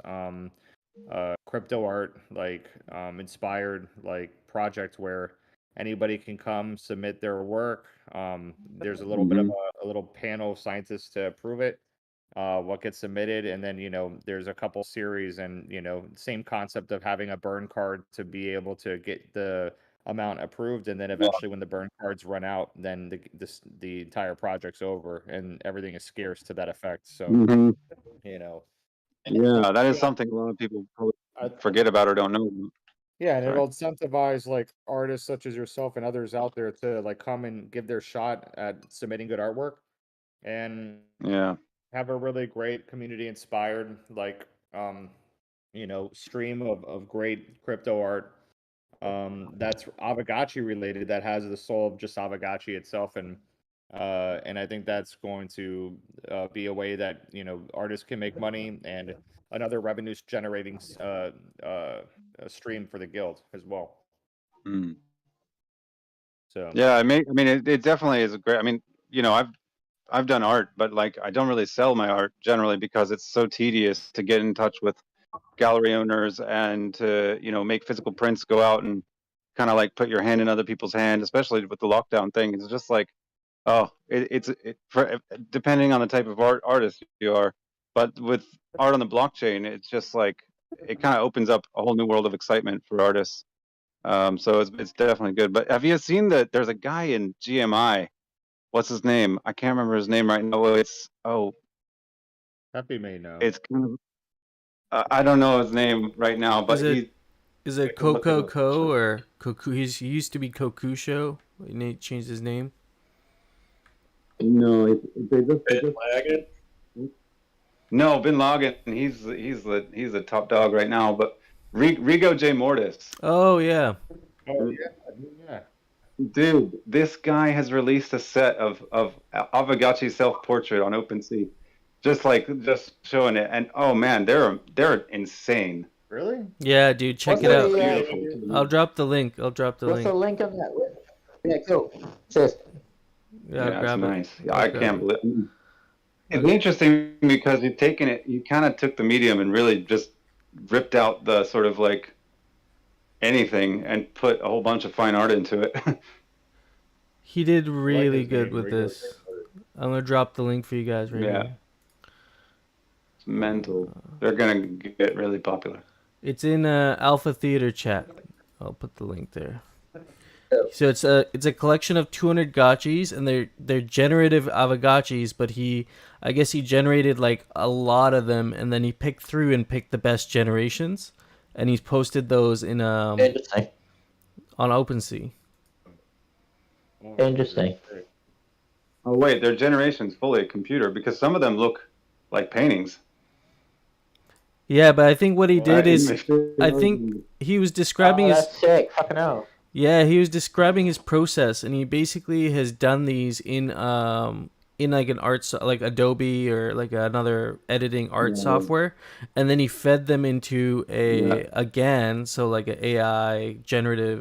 crypto art, like inspired like project where anybody can come submit their work. There's a little bit of a little panel of scientists to approve it, what gets submitted, and then there's a couple series, and same concept of having a burn card to be able to get the amount approved, and then eventually when the burn cards run out, then the entire project's over and everything is scarce to that effect. So Yeah, that is something a lot of people probably forget about or don't know. Yeah, and Sorry. it'll incentivize like artists such as yourself and others out there to like come and give their shot at submitting good artwork, and have a really great community inspired like stream of great crypto art that's Avagachi related, that has the soul of just Avagachi itself. And I think that's going to be a way that artists can make money, and another revenue generating stream for the guild as well. So yeah, I mean, it definitely is a great. I mean, I've done art, but like I don't really sell my art generally because it's so tedious to get in touch with gallery owners and to make physical prints go out and kind of like put your hand in other people's hand, especially with the lockdown thing. It's just like, oh, depending on the type of artist you are, but with art on the blockchain, it's just like it kind of opens up a whole new world of excitement for artists. So it's definitely good. But have you seen that there's a guy in GMI? What's his name? I can't remember his name right now. Happy may know. It's kind of, I don't know his name right now, but is it Coco Co or Koku? He used to be Kokusho. Nate changed his name. No, Bin Laden. No, Bin Laden. He's the top dog right now. But Rigo J Mortis. Oh yeah. Oh yeah. Dude, this guy has released a set of Avagachi self-portrait on OpenSea, just showing it, and oh man, they're insane. Really? Yeah, dude, check it out. I'll drop the link. What's the link on that? Yeah, cool. Cheers. Yeah, grab it. Nice. Yeah, I can't believe. It's interesting because you've taken it. You kind of took the medium and really just ripped out the sort of like anything and put a whole bunch of fine art into it. He did really good with this. I'm gonna drop the link for you guys right now. It's mental. They're gonna get really popular. It's in Alpha Theater chat. I'll put the link there. So it's a collection of 200 gotchis, and they're generative Avagachis, but I guess he generated like a lot of them, and then he picked through and picked the best generations, and he's posted those in on OpenSea. Interesting. Oh wait, their generation's fully a computer because some of them look like paintings. Yeah, but I think what he did is, I think he was describing his. That's sick. Fucking hell. Yeah, he was describing his process, and he basically has done these in like an like Adobe or like another editing art software, and then he fed them into a GAN, so like an AI generator,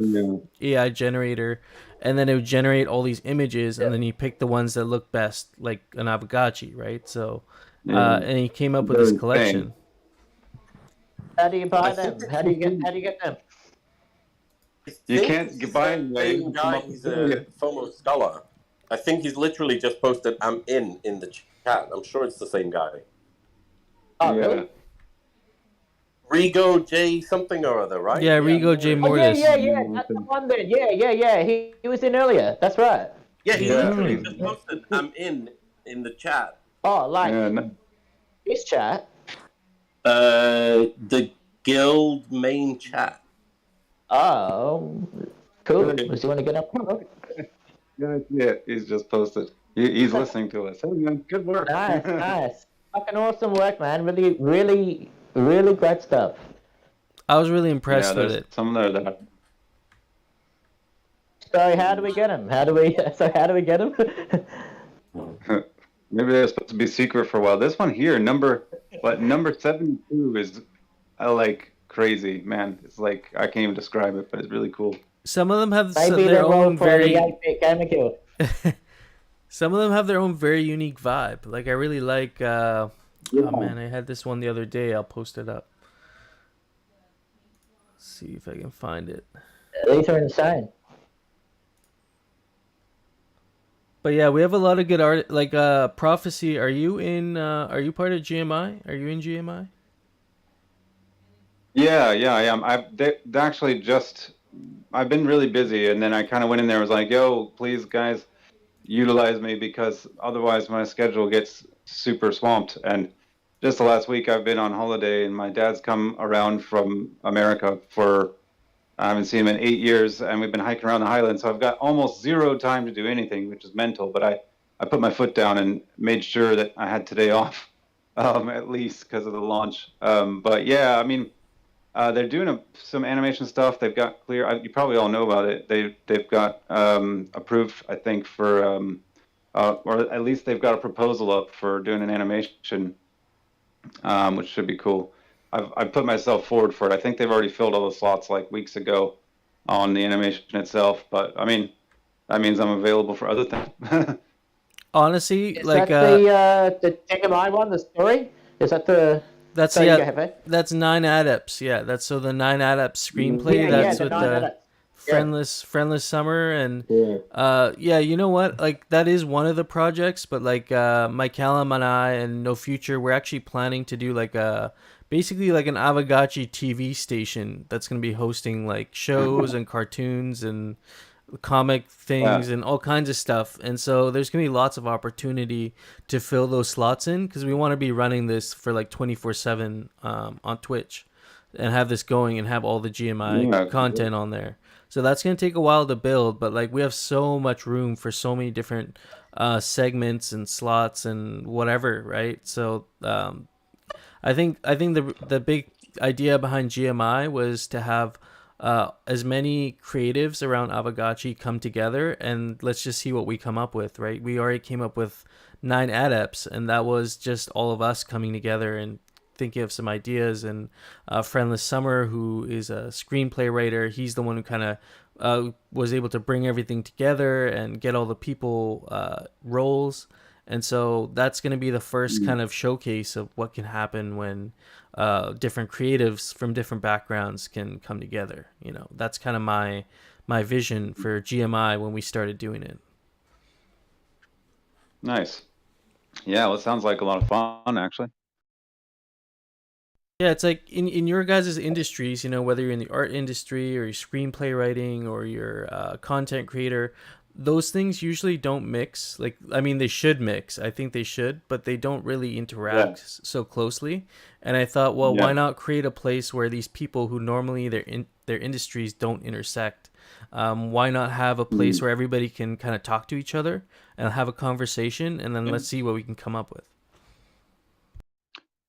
and then it would generate all these images, and then he picked the ones that look best, like an Avagachi, right? So, and he came up with this collection. How do you buy them? How do you get them? You can't buy them. The guy, he's a FOMO scholar. I think he's literally just posted "I'm in" the chat. I'm sure it's the same guy. Oh, really? Rigo J something or other, right? Yeah, Rigo J Mortis. Oh, yeah. That's the one then. Yeah. He was in earlier. That's right. Yeah, he literally just posted "I'm in" the chat. Oh, like this chat? The guild main chat. Oh, cool. Does he want to get up? Yeah, he's just posted. He's listening to us. Hey, man, good work. Nice. Fucking awesome work, man. Really great stuff. I was really impressed with there's it. some there that. So how do we get him? How do we get him? Maybe they're supposed to be secret for a while. This one here, number 72 is like crazy, man. It's like I can't even describe it, but it's really cool. Some of them have Maybe their they're own for very. the 8-bit gamer guild. Some of them have their own very unique vibe. Like I really like. Oh man, I had this one the other day. I'll post it up. Let's see if I can find it. These are insane. But yeah, we have a lot of good art. Like Prophecy, are you in? Are you part of GMI? Are you in GMI? Yeah, I am. They actually just. I've been really busy, and then I kind of went in there and was like, "Yo, please, guys, utilize me because otherwise my schedule gets super swamped." And just the last week, I've been on holiday, and my dad's come around from America for. I haven't seen him in 8 years, and we've been hiking around the Highlands, so I've got almost zero time to do anything, which is mental. But I put my foot down and made sure that I had today off, at least because of the launch. But yeah, I mean. They're doing some animation stuff. They've got clear. You probably all know about it. They've got approved, I think, for or at least they've got a proposal up for doing an animation, which should be cool. I've put myself forward for it. I think they've already filled all the slots like weeks ago on the animation itself. But I mean, that means I'm available for other things. Honestly, Is like that the GMI one, the story? Is that the? that's Sorry, yeah, go ahead. that's 9 adepts. Yeah, that's so the 9 adepts screenplay. That's the with 9 the adepts. friendless summer and yeah, you know what? Like that is one of the projects, but like Mike Callum and I and No Future, we're actually planning to do like basically like an Avagachi TV station that's gonna be hosting like shows and cartoons and comic things and all kinds of stuff. And so there's going to be lots of opportunity to fill those slots in because we want to be running this for like 24/7 on Twitch and have this going and have all the GMI content on there. So that's going to take a while to build, but like we have so much room for so many different segments and slots and whatever, right? So I think the big idea behind GMI was to have as many creatives around Avagachi come together and let's just see what we come up with, right? We already came up with 9 adepts, and that was just all of us coming together and thinking of some ideas. And Friendless Summer, who is a screenplay writer, he's the one who kind of was able to bring everything together and get all the people roles. And so that's going to be the first kind of showcase of what can happen when different creatives from different backgrounds can come together. You know, that's kind of my vision for GMI when we started doing it. Nice. Yeah, well, it sounds like a lot of fun, actually. Yeah, it's like in your guys' industries, you know, whether you're in the art industry or you're screenplay writing or you're a content creator, those things usually don't mix. Like, I mean, they should mix. I think they should, but they don't really interact so closely. And I thought, well, why not create a place where these people who normally their industries don't intersect? Why not have a place where everybody can kind of talk to each other and have a conversation, and then let's see what we can come up with.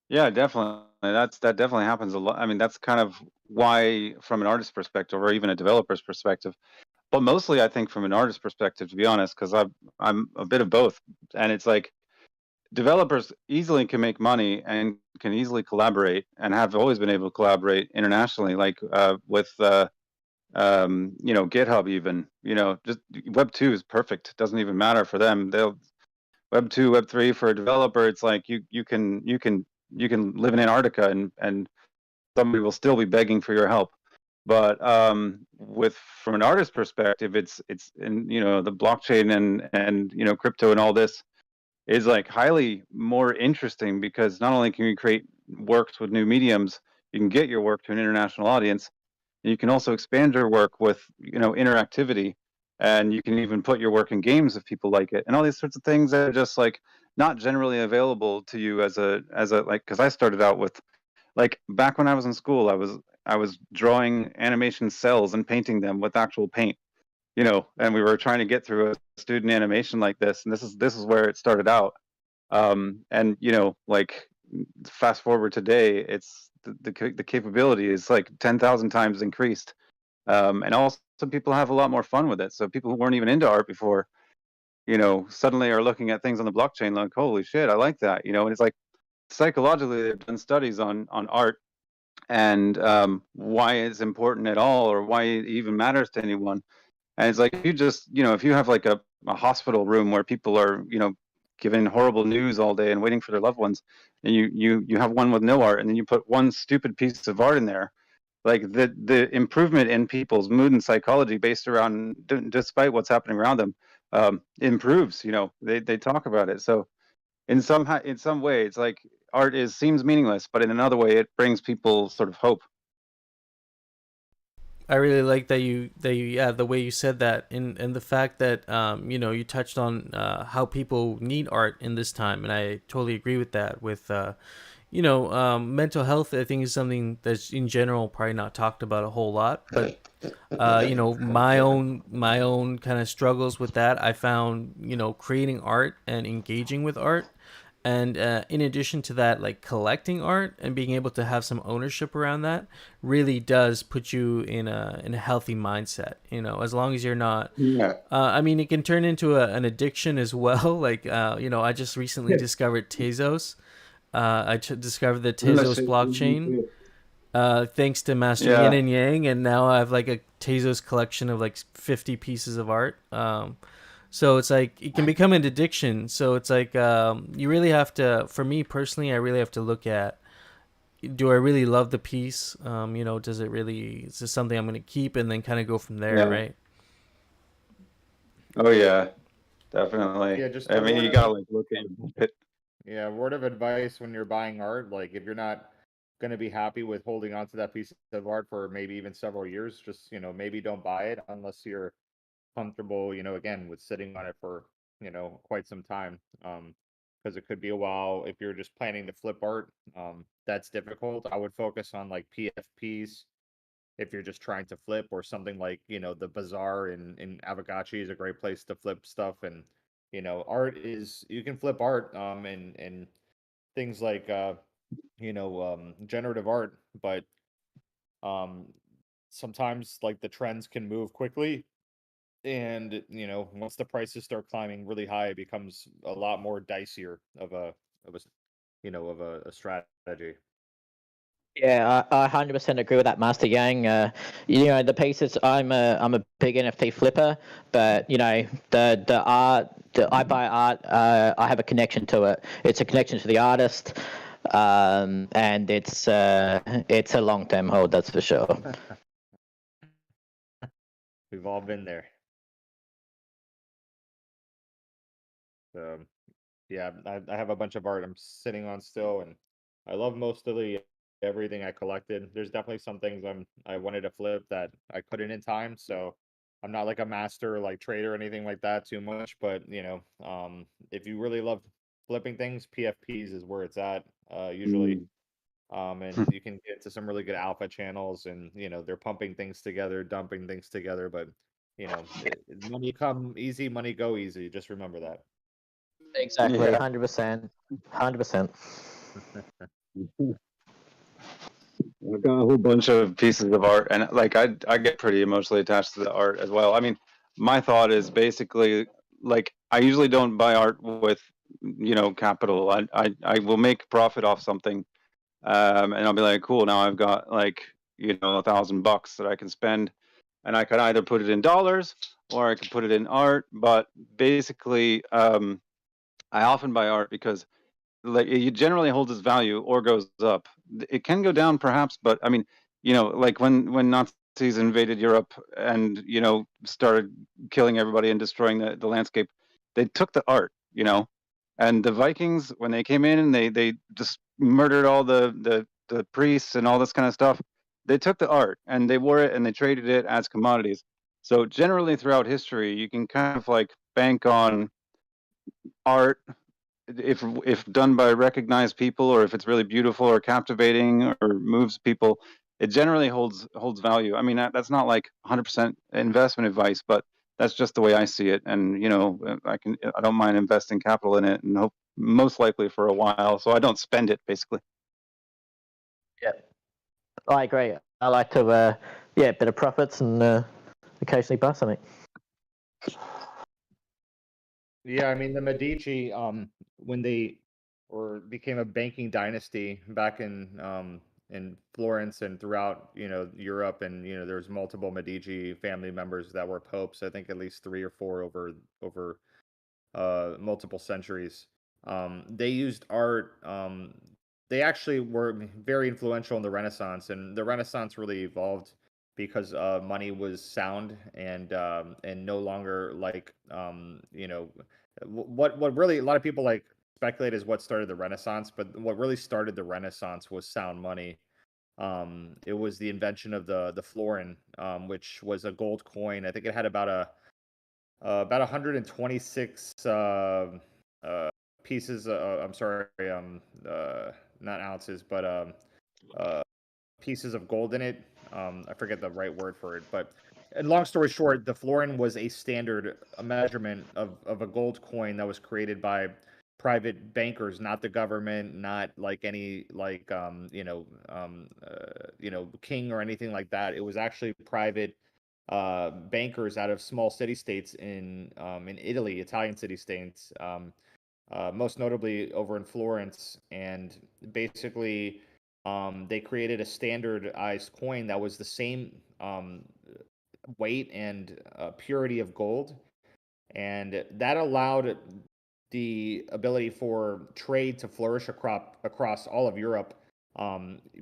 Yeah, definitely. That definitely happens a lot. I mean, that's kind of why, from an artist perspective, or even a developer's perspective, but mostly I think from an artist perspective, to be honest, because I'm a bit of both, and it's like developers easily can make money and can easily collaborate, and have always been able to collaborate internationally, like with GitHub even. Just Web 2 is perfect. It doesn't even matter for them. They'll Web 2, Web 3 for a developer. It's like you can live in Antarctica and somebody will still be begging for your help. But from an artist perspective, it's in the blockchain and crypto and all this is like highly more interesting, because not only can you create works with new mediums, you can get your work to an international audience, and you can also expand your work with interactivity, and you can even put your work in games if people like it, and all these sorts of things that are just like not generally available to you as a like, because I started out with, like, back when I was in school, I was drawing animation cells and painting them with actual paint, and we were trying to get through a student animation like this, and this is where it started out. And like fast forward today, it's the capability is like 10,000 times increased. And also people have a lot more fun with it. So people who weren't even into art before, suddenly are looking at things on the blockchain like, holy shit, I like that. And it's like psychologically they've done studies on art and why it's important at all or why it even matters to anyone. And it's like if you have like a hospital room where people are, given horrible news all day and waiting for their loved ones, and you have one with no art, and then you put one stupid piece of art in there, like the improvement in people's mood and psychology based around despite what's happening around them improves. They talk about it. So in some way, it's like art seems meaningless, but in another way, it brings people sort of hope. I really like that you the way you said that, and the fact that you touched on how people need art in this time, and I totally agree with that. With mental health, I think is something that's in general probably not talked about a whole lot, but my own kind of struggles with that. I found creating art and engaging with art, and in addition to that, like collecting art and being able to have some ownership around that really does put you in a healthy mindset. As long as you're not. Yeah. I mean, it can turn into an addiction as well. Like I just recently discovered Tezos. Discovered the Tezos blockchain. Thanks to Master Yin and Yang, and now I have like a Tezos collection of like 50 pieces of art. So it's like it can become an addiction. So it's like you really have to. For me personally, I really have to look at: do I really love the piece? Does it really? Is this something I'm going to keep, and then kind of go from there, right? Oh yeah, definitely. Yeah, just I mean, you gotta like look at it. Yeah, word of advice when you're buying art, like if you're not going to be happy with holding on to that piece of art for maybe even several years, just maybe don't buy it unless you're comfortable, again, with sitting on it for, quite some time. Because it could be a while if you're just planning to flip art. That's difficult. I would focus on like PFPs if you're just trying to flip, or something like, the bazaar in Avagachi is a great place to flip stuff. And, art is, you can flip art, and things like, generative art, but um, sometimes like the trends can move quickly, and once the prices start climbing really high, it becomes a lot more dicier of a a strategy. Yeah, I 100% agree with that, Master Yang. The pieces. I'm a big NFT flipper, but the art. I buy art. I have a connection to it. It's a connection to the artist, and it's a long term hold. That's for sure. We've all been there. Yeah, I have a bunch of art I'm sitting on still, and I love mostly everything I collected. There's definitely some things I wanted to flip that I couldn't in time, so I'm not like a master like trader or anything like that too much. But if you really love flipping things, PFPs is where it's at usually. And you can get to some really good alpha channels, and they're pumping things together, dumping things together. But money come easy, money go easy. Just remember that. Exactly, Yeah. 100%, 100%. I've got a whole bunch of pieces of art, and like I get pretty emotionally attached to the art as well. I mean, my thought is basically like I usually don't buy art with capital. I will make profit off something, and I'll be like, cool, now I've got like $1,000 that I can spend, and I could either put it in dollars or I could put it in art. But basically, I often buy art because like it generally holds its value or goes up. It can go down perhaps, but I mean, like when Nazis invaded Europe and started killing everybody and destroying the landscape, they took the art, and the Vikings when they came in and they just murdered all the priests and all this kind of stuff. They took the art and they wore it and they traded it as commodities. So generally throughout history, you can kind of like bank on art if done by recognized people, or if it's really beautiful or captivating or moves people, it generally holds value. I mean, that's not like 100% investment advice, but that's just the way I see it. And I don't mind investing capital in it, and hope most likely for a while, so I don't spend it basically. Yeah, I agree. I like to bit of profits and occasionally buy something. Yeah, I mean the Medici, when they became a banking dynasty back in Florence and throughout Europe, and there's multiple Medici family members that were popes. I think at least 3 or 4 over multiple centuries. They used art. They actually were very influential in the Renaissance, and the Renaissance really evolved because money was sound and no longer like what really a lot of people like speculate is what started the Renaissance, but what really started the Renaissance was sound money. It was the invention of the florin, which was a gold coin. I think it had about 126 pieces. I'm sorry, not ounces, but pieces of gold in it. I forget the right word for it, but and long story short, the florin was a standard a measurement of a gold coin that was created by private bankers, not the government, not like any like king or anything like that. It was actually private bankers out of small city states in Italy, Italian city states, most notably over in Florence, and basically they created a standardized coin that was the same weight and purity of gold, and that allowed the ability for trade to flourish across all of Europe.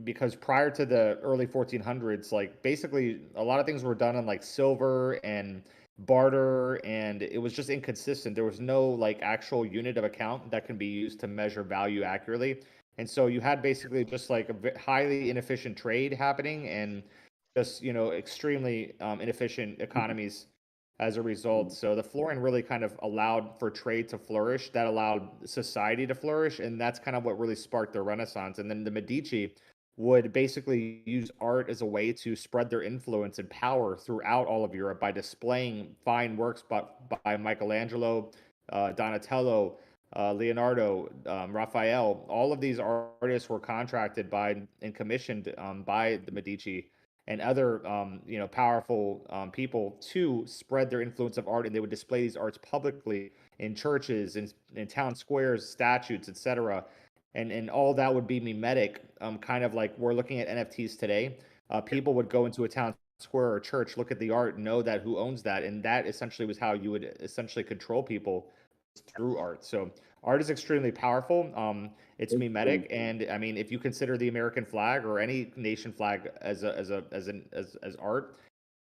Because prior to the early 1400s, like basically a lot of things were done in like silver and barter, and it was just inconsistent. There was no like actual unit of account that can be used to measure value accurately. And so you had basically just like a highly inefficient trade happening, and just extremely inefficient economies as a result. So the florin really kind of allowed for trade to flourish, that allowed society to flourish, and that's kind of what really sparked the Renaissance. And then the Medici would basically use art as a way to spread their influence and power throughout all of Europe by displaying fine works by Michelangelo, Donatello, Leonardo, Raphael. All of these artists were contracted by and commissioned by the Medici and other powerful people to spread their influence of art, and they would display these arts publicly in churches, in town squares, statues, etc. And all that would be mimetic, kind of like we're looking at NFTs today. People would go into a town square or church, look at the art, know that who owns that, and that essentially was how you would essentially control people through art. So art is extremely powerful. It's mimetic, and I mean, if you consider the American flag or any nation flag as art,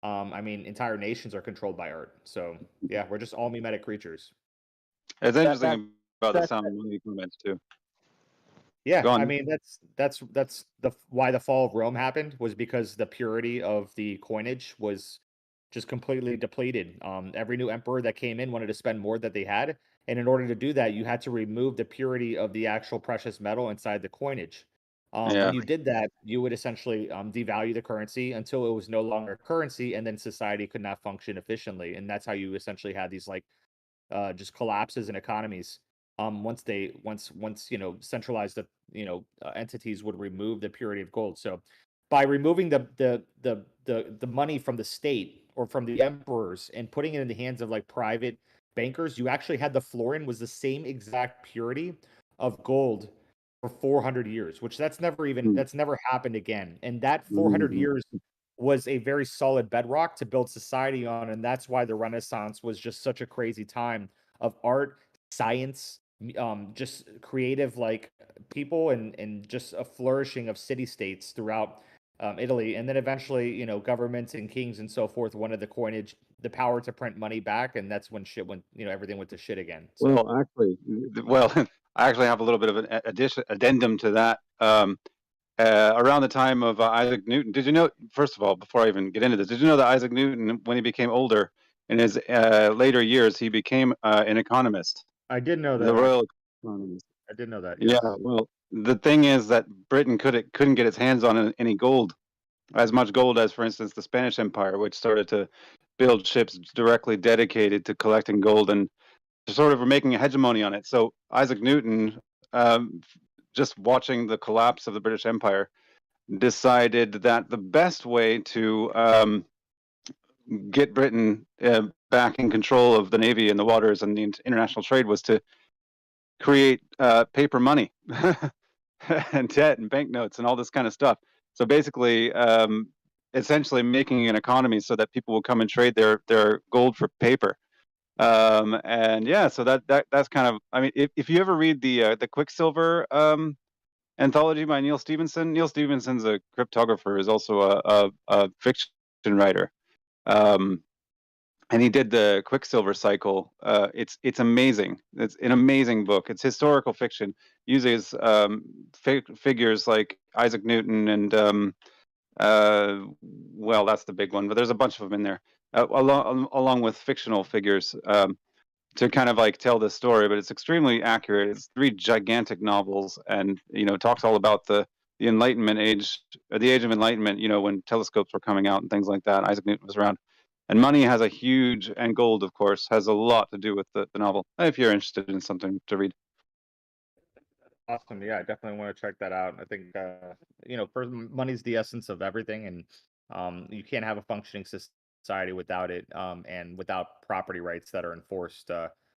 I mean, entire nations are controlled by art. So yeah, we're just all mimetic creatures. It's interesting about the sound money comments too. Yeah, I mean that's why the fall of Rome happened, was because the purity of the coinage was just completely depleted. Every new emperor that came in wanted to spend more that they had, and in order to do that, you had to remove the purity of the actual precious metal inside the coinage. When you did that, you would essentially devalue the currency until it was no longer currency, and then society could not function efficiently, and that's how you essentially had these like just collapses in economies. Once centralized entities would remove the purity of gold. So by removing the money from the state or from the emperors and putting it in the hands of like private bankers, you actually had the florin was the same exact purity of gold for 400 years, which that's never happened again. And that 400 years was a very solid bedrock to build society on, and that's why the Renaissance was just such a crazy time of art, science, just creative like people, and just a flourishing of city states throughout Italy. And then eventually, governments and kings and so forth wanted the coinage, the power to print money back, and that's when shit went, everything went to shit again. So. Well, I actually have a little bit of an addendum to that. Around the time of Isaac Newton, did you know, first of all, before I even get into this, did you know that Isaac Newton, when he became older, in his later years, he became an economist? I did know that. The royal economist. I did know that. Yes. Yeah, well, the thing is that Britain couldn't get its hands on any gold as much gold as, for instance, the Spanish Empire, which started to build ships directly dedicated to collecting gold and sort of making a hegemony on it. So Isaac Newton, just watching the collapse of the British Empire, decided that the best way to get Britain back in control of the navy and the waters and the international trade was to create paper money and debt and banknotes and all this kind of stuff. So basically, essentially making an economy so that people will come and trade their gold for paper. And yeah, so that's kind of, I mean, if you ever read the Quicksilver anthology by Neil Stephenson. Neil Stephenson's a cryptographer, is also a fiction writer, and he did the Quicksilver cycle. It's amazing. It's an amazing book. It's historical fiction. Uses figures like Isaac Newton and well, that's the big one, but there's a bunch of them in there, along with fictional figures. To kind of like tell this story, but it's extremely accurate. It's 3 gigantic novels, and talks all about the Enlightenment age, the age of Enlightenment. When telescopes were coming out and things like that. Isaac Newton was around, and money has a huge, and gold, of course, has a lot to do with the novel. If you're interested in something to read. Awesome. Yeah, I definitely want to check that out. I think money's the essence of everything, and you can't have a functioning society without it, and without property rights that are enforced.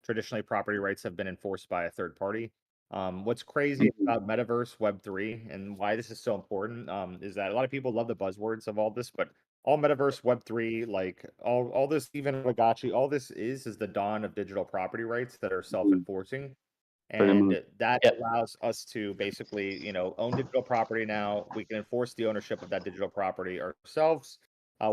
Traditionally, property rights have been enforced by a third party. What's crazy about Metaverse Web3 and why this is so important is that a lot of people love the buzzwords of all this, but all Metaverse Web3, like all this, even Gotchi, all this is the dawn of digital property rights that are self-enforcing. And that allows us to basically, own digital property now. We can enforce the ownership of that digital property ourselves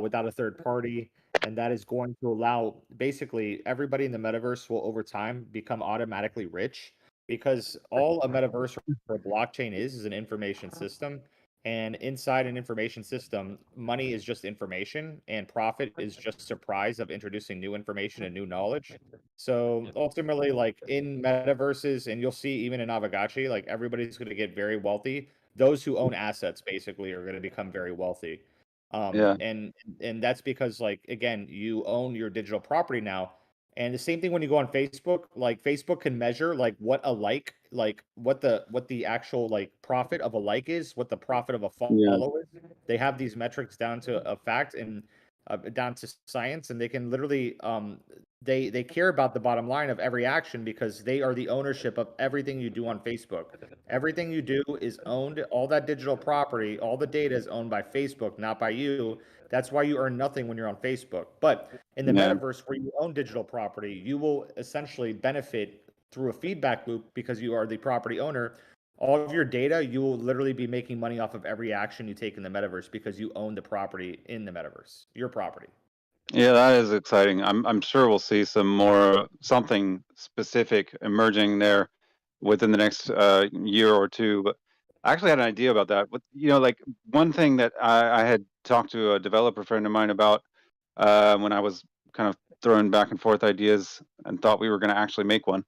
without a third party. And that is going to allow basically everybody in the metaverse will over time become automatically rich, because all a metaverse or a blockchain is an information system. And inside an information system, money is just information, and profit is just surprise of introducing new information and new knowledge. So ultimately, like in metaverses, and you'll see even in Avagachi, like everybody's going to get very wealthy. Those who own assets basically are going to become very wealthy. Yeah. And that's because, like, again, you own your digital property now. And the same thing when you go on Facebook, like Facebook can measure like what a like what the actual like profit of a like is, what the profit of a follow is. They have these metrics down to a fact and down to science, and they can literally they care about the bottom line of every action because they are the ownership of everything you do on Facebook. Everything you do is owned, all that digital property, all the data is owned by Facebook, not by you. That's why you earn nothing when you're on Facebook. But in the metaverse where you own digital property, you will essentially benefit through a feedback loop because you are the property owner. All of your data, you will literally be making money off of every action you take in the metaverse because you own the property in the metaverse, your property. Yeah, that is exciting. I'm sure we'll see something specific emerging there within the next year or two. But I actually had an idea about that. But like one thing that I had talked to a developer friend of mine about when I was kind of throwing back and forth ideas and thought we were going to actually make one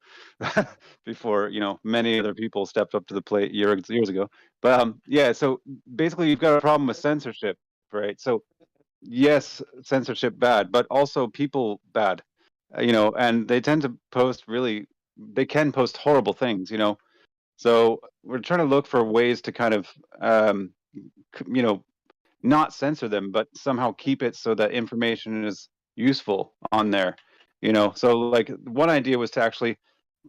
before many other people stepped up to the plate years ago. But yeah, so basically you've got a problem with censorship, right? So yes, censorship bad, but also people bad, and they tend to post they can post horrible things, so we're trying to look for ways to kind of not censor them, but somehow keep it so that information is useful on there, so like one idea was to actually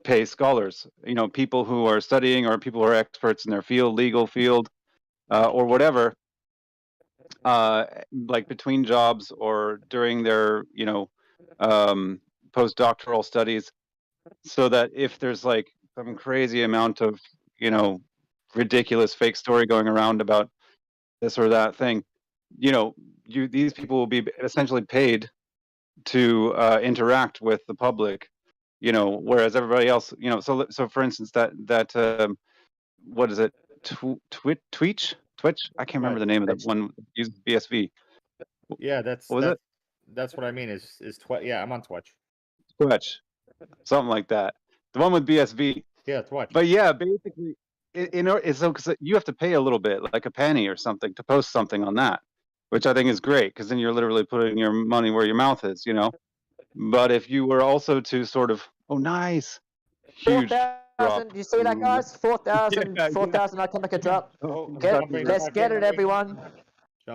pay scholars, people who are studying or people who are experts in their field, legal field, or whatever, like between jobs or during their postdoctoral studies, so that if there's like some crazy amount of ridiculous fake story going around about this or that thing, these people will be essentially paid to interact with the public, whereas everybody else, so for instance that what is it, Twitch, I can't remember the name of that one, use BSV. Yeah, what was that's what I mean is yeah, I'm on Twitch. Something like that, the one with BSV. Yeah, Twitch. But yeah, basically it's so because you have to pay a little bit, like a penny or something, to post something on that, which I think is great because then you're literally putting your money where your mouth is, you know. But if you were also to sort of, oh, nice, huge 4,000. You see that, guys? 4,000. 4,000. I can make a drop. Let's get it, everyone.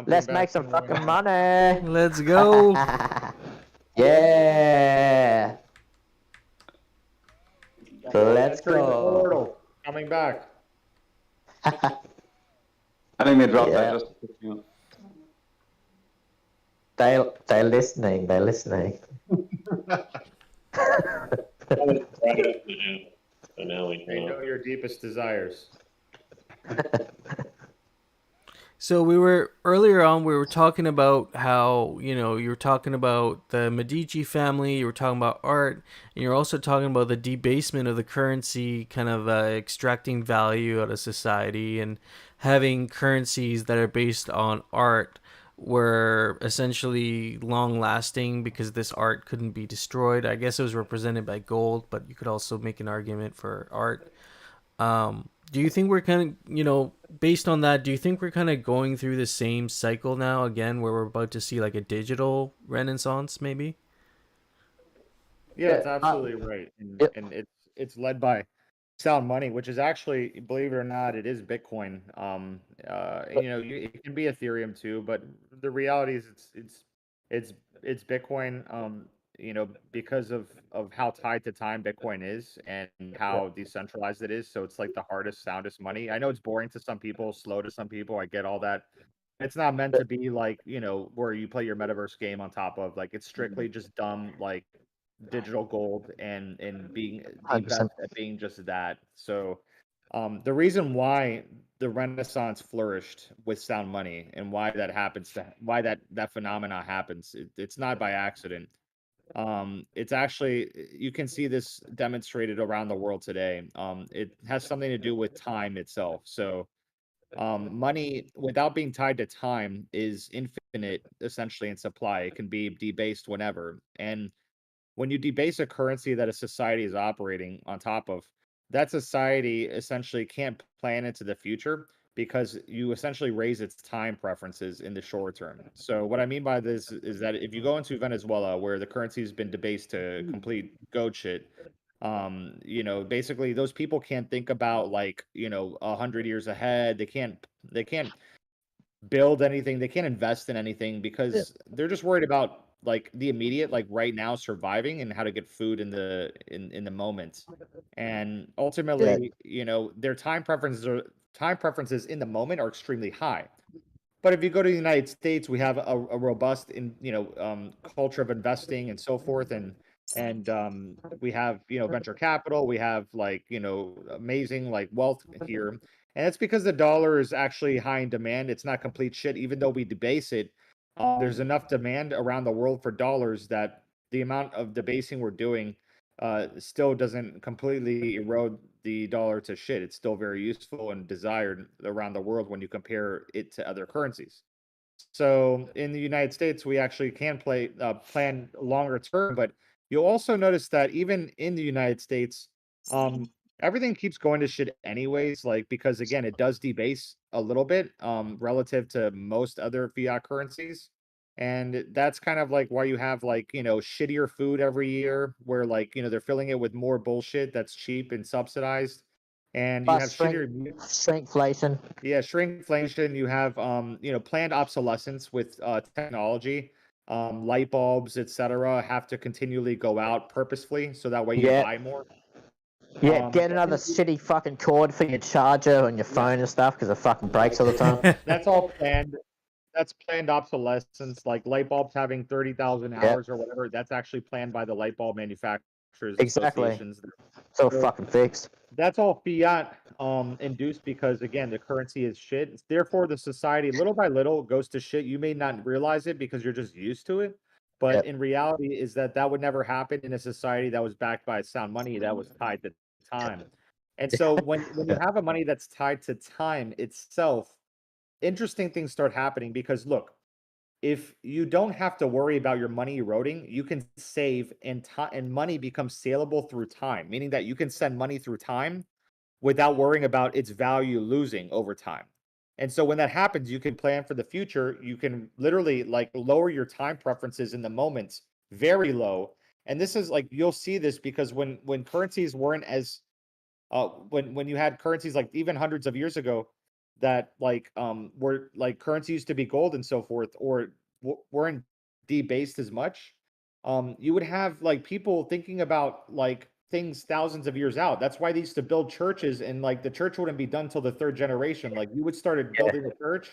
Let's make some fucking money. Let's go. Yeah. Let's go. Coming back. I think they dropped that Yeah. just. You know. They're listening. They're listening. They know your deepest desires. So we were earlier on. We were talking about how you were talking about the Medici family. You were talking about art, and you're also talking about the debasement of the currency, kind of extracting value out of society, and having currencies that are based on art were essentially long lasting because this art couldn't be destroyed. I guess it was represented by gold, but you could also make an argument for art. Do you think we're kind of, based on that, do you think we're kind of going through the same cycle now again where we're about to see like a digital renaissance maybe? Yeah, it's absolutely right. And it's led by sound money, which is actually, believe it or not, it is Bitcoin. It can be Ethereum too, but the reality is it's Bitcoin. Because of how tied to time Bitcoin is and how decentralized it is. So it's like the hardest, soundest money. I know it's boring to some people, slow to some people. I get all that. It's not meant to be like, where you play your metaverse game on top of, like, it's strictly just dumb, like digital gold and being the 100%. best at being just that. So the reason why the Renaissance flourished with sound money and why that happens, why that phenomena happens, it's not by accident. It's actually, you can see this demonstrated around the world today. It has something to do with time itself. So money, without being tied to time, is infinite essentially in supply. It can be debased whenever. And when you debase a currency that a society is operating on top of, that society essentially can't plan into the future because you essentially raise its time preferences in the short term. So what I mean by this is that if you go into Venezuela, where the currency has been debased to complete goat shit, basically those people can't think about, like, 100 years ahead. They can't build anything. They can't invest in anything because they're just worried about, like, the immediate, like right now, surviving and how to get food in the moment. And ultimately, their time preferences in the moment are extremely high. But if you go to the United States, we have a robust culture of investing and so forth, and we have venture capital. We have, like, amazing, like, wealth here, and it's because the dollar is actually high in demand. It's not complete shit, even though we debase it. There's enough demand around the world for dollars that the amount of debasing we're doing still doesn't completely erode the dollar to shit. It's still very useful and desired around the world when you compare it to other currencies. So in the United States, we actually can plan longer term, but you'll also notice that even in the United States, everything keeps going to shit anyways, like, because again, it does debase a little bit relative to most other fiat currencies. And that's kind of like why you have, like, shittier food every year, where, like, they're filling it with more bullshit that's cheap and subsidized. And you have shrinkflation. Yeah, shrinkflation. You have planned obsolescence with technology. Light bulbs, etc., have to continually go out purposefully so that way you buy more. Yeah, get another shitty fucking cord for your charger on your phone and stuff because it fucking breaks all the time. That's all planned. That's planned obsolescence, like light bulbs having 30,000 hours or whatever. That's actually planned by the light bulb manufacturers associations. So fucking fixed. That's all fiat induced because, again, the currency is shit. Therefore, the society, little by little, goes to shit. You may not realize it because you're just used to it. But in reality, is that would never happen in a society that was backed by sound money that was tied to time. And so when you have a money that's tied to time itself, interesting things start happening because, look, if you don't have to worry about your money eroding, you can save, and money becomes saleable through time, meaning that you can send money through time without worrying about its value losing over time. And so when that happens, you can plan for the future. You can literally like lower your time preferences in the moments very low. And this is like you'll see this because when currencies weren't as when you had currencies like even hundreds of years ago that like were like currency used to be gold and so forth or weren't debased as much, you would have like people thinking about like things thousands of years out. That's why they used to build churches, and like the church wouldn't be done till the third generation. Like you would started building the church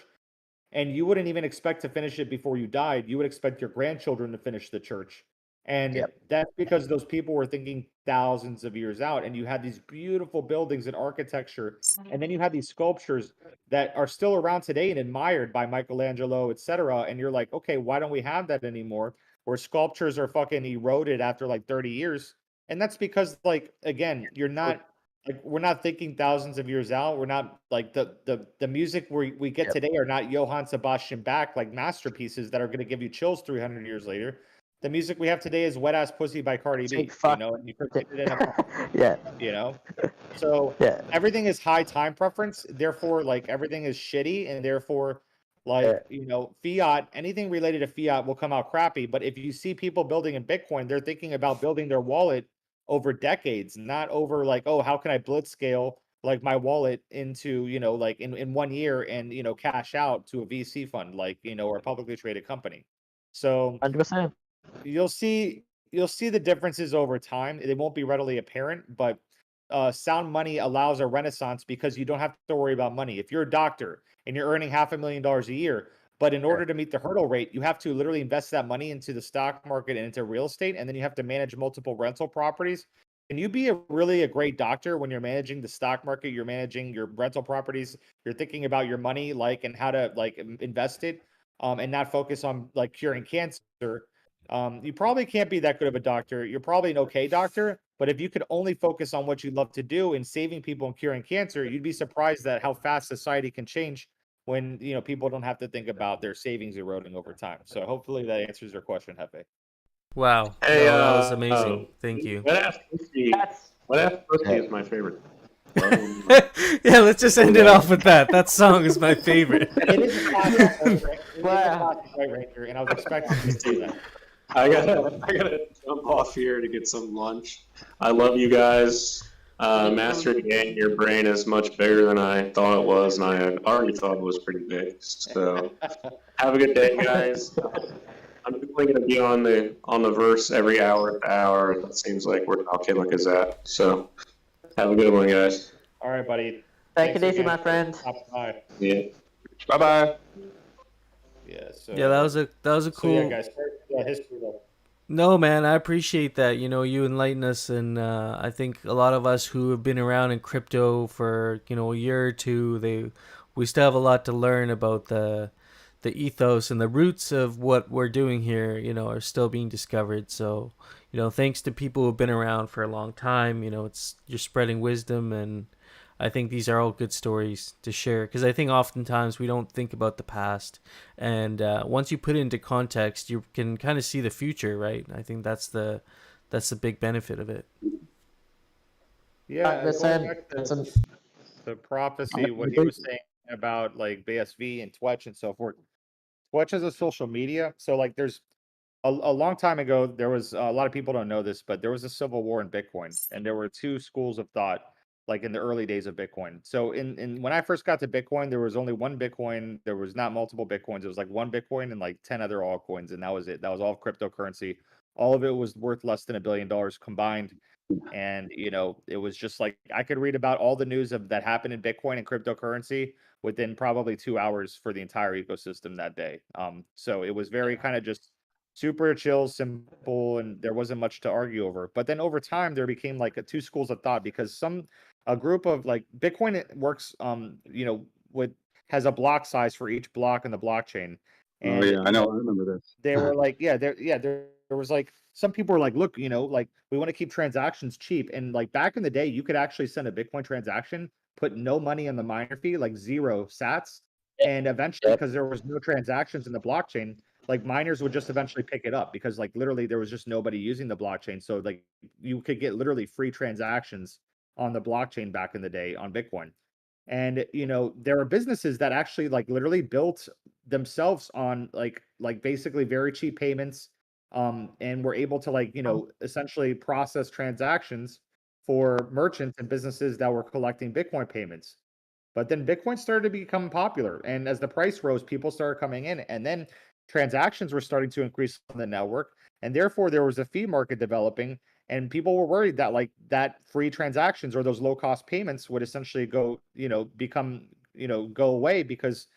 and you wouldn't even expect to finish it before you died. You would expect your grandchildren to finish the church. And that's because those people were thinking thousands of years out. And you had these beautiful buildings and architecture. And then you had these sculptures that are still around today and admired by Michelangelo, etc. And you're like, okay, why don't we have that anymore? Where sculptures are fucking eroded after like 30 years. And that's because, like, again, you're not like we're not thinking thousands of years out. We're not like the music we get today are not Johann Sebastian Bach like masterpieces that are going to give you chills 300 years later. The music we have today is "Wet Ass Pussy" by Cardi B. You know, and you put it in a Yeah. you know. So everything is high time preference. Therefore, like everything is shitty, and therefore, like you know, fiat anything related to fiat will come out crappy. But if you see people building in Bitcoin, they're thinking about building their wallet over decades, not over like, oh, how can I blitz scale like my wallet into, you know, like in 1 year and, you know, cash out to a VC fund, like, you know, or a publicly traded company. So 100%. you'll see the differences over time. They won't be readily apparent, but sound money allows a renaissance because you don't have to worry about money. If you're a doctor and you're earning $500,000 a year, but in order to meet the hurdle rate, you have to literally invest that money into the stock market and into real estate, and then you have to manage multiple rental properties. Can you be really a great doctor when you're managing the stock market, you're managing your rental properties, you're thinking about your money, like, and how to like invest it, and not focus on like curing cancer? You probably can't be that good of a doctor. You're probably an okay doctor, but if you could only focus on what you love to do in saving people and curing cancer, you'd be surprised at how fast society can change when, you know, people don't have to think about their savings eroding over time. So hopefully that answers your question, Hefe. Wow. Hey, No, that was amazing. Thank you. Wet Ass Pussy is my favorite. Yeah, let's just end it off with that. That song is my favorite. It is a classic, White Ranger, and I was expecting you to say that. I gotta jump off here to get some lunch. I love you guys. Master Gang, your brain is much bigger than I thought it was, and I already thought it was pretty big. So have a good day, guys. I'm definitely gonna be on the verse every hour to hour. It seems like where Alchemica is at. So have a good one, guys. All right, buddy. Take it easy, my friend. Bye. Yeah. Bye bye. Yeah. So Yeah, that was a cool. So yeah, guys. History though. No, man, I appreciate that. You know, you enlighten us, and I think a lot of us who have been around in crypto for, you know, a year or two, we still have a lot to learn about the ethos and the roots of what we're doing here. You know, are still being discovered. So, you know, thanks to people who've been around for a long time. You know, you're spreading wisdom, and I think these are all good stories to share, because I think oftentimes we don't think about the past, and once you put it into context, you can kind of see the future, right? I think that's the big benefit of it. Yeah, the prophecy, what he was saying about like BSV and Twitch and so forth. Twitch is a social media, so like there's a long time ago, there was a lot of people don't know this, but there was a civil war in Bitcoin, and there were two schools of thought like in the early days of Bitcoin. So in when I first got to Bitcoin, there was only one Bitcoin. There was not multiple Bitcoins. It was like one Bitcoin and like 10 other altcoins, and that was it. That was all cryptocurrency. All of it was worth less than $1 billion combined. And you know, it was just like I could read about all the news of that happened in Bitcoin and cryptocurrency within probably 2 hours for the entire ecosystem that day. So it was very kind of just super chill, simple, and there wasn't much to argue over. But then over time, there became like two schools of thought because a group of like Bitcoin works, you know, has a block size for each block in the blockchain. And oh yeah, I know, I remember this. they were like, there was like some people were like, look, you know, like we want to keep transactions cheap, and like back in the day, you could actually send a Bitcoin transaction, put no money on the miner fee, like 0 sats, and eventually, because there was no transactions in the blockchain, like miners would just eventually pick it up because like literally there was just nobody using the blockchain. So like you could get literally free transactions on the blockchain back in the day on Bitcoin. And there are businesses that actually like literally built themselves on like basically very cheap payments, and were able to like essentially process transactions for merchants and businesses that were collecting Bitcoin payments. But then Bitcoin started to become popular, and as the price rose, people started coming in, and then transactions were starting to increase on the network, and therefore there was a fee market developing, and people were worried that like that free transactions or those low cost payments would essentially go, become, go away because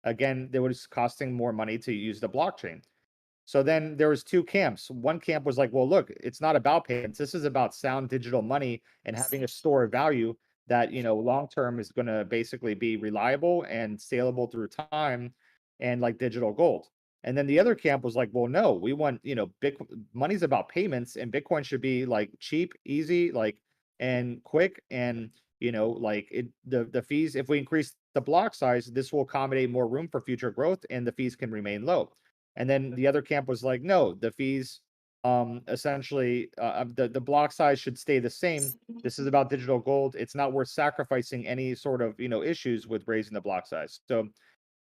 again, it was costing more money to use the blockchain. So then there was two camps. One camp was like, well, look, it's not about payments. This is about sound digital money and having a store of value that, long term is going to basically be reliable and saleable through time and like digital gold. And then the other camp was like, well, no, we want, money's about payments and Bitcoin should be like cheap, easy, like and quick and like the fees, if we increase the block size, this will accommodate more room for future growth and the fees can remain low. And then the other camp was like, no, the fees, essentially, the block size should stay the same. This is about digital gold. It's not worth sacrificing any sort of, issues with raising the block size. So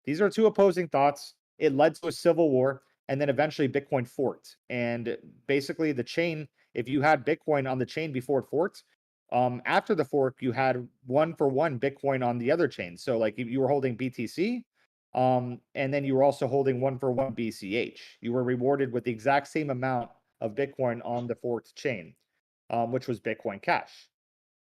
these are two opposing thoughts. It led to a civil war, and then eventually Bitcoin forked. And basically, the chain, if you had Bitcoin on the chain before it forked, after the fork, you had 1-for-1 Bitcoin on the other chain. So, like, if you were holding BTC, and then you were also holding 1-for-1 BCH. You were rewarded with the exact same amount of Bitcoin on the forked chain, which was Bitcoin Cash.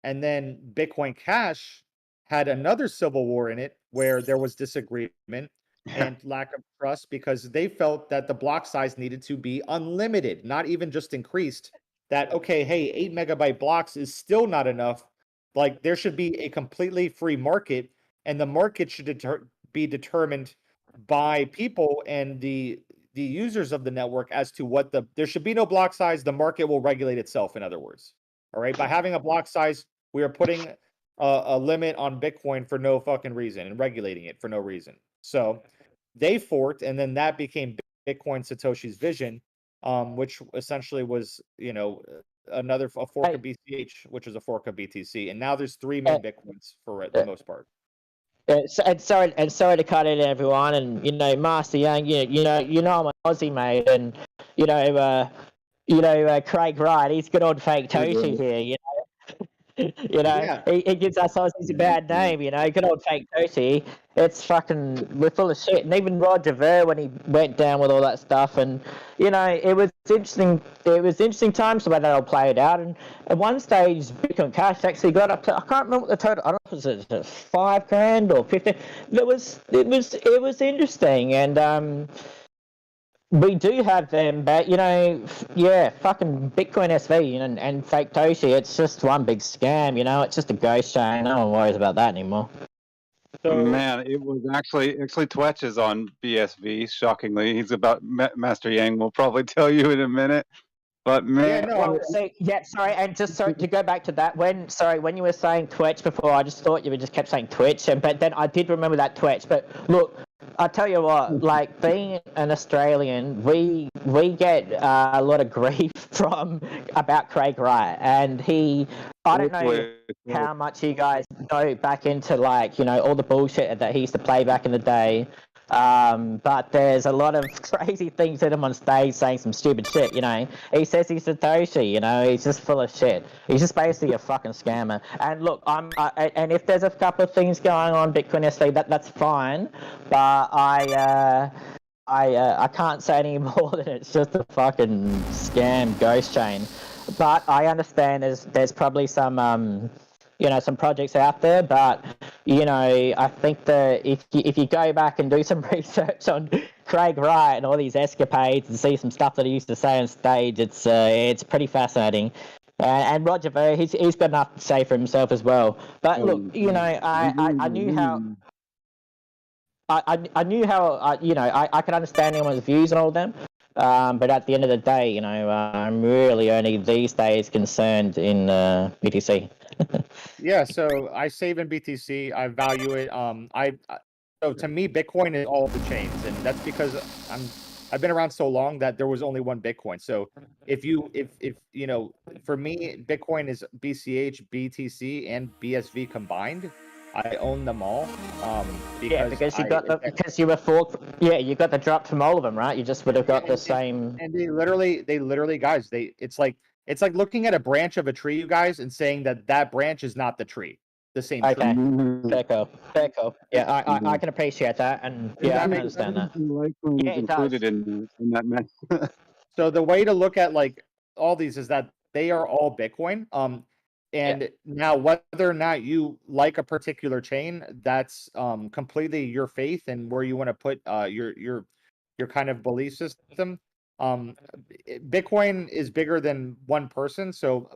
And then Bitcoin Cash had another civil war in it where there was disagreement and lack of trust because they felt that the block size needed to be unlimited, not even just increased. That, okay, hey, 8 megabyte blocks is still not enough. Like, there should be a completely free market, and the market should be determined by people and the users of the network as to what there should be no block size. The market will regulate itself, in other words. All right. By having a block size, we are putting a limit on Bitcoin for no fucking reason and regulating it for no reason. So they forked, and then that became Bitcoin Satoshi's vision, which essentially was, a fork of BCH, which is a fork of BTC. And now there's 3 main Bitcoins for the most part. And sorry to cut in, everyone. And Master Young, I'm an Aussie mate, and Craig Wright, he's good old fake Toshi here. He gives us Aussies a bad name. Good old fake Toshi. It's fucking, we're full of shit. And even Roger Ver, when he went down with all that stuff, and it was interesting. It was interesting times the way that all played out. And at one stage, Bitcoin Cash actually got up to, I can't remember what the total. I don't know if it was $5,000 or 15. It was interesting, and we do have them, but fucking Bitcoin SV and fake Toshi. It's just one big scam. It's just a ghost chain. No one worries about that anymore. So, man, it was actually Twetch is on BSV. Shockingly, he's about Master Yang. Will probably tell you in a minute. But man, sorry, and just sorry to go back to that. When you were saying Twitch before, I just thought you just kept saying Twitch, but then I did remember that Twitch. But look, I tell you what, like being an Australian, we get a lot of grief about Craig Wright, and I don't know how much you guys go back into all the bullshit that he used to play back in the day. But there's a lot of crazy things in him on stage saying some stupid shit, He says he's Satoshi, he's just full of shit. He's just basically a fucking scammer. And look, and if there's a couple of things going on Bitcoin SV, that's fine. But I can't say any more than it's just a fucking scam ghost chain. But I understand there's probably some some projects out there, but I think that if you go back and do some research on Craig Wright and all these escapades and see some stuff that he used to say on stage, it's pretty fascinating. And Roger Ver, he's got enough to say for himself as well. But look, I knew how. I knew how, I could understand anyone's views and all of them, but at the end of the day, I'm really only these days concerned in BTC. Yeah, so I save in BTC. I value it. So to me, Bitcoin is all of the chains, and that's because I've been around so long that there was only one Bitcoin. So if for me, Bitcoin is BCH, BTC, and BSV combined. I own them all. Because you got because you were forked. Yeah, you got the drop from all of them, right? You just would have got the same. And they literally, guys, it's like looking at a branch of a tree, you guys, and saying that branch is not the tree, the same tree. Okay, fair call. Yeah, I can appreciate that, and yeah, I can understand that. Yeah, included in that mess. So the way to look at like all these is that they are all Bitcoin. And now whether or not you like a particular chain, that's completely your faith and where you want to put your kind of belief system. Bitcoin is bigger than one person, so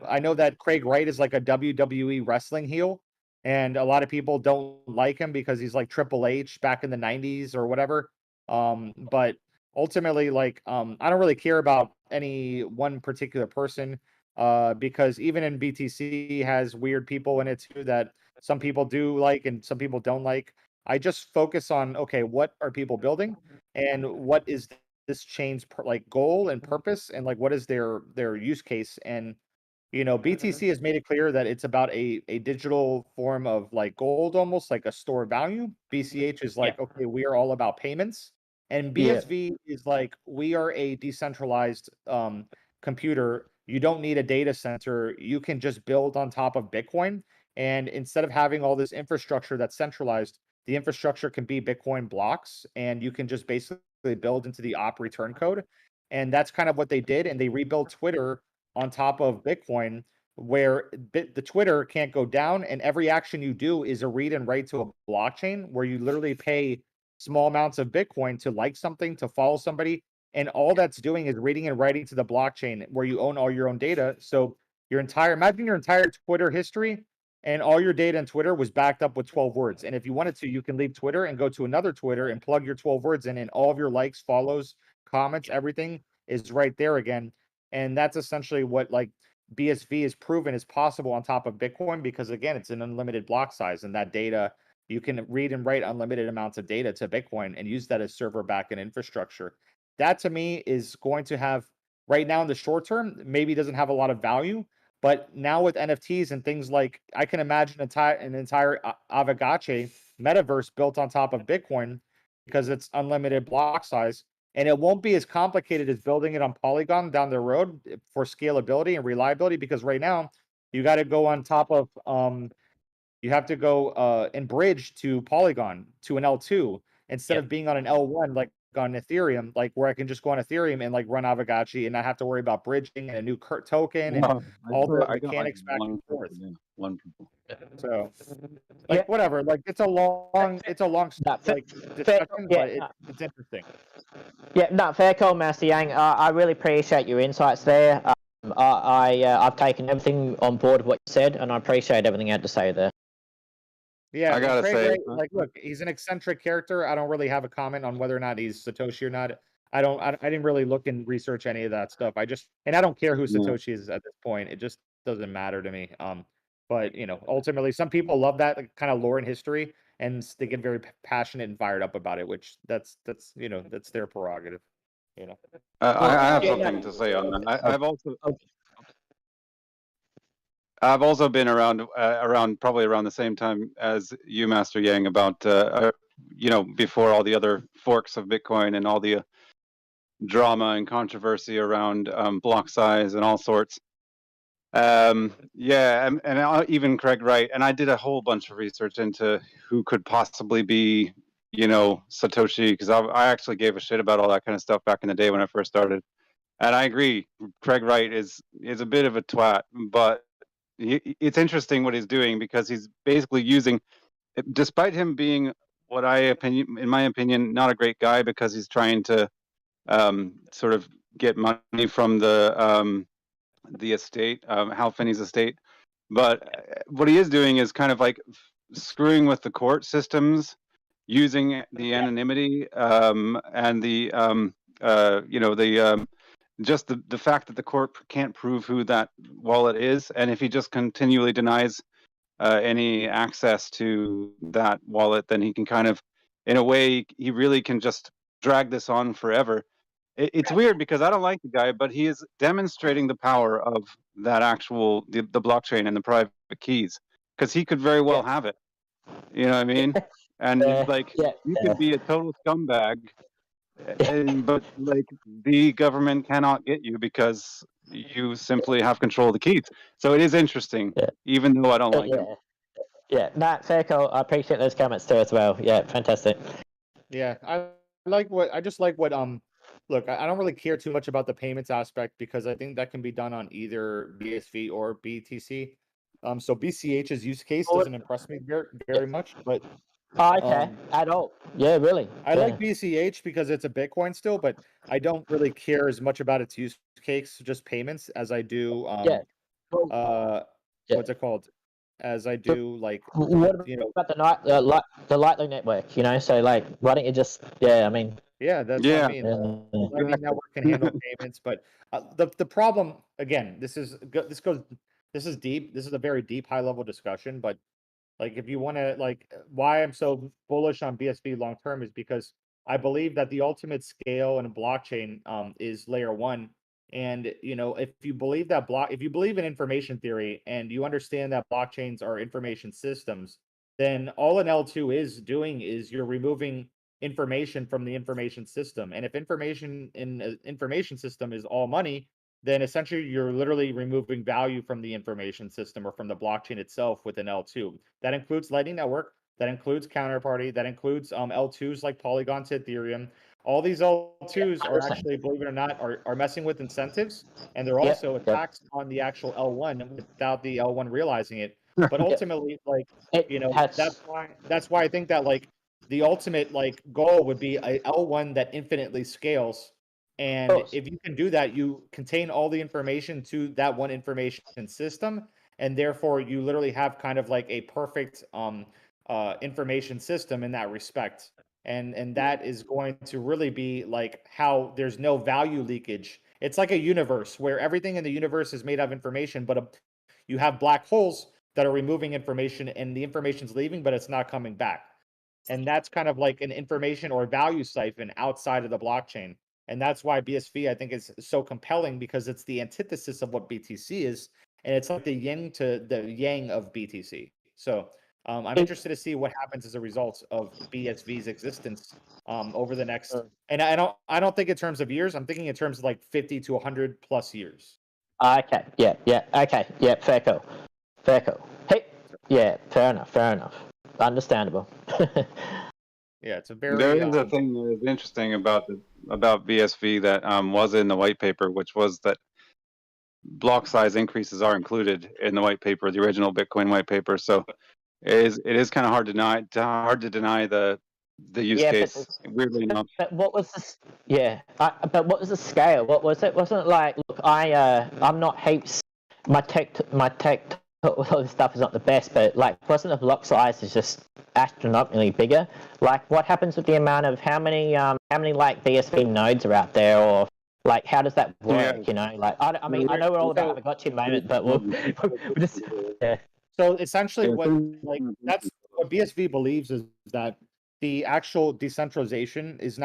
I know that Craig Wright is like a WWE wrestling heel, and a lot of people don't like him because he's like Triple H back in the '90s or whatever. But ultimately, like, I don't really care about any one particular person, because even in BTC has weird people in it too that some people do like and some people don't like. I just focus on, okay, what are people building, and what is this chain's like goal and purpose, and like what is their use case. And BTC has made it clear that it's about a digital form of like gold, almost like a store of value. BCH is like, okay, we are all about payments. And BSV is like, we are a decentralized computer. You don't need a data center. You can just build on top of Bitcoin. And instead of having all this infrastructure that's centralized, the infrastructure can be Bitcoin blocks, and you can just basically build into the op return code. And that's kind of what they did. And they rebuilt Twitter on top of Bitcoin, where the Twitter can't go down, and every action you do is a read and write to a blockchain where you literally pay small amounts of Bitcoin to like something, to follow somebody, and all that's doing is reading and writing to the blockchain where you own all your own data. So imagine your entire Twitter history and all your data in Twitter was backed up with 12 words. And if you wanted to, you can leave Twitter and go to another Twitter and plug your 12 words in, and all of your likes, follows, comments, everything is right there again. And that's essentially what like BSV is proven is possible on top of Bitcoin, because again, it's an unlimited block size, and that data, you can read and write unlimited amounts of data to Bitcoin and use that as server backend infrastructure. That to me is going to have, right now in the short term, maybe doesn't have a lot of value, but now with NFTs and things like, I can imagine an entire Avagache metaverse built on top of Bitcoin because it's unlimited block size. And it won't be as complicated as building it on Polygon down the road for scalability and reliability, because right now you got to go on top of you have to go and bridge to Polygon to an L2 instead of being on an L1 like on Ethereum, like where I can just go on Ethereum and like run Avagachi and not have to worry about bridging and a new token and all the mechanics back and forth. So like whatever, like it's a long like discussion, but it's interesting. Yeah, no, fair call, Master Yang. I really appreciate your insights there. I've taken everything on board of what you said, and I appreciate everything you had to say there. Yeah, I gotta say, like, look, he's an eccentric character. I don't really have a comment on whether or not he's Satoshi or not. I didn't really look and research any of that stuff. I don't care who Satoshi is at this point. It just doesn't matter to me. But ultimately, some people love that kind of lore and history, and they get very passionate and fired up about it. Which that's their prerogative. I have something to say on that. I've also been around probably around the same time as you, Master Yang, about before all the other forks of Bitcoin and all the drama and controversy around block size and all sorts. And even Craig Wright, and I did a whole bunch of research into who could possibly be Satoshi, because I actually gave a shit about all that kind of stuff back in the day when I first started. And I agree, Craig Wright is a bit of a twat, but it's interesting what he's doing, because he's basically using, despite him being in my opinion, not a great guy, because he's trying to sort of get money from the estate, Hal Finney's estate. But what he is doing is kind of like screwing with the court systems, using the anonymity and the just the fact that the court can't prove who that wallet is, and if he just continually denies any access to that wallet, then he can kind of, in a way, he really can just drag this on forever. It's weird because I don't like the guy, but he is demonstrating the power of that actual the blockchain and the private keys, because he could very well have it. You know what I mean? And it's like you could be a total scumbag, but like the government cannot get you because you simply have control of the keys. So it is interesting, even though I don't like them. Yeah, Matt, fair call. I appreciate those comments too as well. Yeah, fantastic. Yeah, I just like what look, I don't really care too much about the payments aspect because I think that can be done on either BSV or BTC. So BCH's use case doesn't impress me very much, but Okay, at all. Yeah, really. I like BCH because it's a Bitcoin still, but I don't really care as much about its use case, just payments, as I do what's it called? As I do like What you about the Lightning network? You know, so like, why don't you just? Yeah, I mean. Yeah, that's what I mean. The Lightning Network can handle payments, but the problem again, this is deep. This is a very deep, high level discussion. But like, if you want to like, why I'm so bullish on BSV long term is because I believe that the ultimate scale in a blockchain is layer one. And if you believe if you believe in information theory and you understand that blockchains are information systems, then all an L2 is doing is you're removing information from the information system. And if information in an information system is all money, then essentially you're literally removing value from the information system or from the blockchain itself with an L2. That includes Lightning Network, that includes Counterparty, that includes L2s like Polygon to Ethereum. All these L2s are actually, believe it or not, are messing with incentives, and they're also attacks on the actual L1 without the L1 realizing it. But ultimately, like, that's why I think that like the ultimate like goal would be a L1 that infinitely scales. And if you can do that, you contain all the information to that one information system, and therefore you literally have kind of like a perfect information system in that respect. And that is going to really be like how there's no value leakage. It's like a universe where everything in the universe is made of information, but you have black holes that are removing information, and the information's leaving, but it's not coming back. And that's kind of like an information or value siphon outside of the blockchain. And that's why BSV, I think, is so compelling because it's the antithesis of what BTC is. And it's like the yin to the yang of BTC. So I'm interested to see what happens as a result of BSV's existence over the next. And I don't think in terms of years. I'm thinking in terms of like 50 to 100 plus years. Okay. Yeah. Okay. Yeah. Fair call. Hey. Yeah. Fair enough. Understandable. Yeah, it's a very. There is a thing that is interesting about BSV that was in the white paper, which was that block size increases are included in the white paper, the original Bitcoin white paper. So it is kind of hard to deny the use case. Weirdly enough. But what was the but what was the scale? What was it? Wasn't it like, look, I'm not heaps. My tech all this stuff is not the best, but like, wasn't the block size is just astronomically bigger? Like, what happens with the amount of how many like BSV nodes are out there, or like how does that work? Like I mean I know we're all about the gotcha moment, but we'll just So essentially, that's what BSV believes is that the actual decentralization is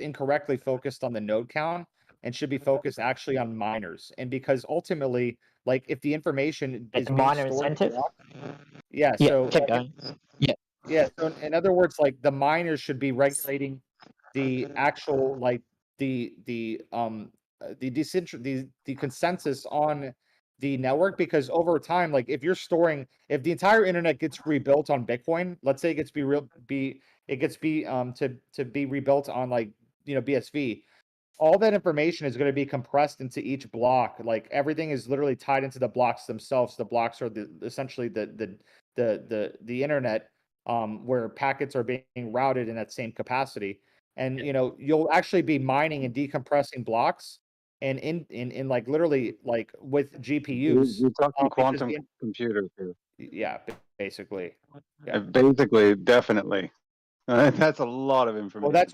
incorrectly focused on the node count and should be focused actually on miners. And because ultimately, like, if the information is being miner stored incentive. So keep going. So in other words, like, the miners should be regulating the actual like the consensus on the network, because over time, like, if the entire internet gets rebuilt on Bitcoin, let's say it gets to be rebuilt on like BSV, all that information is going to be compressed into each block. Like, everything is literally tied into the blocks themselves. The blocks are essentially the internet, where packets are being routed in that same capacity. And you'll actually be mining and decompressing blocks, and in like literally like with GPUs. You're talking quantum computers here. Yeah, basically. Basically, definitely. That's a lot of information. Well, that's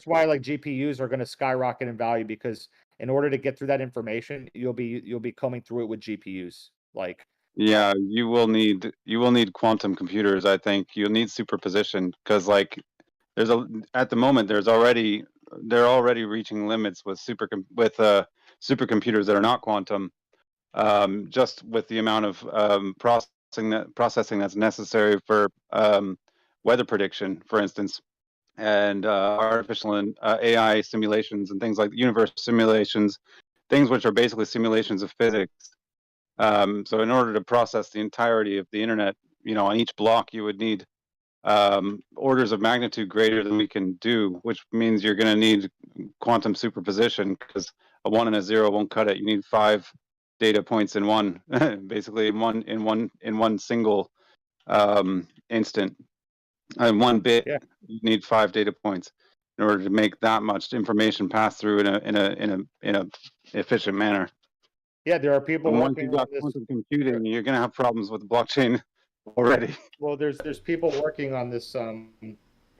why like GPUs are going to skyrocket in value, because in order to get through that information, you'll be combing through it with GPUs. Like, yeah, you will need quantum computers. I think you'll need superposition, because like at the moment they're already reaching limits with supercomputers that are not quantum, just with the amount of processing processing that's necessary for weather prediction, for instance, and artificial and AI simulations and things like universe simulations, things which are basically simulations of physics. So in order to process the entirety of the internet, on each block, you would need orders of magnitude greater than we can do, which means you're going to need quantum superposition, because a 1 and a 0 won't cut it. You need 5 data points in one, basically in one single instant. And 1 bit, you need 5 data points in order to make that much information pass through in a efficient manner. Yeah, there are people And once working you've got on this. quantum computing, you're going to have problems with the blockchain already. Well, there's people working on this Yeah,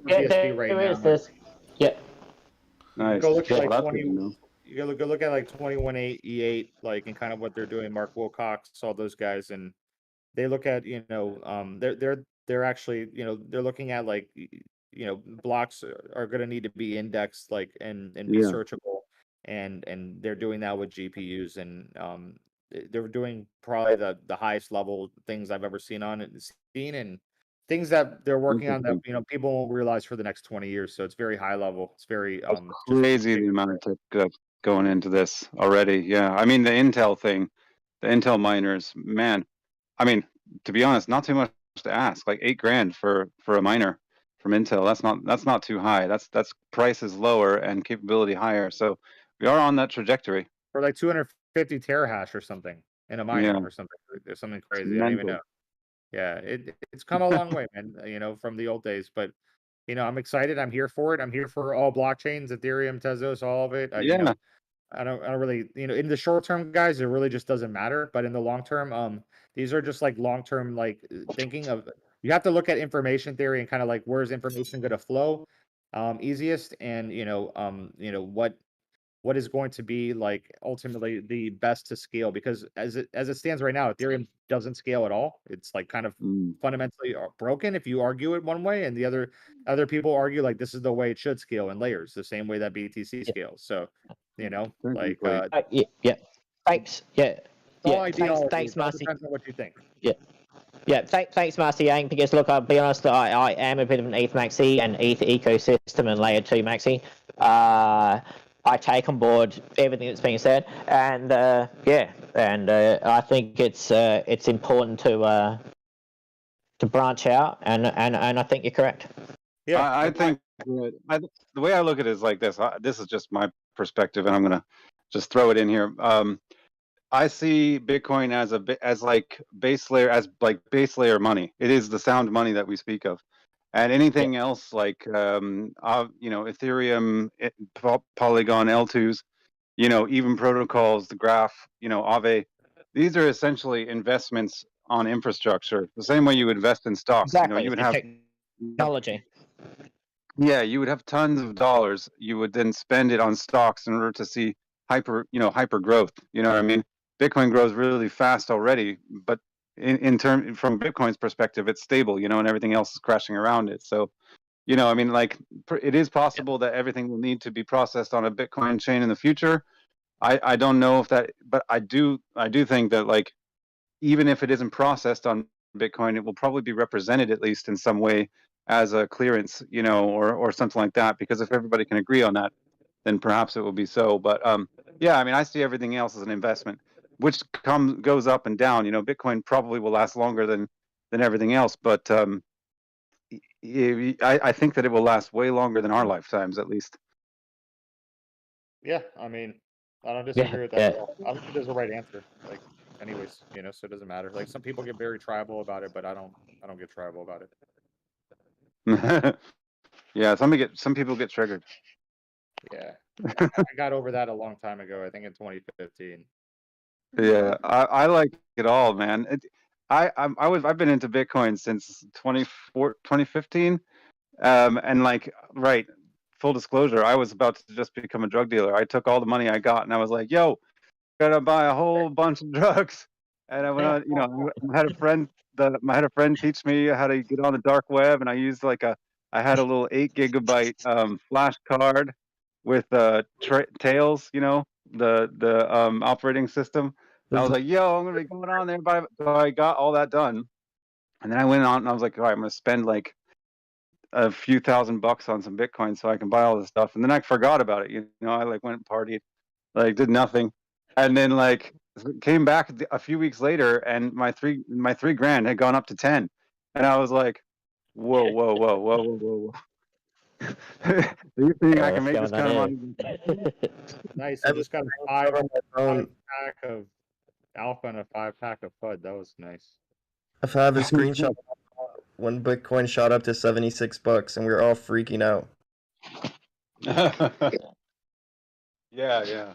DSP right there now. is this. Yeah. Nice. Go look at Well, like that's 20. good to know. You go look at like 21.8 E8, like, and kind of what they're doing. Mark Wilcox, all those guys, and they look at they're actually they're looking at like blocks are going to need to be indexed, like, and be Yeah. searchable, and they're doing that with GPUs, and they're doing probably the highest level things I've ever seen and things that they're working on that people won't realize for the next 20 years. So it's very high level. It's very Crazy the amount of tech that's going into this already. Yeah, I mean the Intel thing, the Intel miners, man. I mean, to be honest, not too much to ask. Like $8,000 for a miner from Intel. That's not too high. That's price is lower and capability higher. So we are on that trajectory. For like 250 terahash or something in a miner Yeah. or something. There's something crazy. It's I don't even mental. know. Yeah, it's come a long way, man. From the old days, but I'm excited. I'm here for it. I'm here for all blockchains, Ethereum, Tezos, all of it. Yeah. I don't really, in the short term, guys, it really just doesn't matter. But in the long term, these are just like long term, like thinking of. You have to look at information theory and kind of like where's information going to flow, easiest, and what is going to be like ultimately the best to scale, because as it stands right now, Ethereum doesn't scale at all. It's like kind of fundamentally broken if you argue it one way, and the other people argue like this is the way it should scale in layers, the same way that BTC scales. So like yeah. Thanks. Yeah. all Yeah. ideology. Thanks, It all Marcy. depends on what you think. Yeah. Yeah, thanks, Marcy Yang, because look, I'll be honest, I am a bit of an ETH maxi and ETH ecosystem and layer 2 maxi. I take on board everything that's being said, and I think it's important to branch out, and I think you're correct. Yeah, I think the way I look at it is like this. This is just my perspective, and I'm gonna just throw it in here. I see Bitcoin as like base layer money. It is the sound money that we speak of, and anything else like Ethereum, Polygon, L2s, even protocols, the Graph, Aave. These are essentially investments on infrastructure. The same way you would invest in stocks. Exactly. You would have technology. Yeah, you would have tons of dollars. You would then spend it on stocks in order to see hyper growth. You know what I mean? Bitcoin grows really fast already, but from Bitcoin's perspective, it's stable, and everything else is crashing around it. So, I mean, like it is possible that everything will need to be processed on a Bitcoin chain in the future. I don't know if that, but I do think that like even if it isn't processed on Bitcoin, it will probably be represented at least in some way as a clearance, or something like that. Because if everybody can agree on that, then perhaps it will be so. But yeah, I mean, I see everything else as an investment, which goes up and down. Bitcoin probably will last longer than everything else, but I think that it will last way longer than our lifetimes, at least. Yeah, I mean, I don't disagree with that at all. I don't think there's a right answer. Like, anyways, so it doesn't matter. Like some people get very tribal about it, but I don't get tribal about it. Yeah, some people get triggered. Yeah, I got over that a long time ago. I think in 2015. Yeah, I like it all, man. I've been into Bitcoin since 2015, and like full disclosure, I was about to just become a drug dealer. I took all the money I got and I was like, "Yo, gotta buy a whole bunch of drugs." And I went on, I had a friend teach me how to get on the dark web, and I used I had a little 8 gigabyte flash card with Tails, the operating system. And I was like, "Yo, I'm gonna be going on there." So I got all that done, And then I went on and I was like, all right, I'm gonna spend like a few $1,000 on some Bitcoin so I can buy all this stuff. And then I forgot about it. You know, I like went and partied, like did nothing, and then like came back a few weeks later, and my three grand had gone up to 10, and I was like, whoa, whoa, whoa, whoa, whoa, whoa, whoa. Do you think I can make this kind of money? Nice. I just got a five pack of alpha and a 5-pack of FUD. That was nice. I have a screenshot when Bitcoin shot up to $76 and we were all freaking out. Yeah.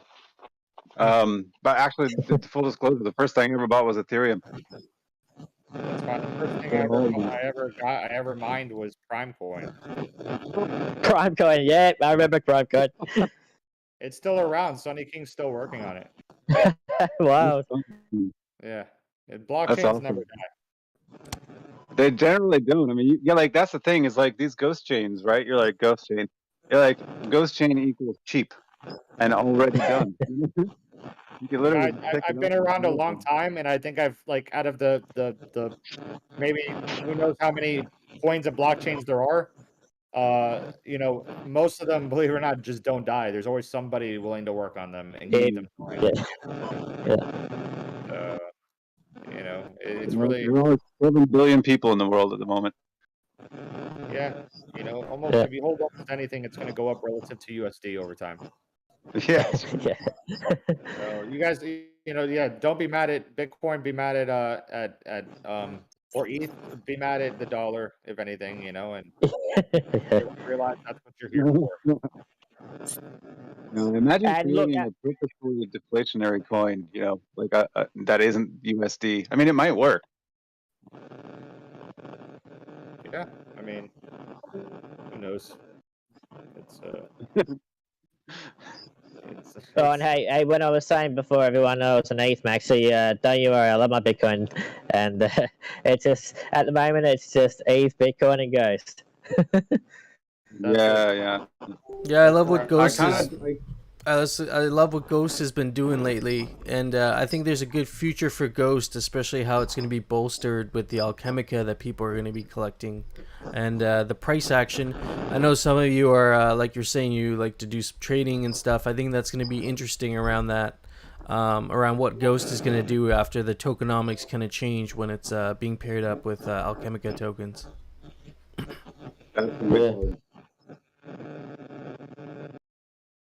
But actually, the full disclosure, the first thing I ever bought was Ethereum. That's fine. The first thing I ever mined was Prime Coin. Prime Coin, yeah, I remember Prime Coin. It's still around. Sonny King's still working on it. Wow. Yeah. Blockchains awesome. never die. They generally don't. I mean, yeah, like that's the thing is like these ghost chains, right? You're like ghost chain. You're like ghost chain equals cheap and already done. You can literally. I've been around a long time, and I think I've like out of the maybe who knows how many coins and blockchains there are. You know, most of them, believe it or not, just don't die. There's always somebody willing to work on them and keep them going. You know, it's really. There are only 7 billion people in the world at the moment. Yeah, you know, almost if you hold almost anything, it's going to go up relative to USD over time. Yeah. So you guys, you know, yeah, don't be mad at Bitcoin. Be mad at or ETH. Be mad at the dollar, if anything, you know, and realize that's what you're here for. Imagine creating a purposefully deflationary coin, you know, like that isn't USD. I mean, it might work. Yeah, I mean, who knows? It's Oh, and hey, when I was saying before, everyone knows an ETH, Maxi, don't you worry, I love my Bitcoin, and it's just at the moment it's just ETH, Bitcoin, and Ghost. Yeah. Yeah, I love what Ghost I love what Ghost has been doing lately, and I think there's a good future for Ghost, especially how it's going to be bolstered with the Alchemica that people are going to be collecting, and the price action. I know some of you are like you're saying you like to do some trading and stuff. I think that's going to be interesting around that, around what Ghost is going to do after the tokenomics kind of change when it's being paired up with Alchemica tokens.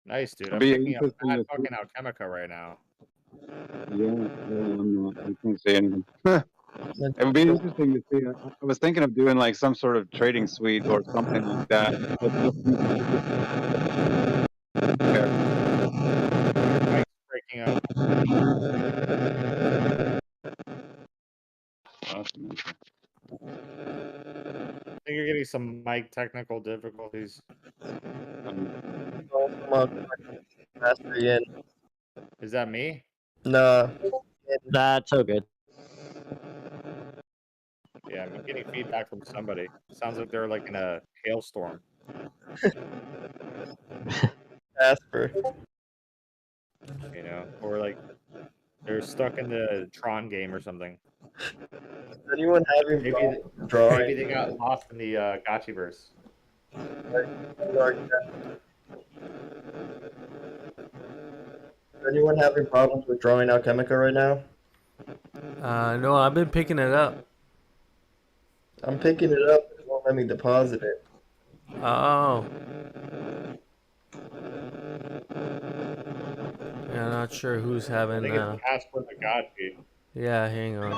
Nice, dude. I'm picking up that fucking Alchemica right now. Yeah, I'm not. I can't say anything. It would be interesting to see. I was thinking of doing like some sort of trading suite or something like that. Mike's breaking up. Awesome. I think you're getting some mic technical difficulties. Is that me? Nah. That's so good. Yeah, I'm getting feedback from somebody. Sounds like they're like in a hailstorm. Casper. You know, or like they're stuck in the Tron game or something. Is anyone having maybe they got lost in the Gotchiverse. Is anyone having problems with drawing Alchemica right now? No, I've been picking it up. I'm picking it up, but it won't let me deposit it. Oh. Yeah, I'm not sure who's having. I think it's Casper the Gotchi. Yeah, hang on.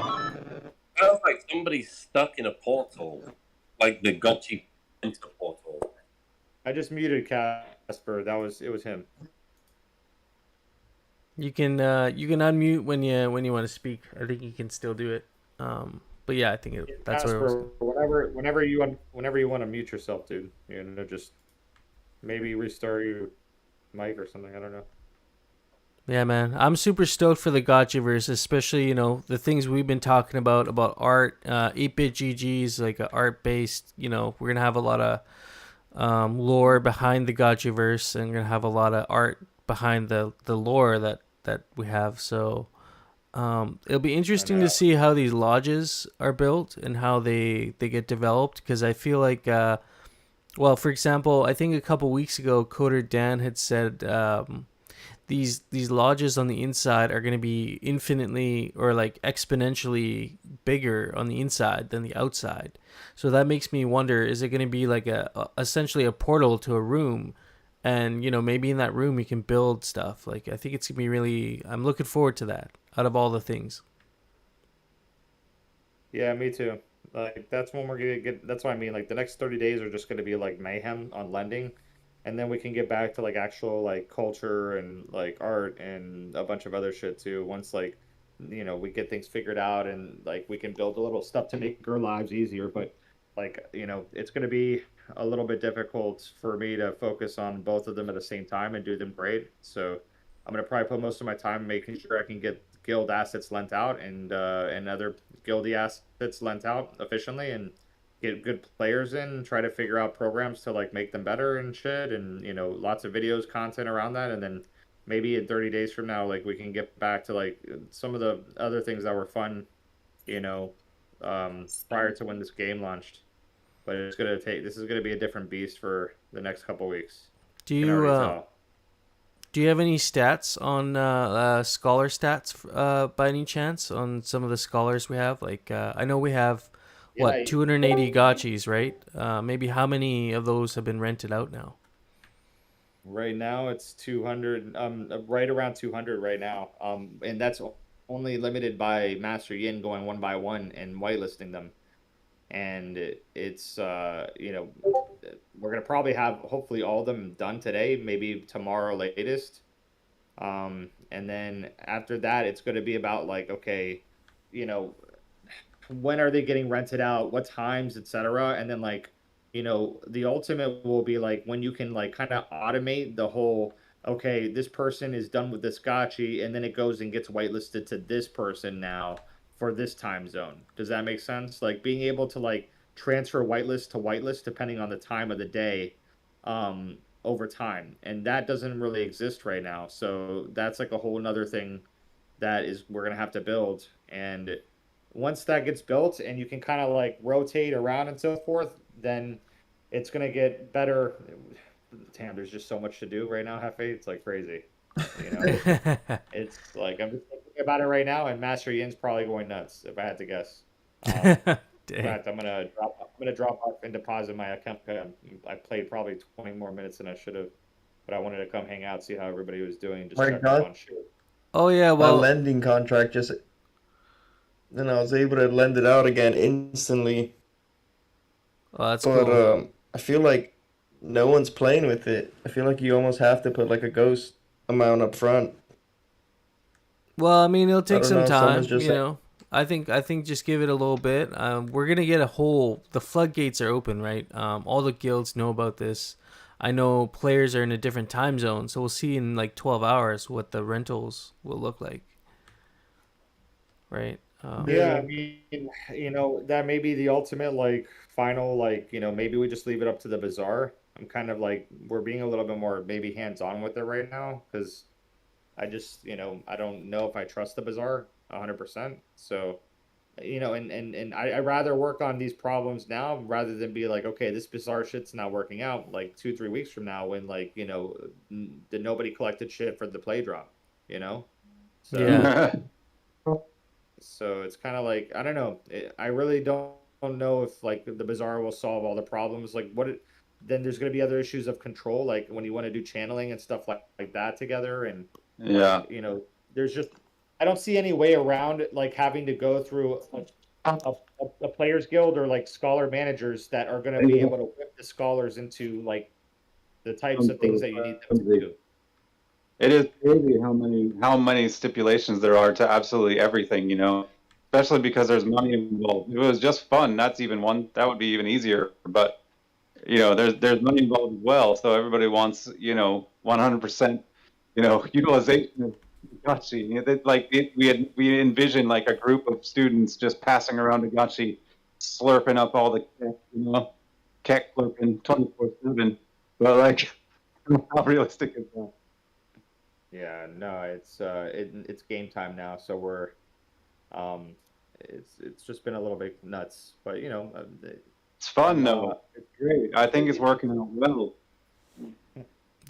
Sounds like somebody's stuck in a portal, like the Gotchi portal. I just muted Casper. It was him. You can unmute when you want to speak. I think you can still do it. But yeah, I think that's Casper, what it was. Whenever you want to mute yourself, dude, you know, just maybe restart your mic or something. I don't know. Yeah, man, I'm super stoked for the Gotchiverse, especially, you know, the things we've been talking about art, 8-bit GGs, like art based. You know, we're gonna have a lot of lore behind the Gotchiverse, and we're gonna have a lot of art behind the lore that we have. So It'll be interesting to see how these lodges are built and how they get developed, because I feel like, well, for example, I think a couple weeks ago, Coder Dan had said these lodges on the inside are going to be infinitely or like exponentially bigger on the inside than the outside. So that makes me wonder, is it going to be like essentially a portal to a room? And, you know, maybe in that room you can build stuff. Like, I think it's going to be really, I'm looking forward to that out of all the things. Yeah, me too. Like that's when we're gonna get. That's what I mean. Like the next 30 days are just gonna be like mayhem on lending, and then we can get back to like actual like culture and like art and a bunch of other shit too. Once like we get things figured out and like we can build a little stuff to make our lives easier. But like it's gonna be a little bit difficult for me to focus on both of them at the same time and do them great. So I'm gonna probably put most of my time making sure I can get guild assets lent out and other guildy assets lent out efficiently and get good players in, try to figure out programs to like make them better and shit, and lots of videos, content around that, and then maybe in 30 days from now, like we can get back to like some of the other things that were fun, prior to when this game launched. But this is gonna be a different beast for the next couple weeks. Do You can you already tell. do you have any stats on scholar stats by any chance on some of the scholars we have? Like I know we have Yeah, 280 gotchis, right? Maybe how many of those have been rented out now? Right now it's 200, right around 200 right now. And that's only limited by Master Yin going one by one and whitelisting them. And it's we're gonna probably have hopefully all of them done today, maybe tomorrow latest. And then after that, it's gonna be about like, okay, you know, when are they getting rented out, what times, etc. And then like, the ultimate will be like when you can like kind of automate the whole, okay, this person is done with this gotchi, and then it goes and gets whitelisted to this person now for this time zone. Does that make sense? Like being able to like transfer whitelist to whitelist depending on the time of the day, over time. And that doesn't really exist right now. So that's like a whole nother thing that is we're gonna have to build. And once that gets built and you can kind of like rotate around and so forth, then it's gonna get better. Damn, there's just so much to do right now, Hefe. It's like crazy. It's like I'm just thinking about it right now, and Master Yin's probably going nuts if I had to guess. In fact, I'm gonna drop off and deposit my account. I played probably 20 more minutes than I should have, but I wanted to come hang out, see how everybody was doing, and just My check up God. on shit. Oh yeah, My well, lending contract just, then I was able to lend it out again instantly. well, that's But cool. I feel like no one's playing with it. I feel like you almost have to put like a ghost amount up front. Well, I mean, it'll I take don't some know. Someone's time, just you know. I think just give it a little bit. We're gonna get the floodgates are open, right? All the guilds know about this. I know players are in a different time zone, so we'll see in like 12 hours what the rentals will look like, right? Yeah, I mean, that may be the ultimate, like, final, like, maybe we just leave it up to the bazaar. I'm kind of like, we're being a little bit more maybe hands-on with it right now, because I just, I don't know if I trust the bazaar 100%. So, and I rather work on these problems now rather than be like, okay, this bazaar shit's not working out like 2, 3 weeks from now when like, the nobody collected shit for the play drop, you know? So. Yeah. So it's kind of like I don't know. I really don't know if like the bazaar will solve all the problems. Like then there's going to be other issues of control, like when you want to do channeling and stuff like that together, and Yeah. like there's just I don't see any way around it, like having to go through a players guild or like scholar managers that are going to be able to whip the scholars into like the types of things that you need them to do. It is crazy how many stipulations there are to absolutely everything, especially because there's money involved. If it was just fun, that's even one that would be even easier. But there's money involved as well, so everybody wants 100% utilization of Gotchi. We envision like a group of students just passing around a Gotchi, slurping up all the keck slurping 24/7. But like, how realistic is that? Yeah, no, it's game time now, so It's just been a little bit nuts, but you know, it's fun though. It's great. I think it's working out well.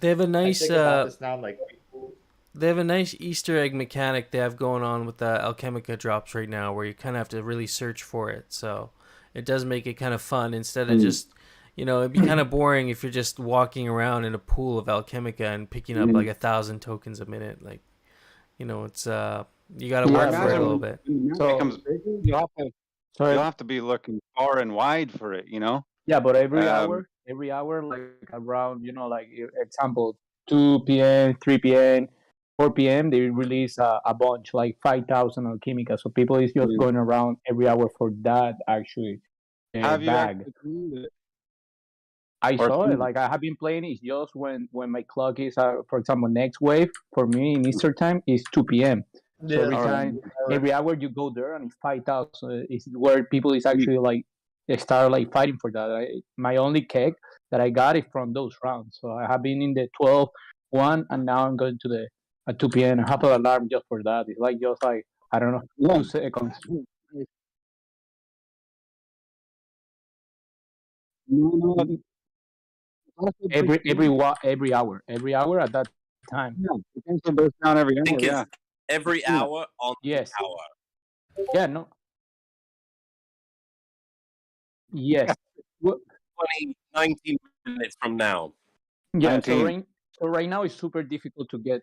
They have a nice. I think about this now, I'm like. They have a nice Easter egg mechanic they have going on with the Alchemica drops right now, where you kind of have to really search for it. So it does make it kind of fun instead of just, it'd be kind of boring if you're just walking around in a pool of Alchemica and picking up like 1,000 tokens a minute. Like, it's you got to work for it a little bit. When it becomes bigger, you'll have to be looking far and wide for it. Yeah, but every hour, like around, like example, 2 p.m., 3 p.m., 4 p.m., they release a bunch, like 5,000 Alchemica. So people is just going around every hour for that actually Have you bag. actually cleaned it? I saw it. Like I have been playing. It's just when my clock is, for example, next wave for me in Easter time is 2 p.m. So every time, every hour you go there and it's 5,000. It's where people is actually like they start like fighting for that. My only keg that I got is from those rounds. So I have been in the 12 1 and now I'm going to the at 2 p.m. I have an alarm just for that. It's like just like I don't know 2 seconds. No. Every hour at that time. Yeah, it tends to burst down every hour. I think Yeah. it's every hour on the hour. Yeah, no. Yes. 19 minutes from now. Yeah, so right now it's super difficult to get.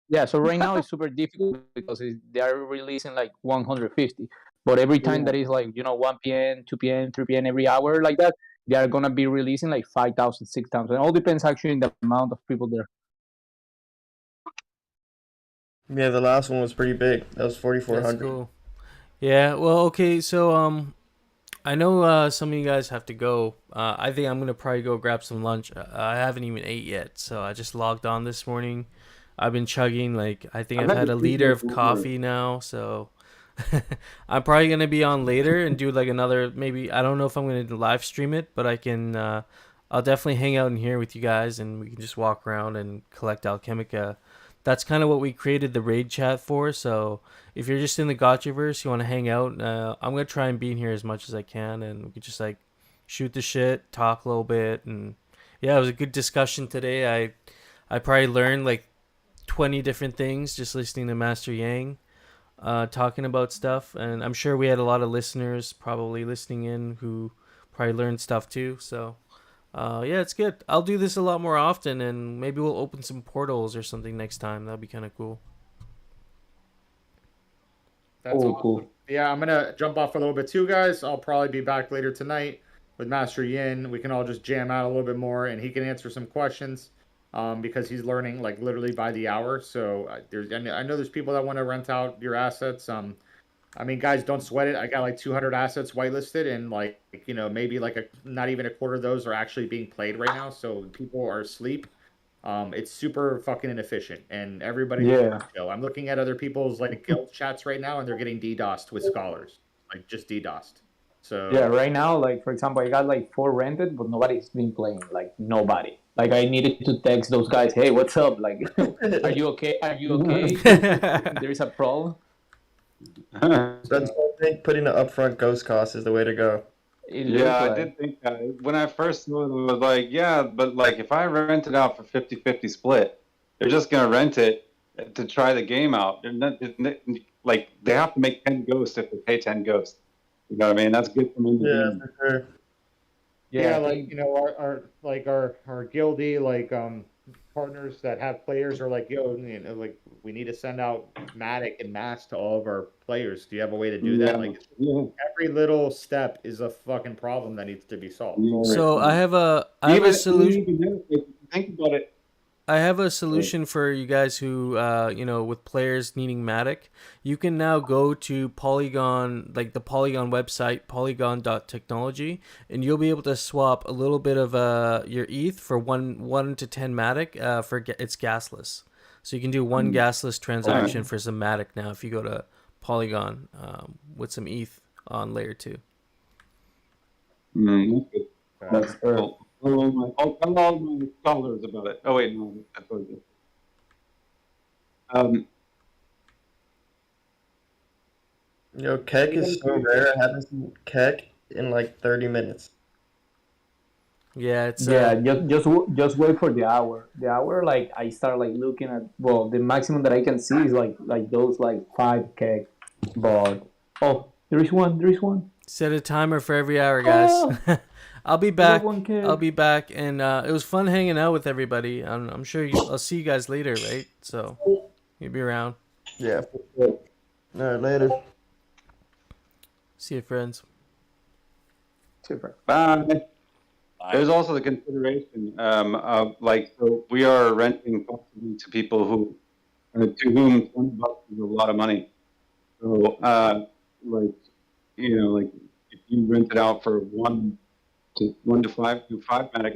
Yeah, so right now it's super difficult because they are releasing like 150. But every time that is like, 1 p.m., 2 p.m., 3 p.m., every hour like that, they are going to be releasing like 5,000, 6,000. It all depends actually on the amount of people there. Yeah, the last one was pretty big. That was 4,400. That's cool. Yeah, well, okay, so I know some of you guys have to go. I think I'm gonna probably go grab some lunch. I haven't even ate yet, so I just logged on this morning. I've been chugging like I think I've had a liter of coffee now, so I'm probably gonna be on later and do like another maybe. I don't know if I'm gonna live stream it, but I can. I'll definitely hang out in here with you guys, and we can just walk around and collect Alchemica. That's kind of what we created the raid chat for. So if you're just in the Gotchiverse, you want to hang out, I'm gonna try and be in here as much as I can, and we could just like shoot the shit, talk a little bit, and yeah, it was a good discussion today. I probably learned like 20 different things just listening to Master Yang talking about stuff, and I'm sure we had a lot of listeners probably listening in who probably learned stuff too. So yeah, it's good. I'll do this a lot more often, and maybe we'll open some portals or something next time. That'd be kind of cool. That's awesome. Cool. Yeah, I'm gonna jump off for a little bit too, guys. I'll probably be back later tonight with Master Yin. We can all just jam out a little bit more, and he can answer some questions because he's learning like literally by the hour. So I know there's people that want to rent out your assets. I mean, guys, don't sweat it. I got like 200 assets whitelisted, and like maybe like not even a quarter of those are actually being played right now. So people are asleep. It's super fucking inefficient, and everybody. I'm looking at other people's like guild chats right now, and they're getting DDoSed with scholars, like just DDoSed. So yeah, right now, like for example, I got like 4 rented, but nobody's been playing. Like nobody. Like I needed to text those guys, hey, what's up? Like, are you okay? Are you okay? There is a problem. That's I think putting an upfront ghost cost is the way to go. Yeah, I did think that. When I first saw it, I was like, yeah, but like if I rent it out for 50-50 split, they're just going to rent it to try the game out. They're not, like they have to make 10 ghosts if they pay 10 ghosts. You know what I mean? That's good for me. Yeah, for sure. Yeah, like our guildie like partners that have players are like, yo, like we need to send out Matic and Mass to all of our players. Do you have a way to do that? Like every little step is a fucking problem that needs to be solved. So I have a solution. Think about it. I have a solution for you guys who, with players needing Matic. You can now go to Polygon, like the Polygon website, polygon.technology, and you'll be able to swap a little bit of your ETH for 1 to 10 Matic. It's gasless, so you can do one gasless transaction for some Matic now if you go to Polygon with some ETH on layer 2. That's cool. I'll tell all my scholars about it. Oh wait, no, that's what it is. Yo, Keck is so rare. I haven't seen Keck in like 30 minutes. Yeah, it's Yeah, just wait for the hour. The hour, like I start like looking at, well, the maximum that I can see is like those like 5K, but oh, there is one. Set a timer for every hour, guys. Oh, I'll be I got back. 1K. I'll be back, and it was fun hanging out with everybody. I'm sure I'll see you guys later, right? So you'll be around. Yeah. All right, later. See you, friends. Super. Bye. There's also the consideration of like, so we are renting possibly to people who, to whom $20 is a lot of money. So, like, like if you rent it out for 1 to 5 to 5 medic